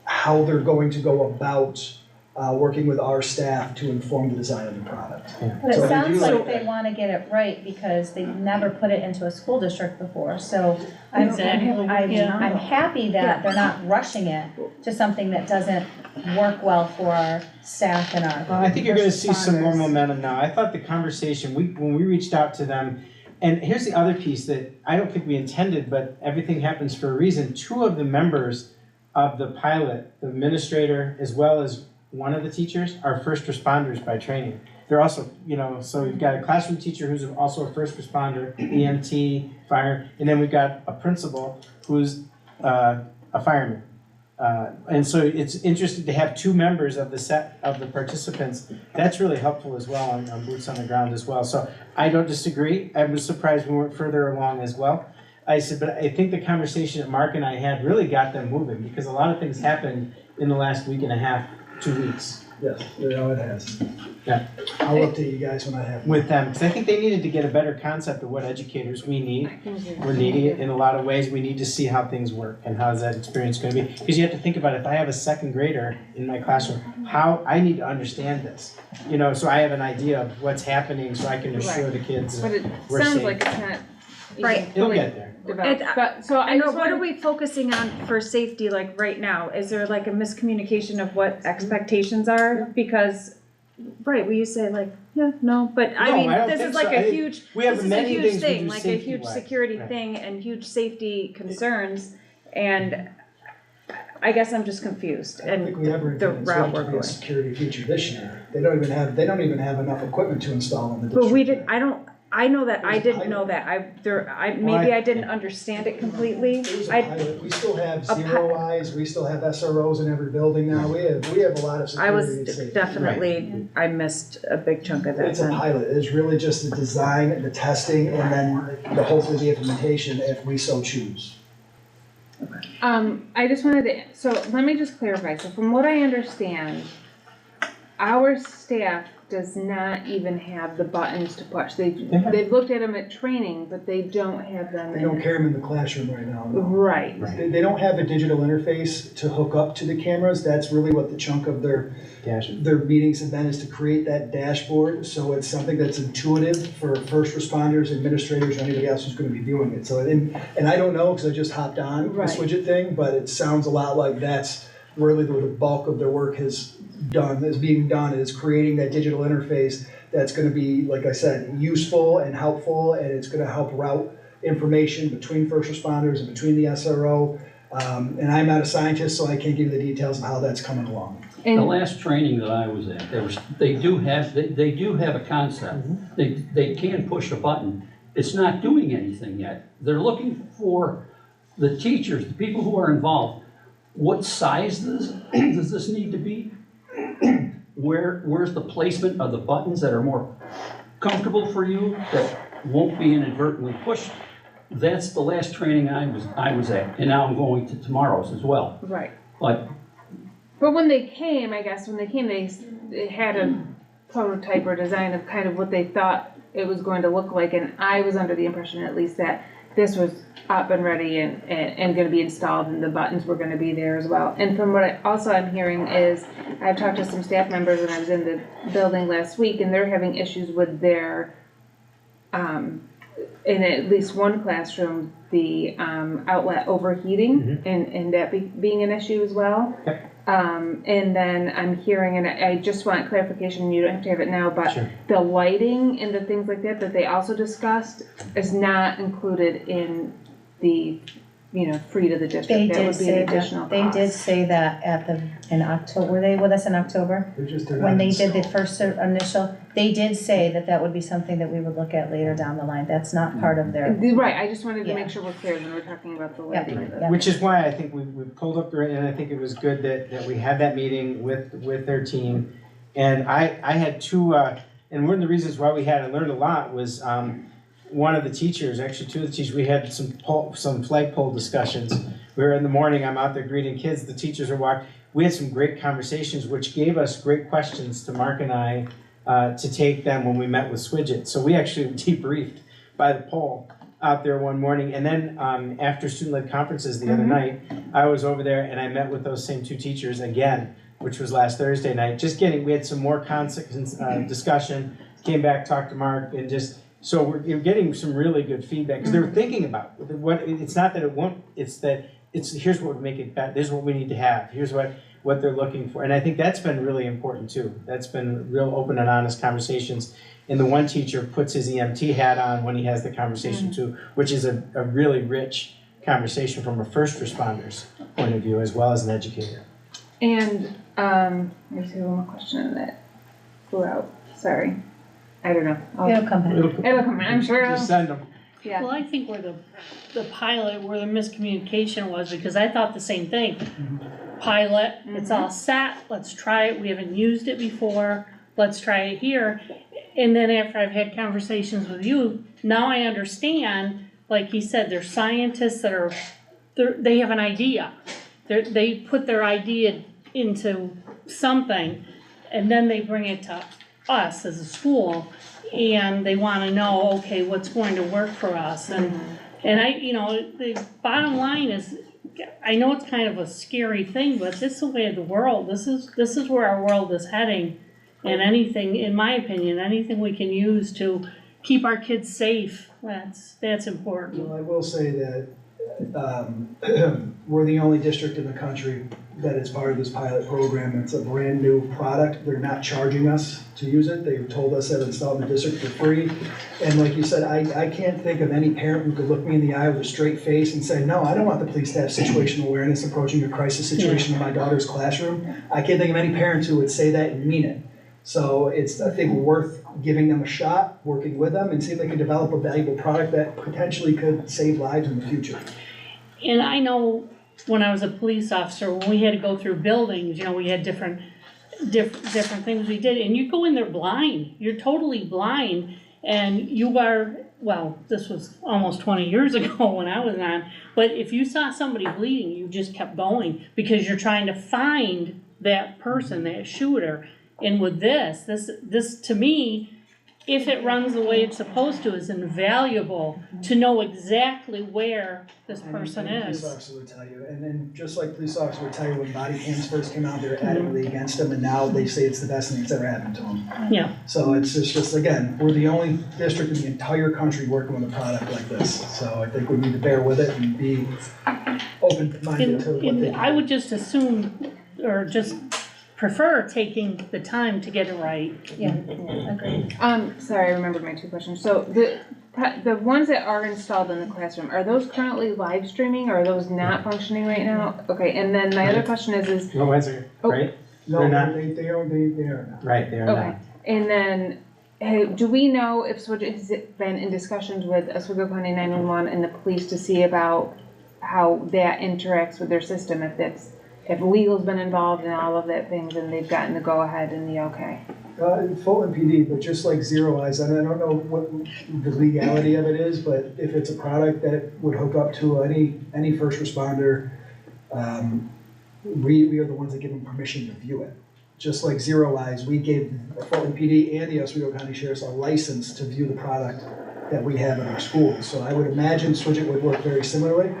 how they're going to go about working with our staff to inform the design of the product. But it sounds like they want to get it right because they've never put it into a school district before. So I'm happy that they're not rushing it to something that doesn't work well for our staff and our I think you're going to see some more momentum now. I thought the conversation, when we reached out to them, and here's the other piece that I don't think we intended, but everything happens for a reason. 2 of the members of the pilot, the administrator, as well as one of the teachers, are first responders by training. They're also, so we've got a classroom teacher who's also a first responder, EMT, fire, and then we've got a principal who's a fireman. And so it's interesting to have 2 members of the set of the participants. That's really helpful as well on boots on the ground as well. So I don't disagree. I was surprised we weren't further along as well. I said, but I think the conversation that Mark and I had really got them moving because a lot of things happened in the last week and a half, 2 weeks. Yes, it has. Yeah. I'll update you guys when I have with them, because I think they needed to get a better concept of what educators we need. We're needing it in a lot of ways. We need to see how things work and how is that experience going to be. Because you have to think about it, if I have a 2nd grader in my classroom, how I need to understand this. So I have an idea of what's happening so I can assure the kids But it we're sounds safe. like it's not Right. It'll get there. But so I know, what are we focusing on for safety like right now? Is there like a miscommunication of what expectations are? Because, right, we used to say like, yeah, no, but I mean, this is like a huge, this is a huge thing, like a huge security thing and huge safety concerns. And I guess I'm just confused and the route we're going. Security feature this year. They don't even have enough equipment to install in the district. But I know that I didn't know that. Maybe I didn't understand it completely. We still have zero eyes. We still have SROs in every building now. We have a lot of security. I was definitely, I missed a big chunk of that. It's a pilot. It's really just the design, the testing, and then hopefully the implementation if we so choose. I just wanted to, so let me just clarify. So from what I understand, our staff does not even have the buttons to push. They've looked at them at training, but they don't have them. They don't carry them in the classroom right now. No. Right. They don't have a digital interface to hook up to the cameras. That's really what the chunk of their meetings have been, is to create that dashboard. So it's something that's intuitive for first responders, administrators, or anybody else who's going to be viewing it. So and I don't know because I just hopped on the Swidget thing, but it sounds a lot like that's really the bulk of their work is being done is creating that digital interface that's going to be, like I said, useful and helpful, and it's going to help route information between first responders and between the SRO And I'm not a scientist, so I can't give you the details of how that's coming along. The last training that I was at, they do have a concept. They can push a button. It's not doing anything yet. They're looking for the teachers, the people who are involved. What size does this need to be? Where's the placement of the buttons that are more comfortable for you, that won't be inadvertently pushed? That's the last training I was at, and now I'm going to tomorrow's as well. Right. But when they came, they had a prototype or design of kind of what they thought it was going to look like, and I was under the impression at least that this was up and ready and going to be installed, and the buttons were going to be there as well. And from what I'm hearing is, I've talked to some staff members and I was in the building last week, and they're having issues with their, in at least one classroom, the outlet overheating and that being an issue as well. And then I'm hearing, and I just want clarification, you don't have to have it now, but the lighting and the things like that they also discussed is not included in the, free to the district. They That did would be say an additional that, cost. they did say that in October, were they with us in October? When they did the first initial, they did say that would be something that we would look at later down the line. That's not part of their. Right, I just wanted to make sure we're clear when we're talking about the lighting. Which is why I think we pulled up, and I think it was good that we had that meeting with their team. And I had two, and one of the reasons why I learned a lot was one of the teachers, actually two of the teachers, we had some flagpole discussions. We were in the morning, I'm out there greeting kids, the teachers are walking. We had some great conversations, which gave us great questions to Mark and I to take them when we met with Swidget. So we actually debriefed by the pole out there one morning. And then after student-led conferences the other night, I was over there and I met with those same two teachers again, which was last Thursday night. We had some more discussion, came back, talked to Mark, and so we're getting some really good feedback, because they're thinking about what, it's not that it won't, it's that here's what would make it better, this is what we need to have, here's what they're looking for. And I think that's been really important too. That's been real open and honest conversations. And the one teacher puts his EMT hat on when he has the conversation too, which is a really rich conversation from a first responder's point of view as well as an educator. And let me see one more question on that. Flew out, sorry. I don't know. It'll come back. It'll come back, I'm sure. Just send them. Yeah. Well, I think where the pilot, where the miscommunication was, because I thought the same thing. Pilot, it's all set, let's try it, we haven't used it before, let's try it here. And then after I've had conversations with you, now I understand, like he said, there's scientists that they have an idea. They put their idea into something, and then they bring it to us as a school, and they wanna know, okay, what's going to work for us, and the bottom line is, I know it's kind of a scary thing, but this is the way of the world, this is where our world is heading, and anything, in my opinion, anything we can use to keep our kids safe, that's important. Well, I will say that we're the only district in the country that is part of this pilot program. It's a brand new product. They're not charging us to use it. They've told us that it's installed in the district for free. And like you said, I can't think of any parent who could look me in the eye with a straight face and say, no, I don't want the police to have situational awareness approaching a crisis situation in my daughter's classroom. I can't think of any parents who would say that and mean it. So it's, I think, worth giving them a shot, working with them, and see if they can develop a valuable product that potentially could save lives in the future. And I know when I was a police officer, when we had to go through buildings, we had different things we did, and you go in there blind, you're totally blind, and you are, well, this was almost 20 years ago when I was on, but if you saw somebody bleeding, you just kept going, because you're trying to find that person, that shooter. And with this to me, if it runs the way it's supposed to, is invaluable to know exactly where this person is. Police officer would tell you, and then just like police officer would tell you when body cams first came out, they were adamantly against them, and now they say it's the best thing that's ever happened to them. Yeah. So it's just again, we're the only district in the entire country working with a product like this. So I think we need to bear with it and be open-minded to what they do. I would just assume, or just prefer taking the time to get it right. Yeah, agreed. Sorry, I remembered my two questions. So the ones that are installed in the classroom, are those currently live streaming or are those not functioning right now? Okay, and then my other question is. No, answer, right? No, They're not. they are not. Right, they are Okay, not. and then, hey, do we know if Switch has been in discussions with Oswego County 911 and the police to see about how that interacts with their system, if legal's been involved in all of that things and they've gotten the go-ahead and the okay? Fulton PD, but just like Zero Eyes, and I don't know what the legality of it is, but if it's a product that would hook up to any first responder, we are the ones that give them permission to view it. Just like Zero Eyes, we gave Fulton PD and the Oswego County Sheriff's a license to view the product that we have in our schools. So I would imagine Switch-It would work very similarly,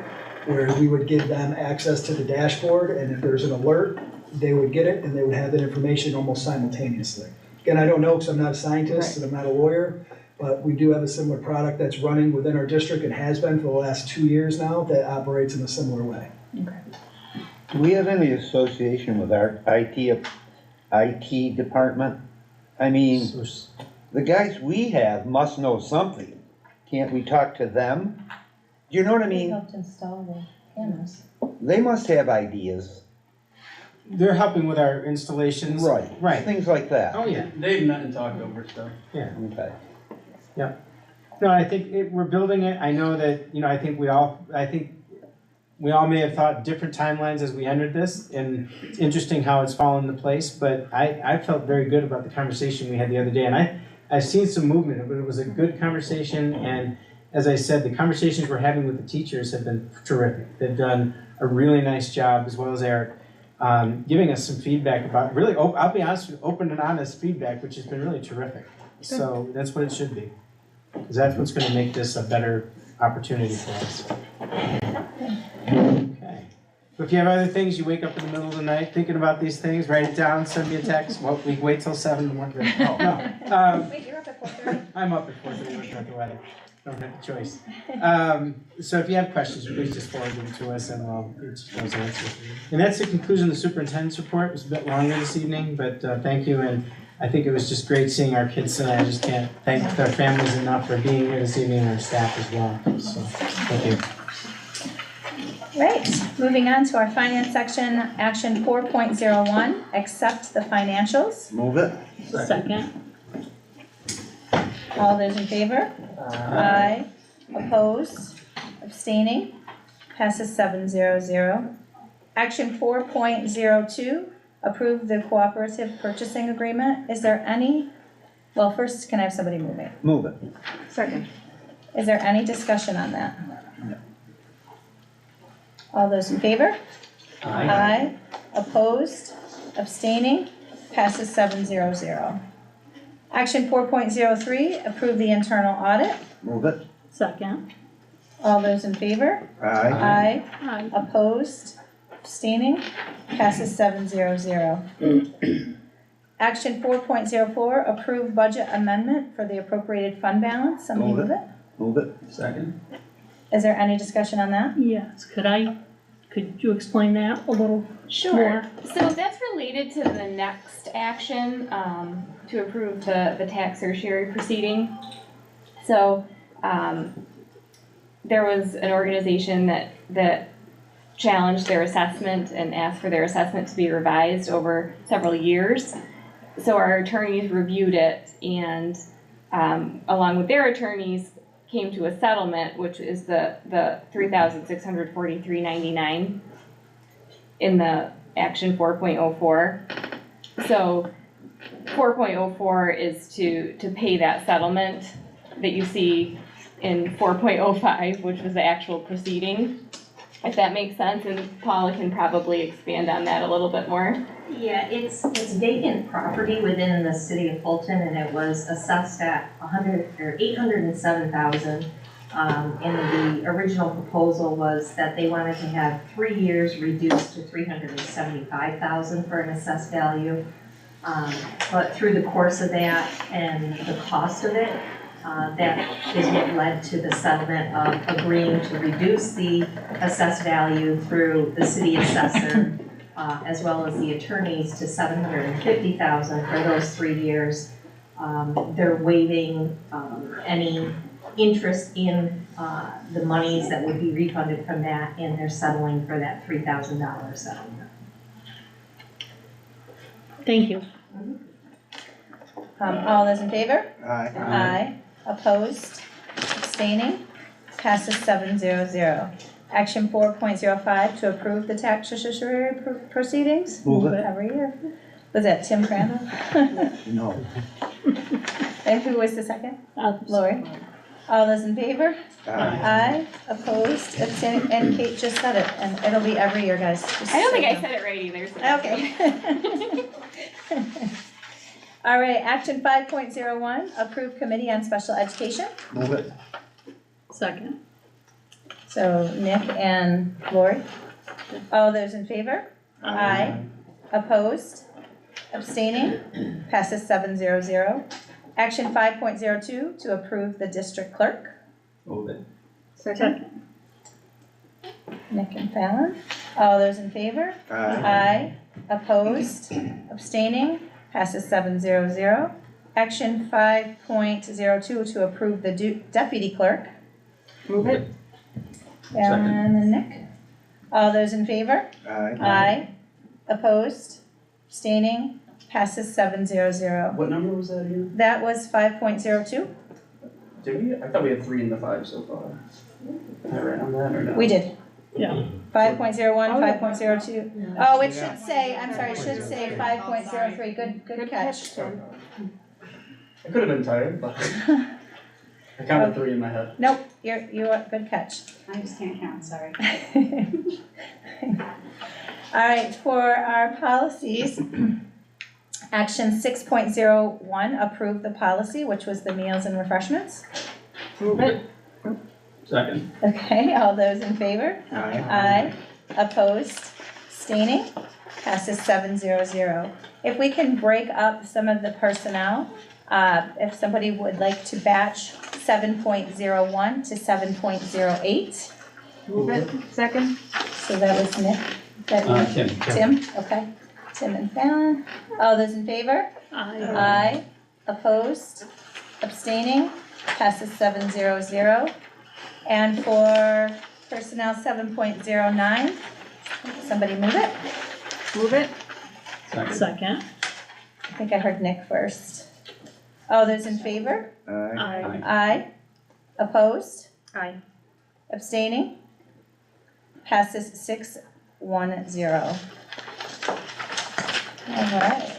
where we would give them access to the dashboard, and if there's an alert, they would get it and they would have that information almost simultaneously. Again, I don't know because I'm not a scientist and I'm not a lawyer, but we do have a similar product that's running within our district and has been for the last 2 years now that operates in a similar way. Okay. Do we have any association with our IT department? I mean, the guys we have must know something. Can't we talk to them? Do you know what I mean? They helped install the cameras. They must have ideas. They're helping with our installations. Right. Things like that. Oh, yeah. They've met and talked over stuff. Yeah. Okay. Yeah. No, I think we're building it. I know that, I think we all may have thought different timelines as we entered this, and it's interesting how it's fallen into place, but I felt very good about the conversation we had the other day, and I've seen some movement, but it was a good conversation, and as I said, the conversations we're having with the teachers have been terrific. They've done a really nice job, as well as Eric, giving us some feedback about, really, I'll be honest with you, open and honest feedback, which has been really terrific. So that's what it should be, because that's what's going to make this a better opportunity for us. Okay. But if you have other things, you wake up in the middle of the night thinking about these things, write it down, send me a text. Well, we wait till 7 in the morning. Oh, no. Wait, you're up at 4:30? I'm up at 4:30 looking at the weather. Don't have a choice. So if you have questions, please just forward them to us and we'll get those answers. And that's the conclusion of the superintendent's report. It was a bit longer this evening, but thank you. And I think it was just great seeing our kids tonight. I just can't thank their families enough for being here this evening and our staff as well. So thank you. Right, moving on to our finance section, action 4.01, accept the financials. Move it. Second. All those in favor? Aye. Opposed? Abstaining? Passes 700. Action 4.02, approve the cooperative purchasing agreement. Is there any, well, first, can I have somebody move it? Move it. Second. Is there any discussion on that? All those in favor? Aye. Opposed? Abstaining? Passes 700. Action 4.03, approve the internal audit. Move it. Second. All those in favor? Aye. Aye. Opposed? Abstaining? Passes 700. Action 4.04, approve budget amendment for the appropriated fund balance. Somebody move it? Move it. Second. Is there any discussion on that? Yes, could you explain that a little more? Sure. So that's related to the next action, to approve the tax tertiary proceeding. So, there was an organization that challenged their assessment and asked for their assessment to be revised over several years. So our attorneys reviewed it and, along with their attorneys, came to a settlement, which is the $3,643.99 in the action 4.04. So 4.04 is to pay that settlement that you see in 4.05, which was the actual proceeding, if that makes sense, and Paula can probably expand on that a little bit more. Yeah, it's vacant property within the city of Fulton, and it was assessed at $807,000. And the original proposal was that they wanted to have 3 years reduced to $375,000 for an assessed value. But through the course of that and the cost of it, that is what led to the settlement of agreeing to reduce the assessed value through the city assessor, as well as the attorneys, to $750,000 for those 3 years. They're waiving any interest in the monies that would be refunded from that, and they're settling for that $3,000 settlement. Thank you. All those in favor? Aye. Aye. Opposed? Abstaining? Passes 700. Action 4.05 to approve the tax judiciary proceedings? Move it. Every year. Was that Tim Crandall? No. And who was the second? Lori. All those in favor? Aye. Opposed? Abstaining? And Kate just said it, and it'll be every year, guys. Just I don't so think you I know. said it right either. So. Okay. All right, action 5.01, approve committee on special education. Move it. Second. So Nick and Lori. All those in favor? Aye. Opposed? Abstaining? Passes 700. Action 5.02 to approve the district clerk. Move it. Second. Nick and Fallon. All those in favor? Aye. Opposed? Abstaining? Passes 700. Action 5.02 to approve the deputy clerk. Move it. Fallon and Nick. All those in favor? Aye. Aye. Opposed? Abstaining? Passes 700. What number was that again? That was 5.02. Did we? I thought we had 3 in the 5 so far. Am I right on that or no? We did. Yeah. 5.01, 5.02. Oh, it should say, I'm sorry, it should say 5.03. Good catch. I could have been tired, but I counted 3 in my head. Nope, you are, good catch. I just can't count, sorry. All right, for our policies, action 6.01, approve the policy, which was the meals and refreshments. Move it. Second. Okay, all those in favor? Aye. Aye. Opposed? Abstaining? Passes 700. If we can break up some of the personnel, if somebody would like to batch 7.01 to 7.08. Move it. Second. So that was Nick. That Tim. Tim, okay. Tim and Fallon. All those in favor? Aye. Aye. Opposed? Abstaining? Passes 700. And for personnel 7.09, somebody move it? Move it. Second. I think I heard Nick first. All those in favor? Aye. Aye. Opposed? Aye. Abstaining? Passes 610. All right.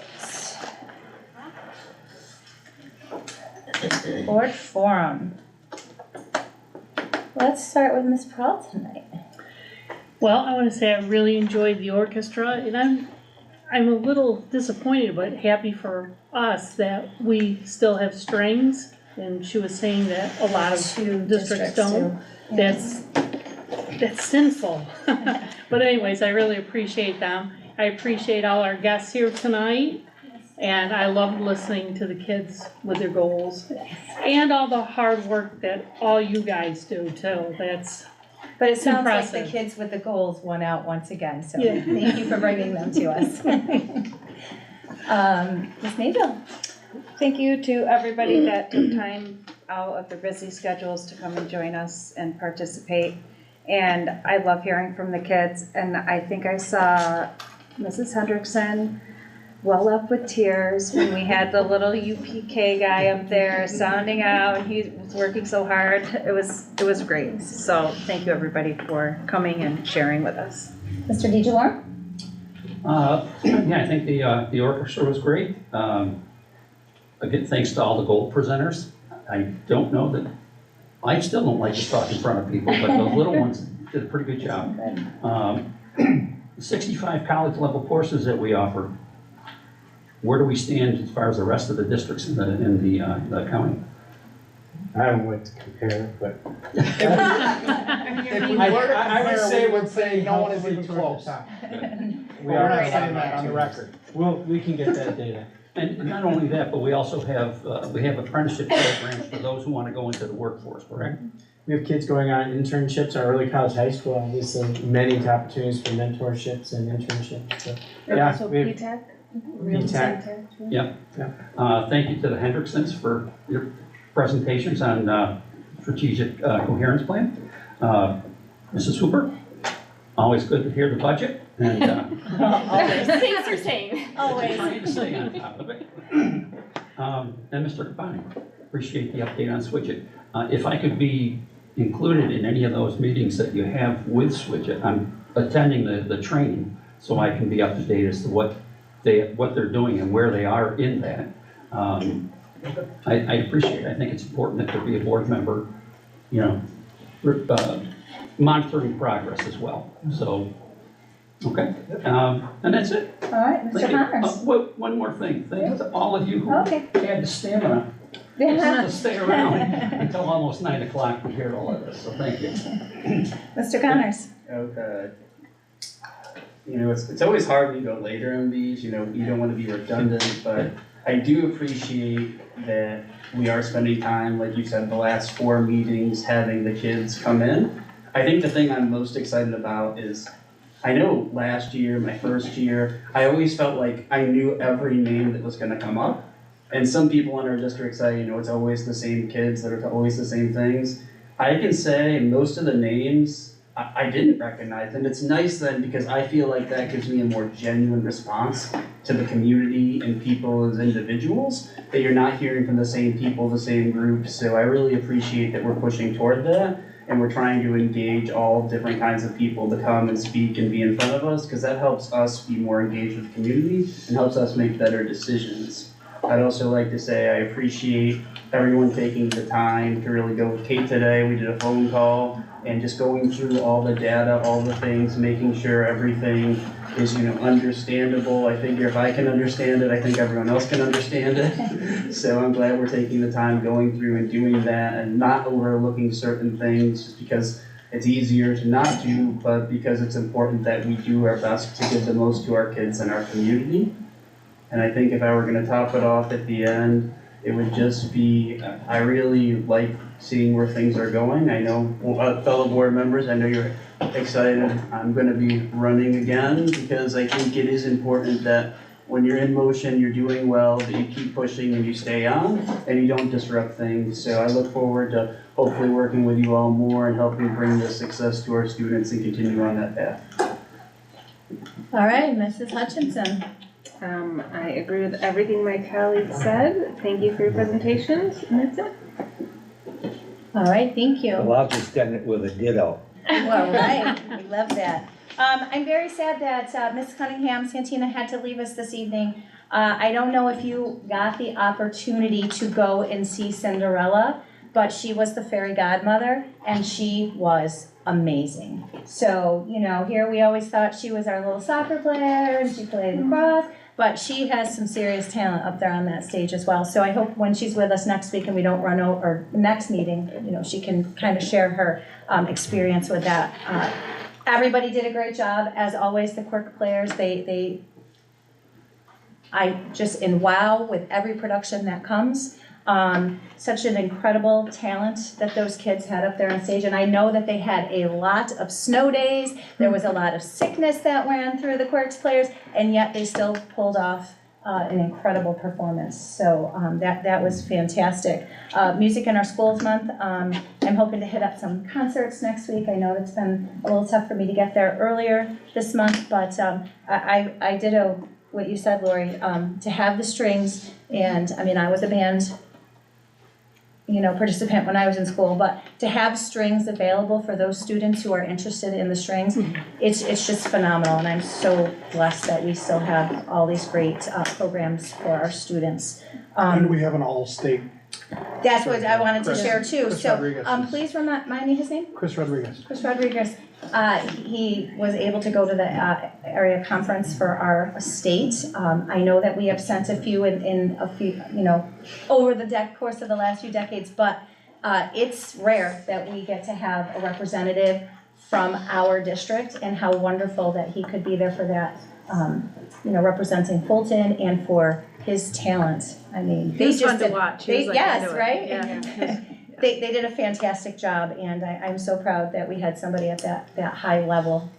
Board forum. Let's start with Ms. Pearl tonight. Well, I want to say I really enjoyed the orchestra, and I'm a little disappointed, but happy for us that we still have strings. And she was saying that a lot of districts don't. That's sinful. But anyways, I really appreciate them. I appreciate all our guests here tonight. And I love listening to the kids with their goals and all the hard work that all you guys do too. But it sounds impressive. like the kids with the goals won out once again, so Yeah. thank you for bringing them to us. Ms. Mayville? Thank you to everybody that took time out of their busy schedules to come and join us and participate. And I love hearing from the kids, and I think I saw Mrs. Hendrickson well up with tears when we had the little UPK guy up there sounding out. He was working so hard. It was great. So thank you everybody for coming and sharing with us. Mr. DeJour? Yeah, I think the orchestra was great. Again, thanks to all the goal presenters. I don't know that, I still don't like to talk in front of people, but the little ones did a pretty good job. 65 college level courses that we offer. Where do we stand as far as the rest of the districts in the county? I haven't went to compare, but. If we were to I would compare, say we would say no one is even toward the close. top. We are not saying that on the record. We can get that data. And not only that, but we also have, apprenticeship programs for those who want to go into the workforce, correct? We have kids going on internships, our early college, high school, obviously, many opportunities for mentorships and internships, so. Yeah, Also we have P-TECH? P-TECH. Yep. Thank you to the Hendricksons for your presentations on strategic coherence plan. Mrs. Hooper, always good to hear the budget, and Thanks for saying. Always. trying to stay on top of it. And Mr. Capani, appreciate the update on Switch It. If I could be included in any of those meetings that you have with Switch It, I'm attending the training, so I can be up to date as to what they're doing and where they are in that. I appreciate it. I think it's important that there be a board member, you know, monitoring progress as well. So, okay, and that's it. All right, Mr. Thank you. Connors. One more thing. Thank you to all of you who Okay. had the stamina to stay around until almost 9 o'clock to hear all of this. So thank you. Mr. Connors. Okay. You know, it's always hard when you go later in these, you know, you don't want to be redundant, but I do appreciate that we are spending time, like you said, the last 4 meetings, having the kids come in. I think the thing I'm most excited about is, I know last year, my first year, I always felt like I knew every name that was gonna come up. And some people in our district say, you know, it's always the same kids that are always the same things. I can say most of the names I didn't recognize, and it's nice then because I feel like that gives me a more genuine response to the community and people as individuals, that you're not hearing from the same people, the same groups. So I really appreciate that we're pushing toward that, and we're trying to engage all different kinds of people to come and speak and be in front of us, because that helps us be more engaged with the community and helps us make better decisions. I'd also like to say I appreciate everyone taking the time to really go with Kate today. We did a phone call and just going through all the data, all the things, making sure everything is, you know, understandable. I figure if I can understand it, I think everyone else can understand it. So I'm glad we're taking the time going through and doing that and not overlooking certain things just because it's easier to not do, but because it's important that we do our best to give the most to our kids and our community. And I think if I were gonna top it off at the end, it would just be, I really like seeing where things are going. I know, fellow board members, I know you're excited. I'm gonna be running again because I think it is important that when you're in motion, you're doing well, that you keep pushing and you stay on and you don't disrupt things. So I look forward to hopefully working with you all more and helping bring this success to our students and continue on that path. All right, Mrs. Hutchinson. I agree with everything my colleagues said. Thank you for your presentations, and that's it. All right, thank you. Well, I'll just end it with a ditto. Well, right, we love that. I'm very sad that Ms. Cunningham Santina had to leave us this evening. I don't know if you got the opportunity to go and see Cinderella, but she was the fairy godmother, and she was amazing. So, you know, here we always thought she was our little soccer player, and she played lacrosse, but she has some serious talent up there on that stage as well. So I hope when she's with us next week and we don't run over, or next meeting, you know, she can kind of share her experience with that. Everybody did a great job, as always, the Quirk players, I just in wow with every production that comes. Such an incredible talent that those kids had up there on stage, and I know that they had a lot of snow days. There was a lot of sickness that ran through the Quirks players, and yet they still pulled off an incredible performance. So that was fantastic. Music in Our Schools Month. I'm hoping to hit up some concerts next week. I know it's been a little tough for me to get there earlier this month, but I did what you said, Lori, to have the strings, and I mean, I was a band, you know, participant when I was in school, but to have strings available for those students who are interested in the strings, it's just phenomenal, and I'm so blessed that we still have all these great programs for our students. And we have an all-state. That's what I wanted to share too. Chris So Rodriguez. please remind me his name? Chris Rodriguez. Chris Rodriguez. He was able to go to the area conference for our state. I know that we have sent a few in a few, you know, over the course of the last few decades, but it's rare that we get to have a representative from our district, and how wonderful that he could be there for that, you know, representing Fulton and for his talent. I mean, He was fun to watch. He was, like, yes, into it. right? Yeah. They did a fantastic job, and I'm so proud that we had somebody at that high level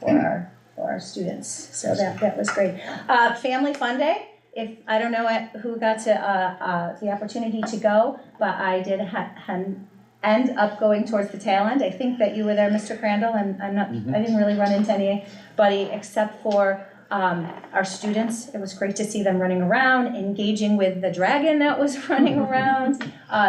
for our students. So that was great. Family Fun Day. If I don't know who got to the opportunity to go, but I did end up going towards the tail end. I think that you were there, Mr. Crandall, and I didn't really run into anybody except for our students. It was great to see them running around, engaging with the dragon that was running around.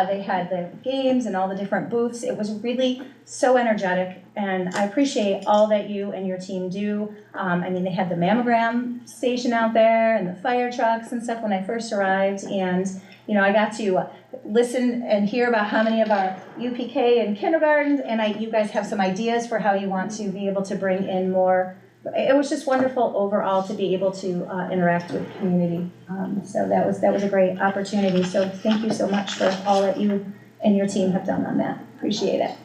They had the games and all the different booths. It was really so energetic, and I appreciate all that you and your team do. I mean, they had the mammogram station out there and the fire trucks and stuff when I first arrived, and you know, I got to listen and hear about how many of our UPK and kindergartens, and you guys have some ideas for how you want to be able to bring in more. It was just wonderful overall to be able to interact with the community. So that was a great opportunity. So thank you so much for all that you and your team have done on that. Appreciate it.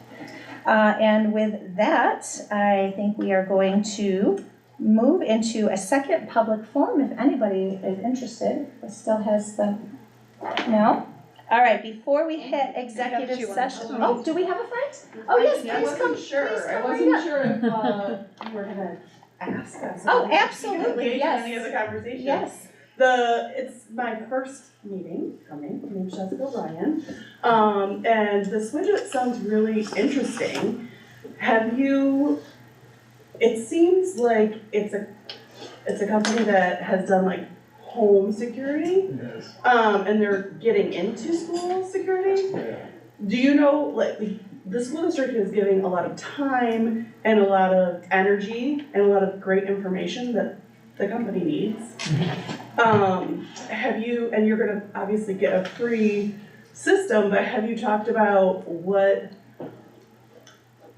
And with that, I think we are going to move into a second public forum if anybody is interested. It still has the, no? All right, before we hit executive session. Oh, do we have a friend? Oh, yes, please come. I wasn't sure. I wasn't sure if you were gonna ask us. Oh, absolutely, Engage yes. in any of the conversation. Yes. It's my first meeting coming. My name's Jessica O'Brien. And this widget sounds really interesting. It seems like it's a company that has done like home security. Yes. And they're getting into school security. Do you know, like, the school district is giving a lot of time and a lot of energy and a lot of great information that the company needs. And you're gonna obviously get a free system, but have you talked about what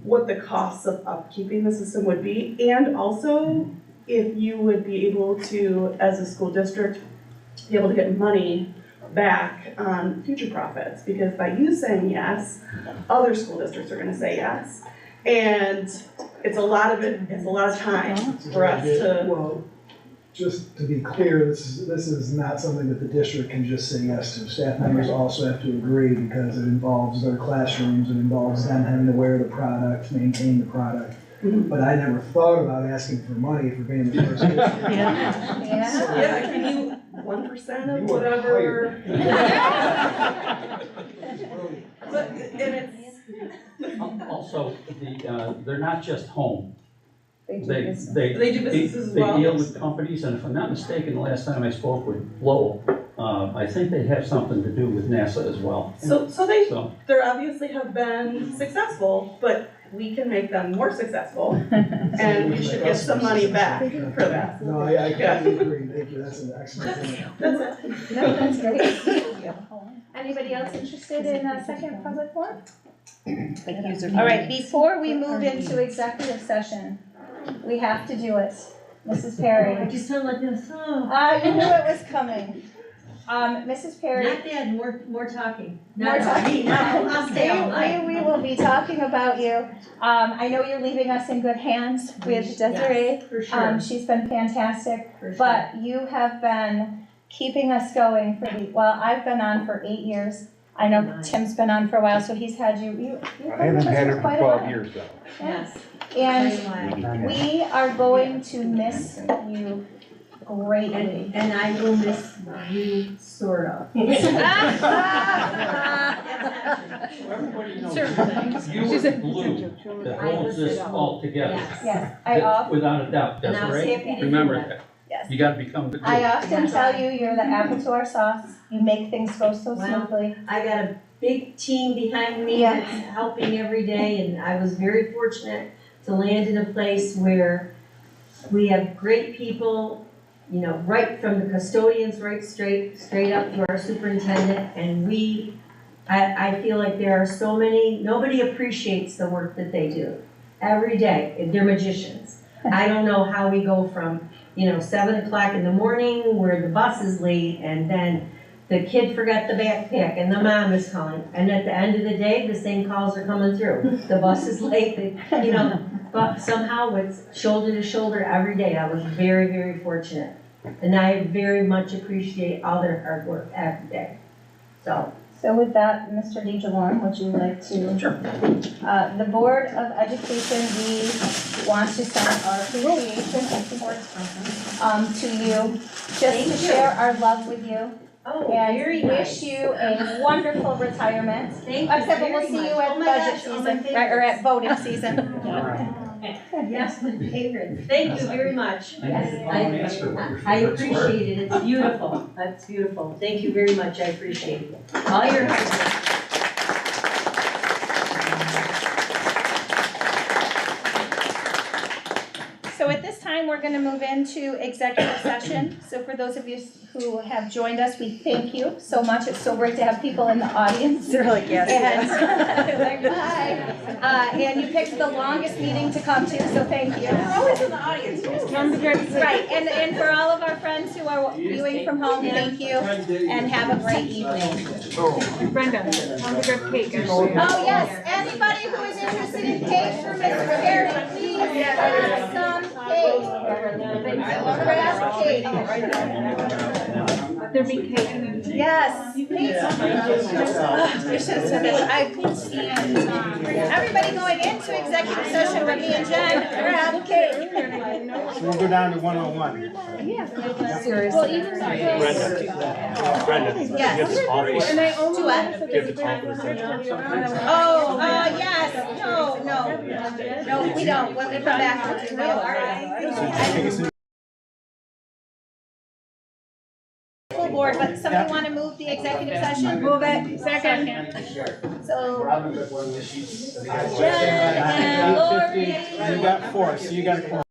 the costs of upkeeping the system would be? And also, if you would be able to, as a school district, be able to get money back on future profits, because by you saying yes, other school districts are gonna say yes. And it's a lot of time for us to. Well, just to be clear, this is not something that the district can just say yes to. Staff members also have to agree because it involves their classrooms, it involves them having to wear the product, maintain the product. But I never thought about asking for money for being the first district. Yeah, can you 1% of whatever? But, and it's. Also, they're not just home. They do They businesses as well. deal with companies, and if I'm not mistaken, the last time I spoke with Lowell, I think they have something to do with NASA as well. So they obviously have been successful, but we can make them more successful, and we should get some money back for that. No, I completely agree. Thank you. That's an excellent point. That's it. No, that's great. Anybody else interested in a second public forum? All right, before we move into executive session, we have to do it. Mrs. Perry. I just don't let them know. I knew it was coming. Mrs. Perry. Not bad, more talking. More talking. I'll stay all night. We will be talking about you. I know you're leaving us in good hands with Desiree. Yes, for sure. She's been fantastic. For sure. But you have been keeping us going I've been on for 8 years. I know Tim's been on for a while, so he's had you I haven't had it for 12 years though. Yes. And we are going to miss you greatly. And I will miss you, sort of. Everybody knows you are the glue that holds this all together. Yes. Without a doubt, Desiree, remember that. Yes. You gotta become the glue. I often tell you, you're the apple to our sauce. You make things go so smoothly. I got a big team behind me that's helping every day, and I was very fortunate to land in a place where we have great people, you know, right from the custodians, right straight up to our superintendent, and I feel like there are so many, nobody appreciates the work that they do every day. They're magicians. I don't know how we go from, 7 o'clock in the morning where the bus is late, and then the kid forgot the backpack and the mom is calling, and at the end of the day, the same calls are coming through. The bus is late, but somehow it's shoulder to shoulder every day. I was very, very fortunate. And I very much appreciate all their hard work every day. So with that, Mr. DeJalorme, would you like to? Sure. The Board of Education, we want to send our appreciation to you, just to share our love with you. Oh, and very wish nice. you a wonderful retirement. Thank you Except for we'll very see you much. at Oh my budget gosh, all my season, right, or at favorites. voting season. Yes, my favorite. Thank you very much. Ask her what your I favorites were. appreciate it. It's beautiful. That's beautiful. Thank you very much. I appreciate it. All your hard work. So at this time, we're gonna move into executive session. So for those of you who have joined us, we thank you so much. It's so great to have people in the audience. They're like, yes. And, they're like, hi. And you picked the longest meeting to come to, so thank you. We're always in the audience. Right, and for all of our friends who are viewing from home, thank you, and have a great evening. Brenda, tell them to grab cake. Oh, yes, anybody who is interested in cake for Mr. Garrett, please grab some cake. Grab cake. Let there be cake. Yes, please. Everybody going into executive session with me and Jen, grab cake. So we'll go down to 101. Well, even Brenda. Yes. And I only To what? Oh, yes, no, we don't, when we come back, no. Full board, but somebody wanna move the executive session? Move it. Second. So. Jen and Lori. You got 4, so you got a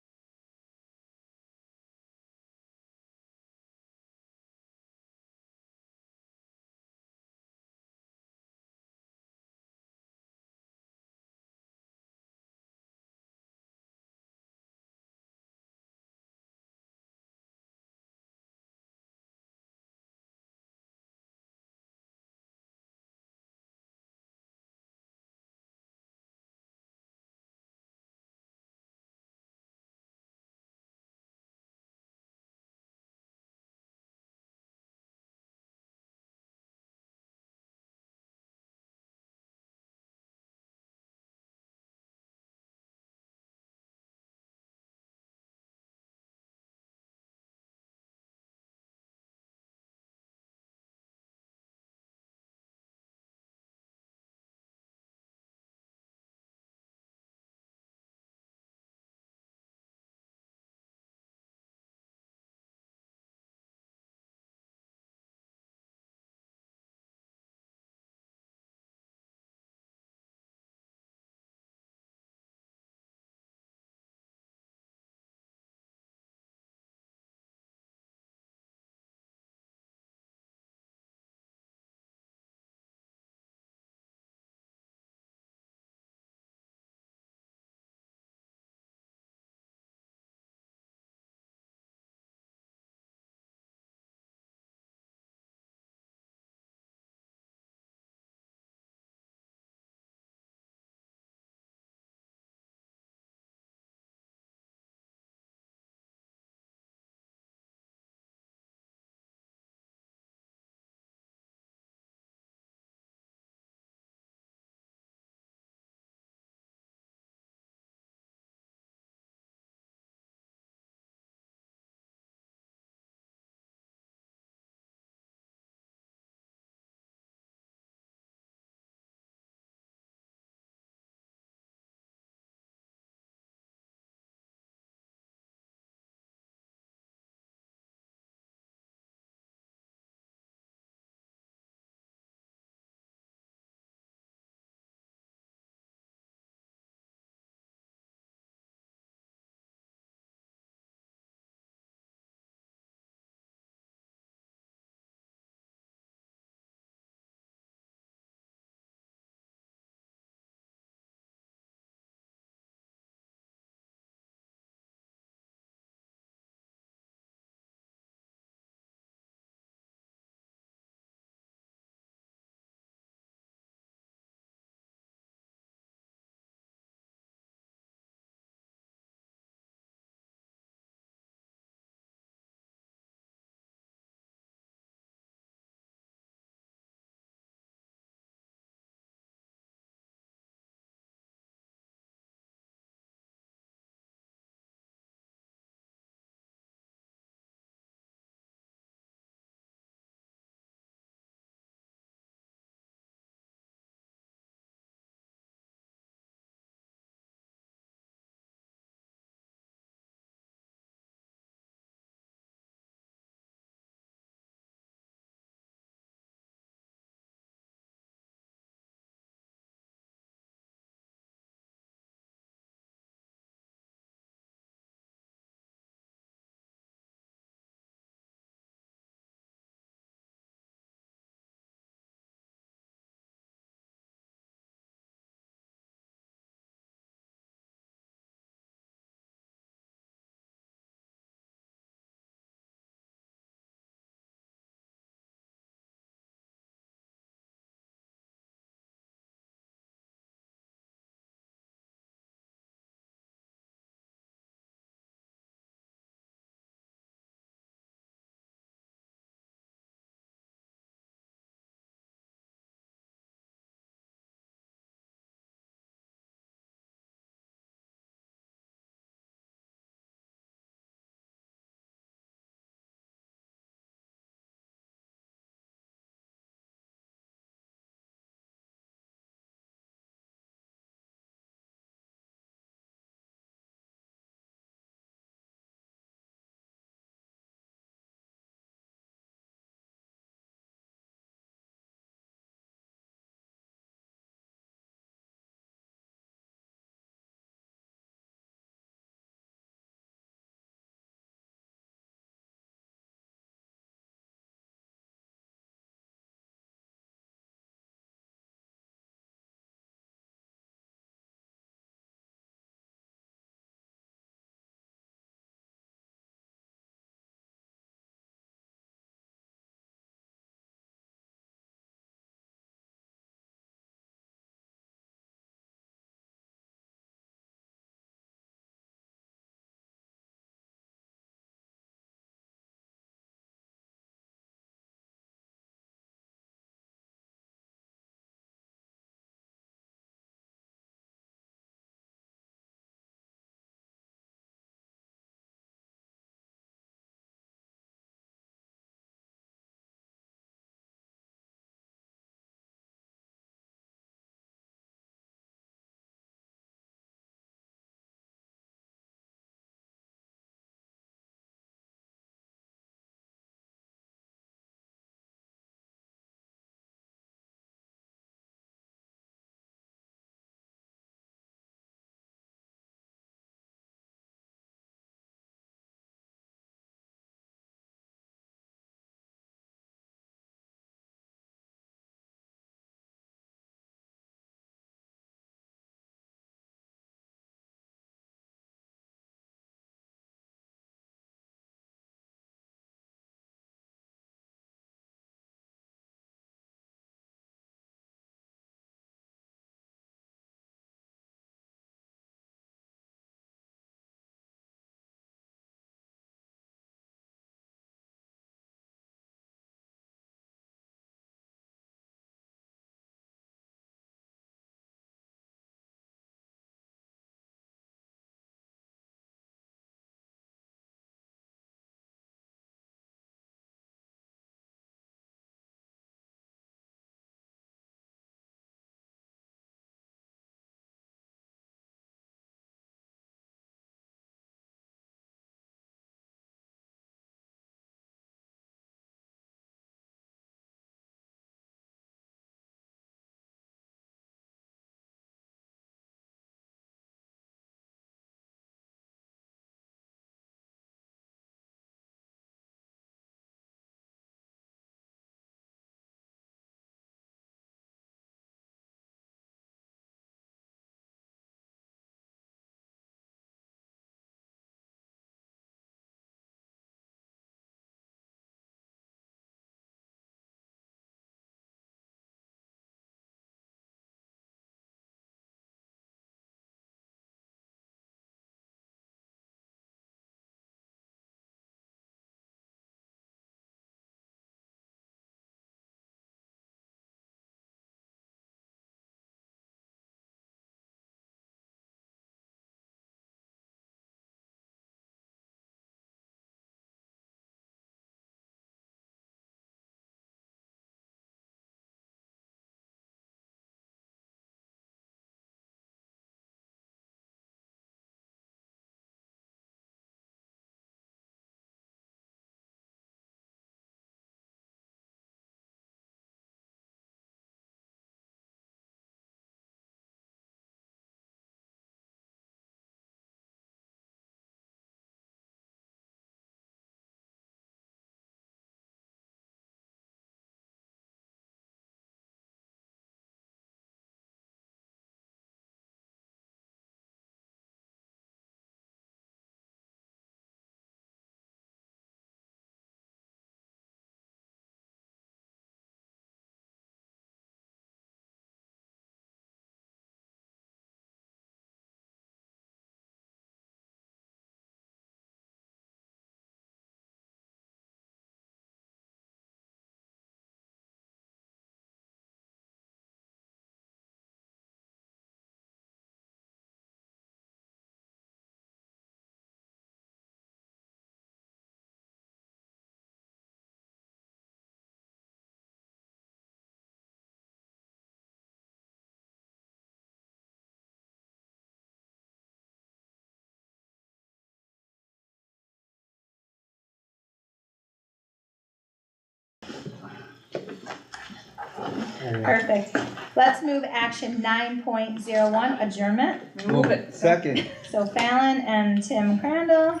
area. Perfect. Let's move action 9.01, adjournment. Move it. Second. So Fallon and Tim Crandall,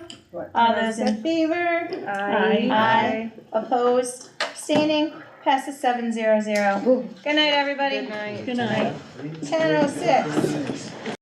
all those in favor? Aye. Opposed, abstaining, passes 7-0-0. Good night, everybody. Good night. Good night. 10:06.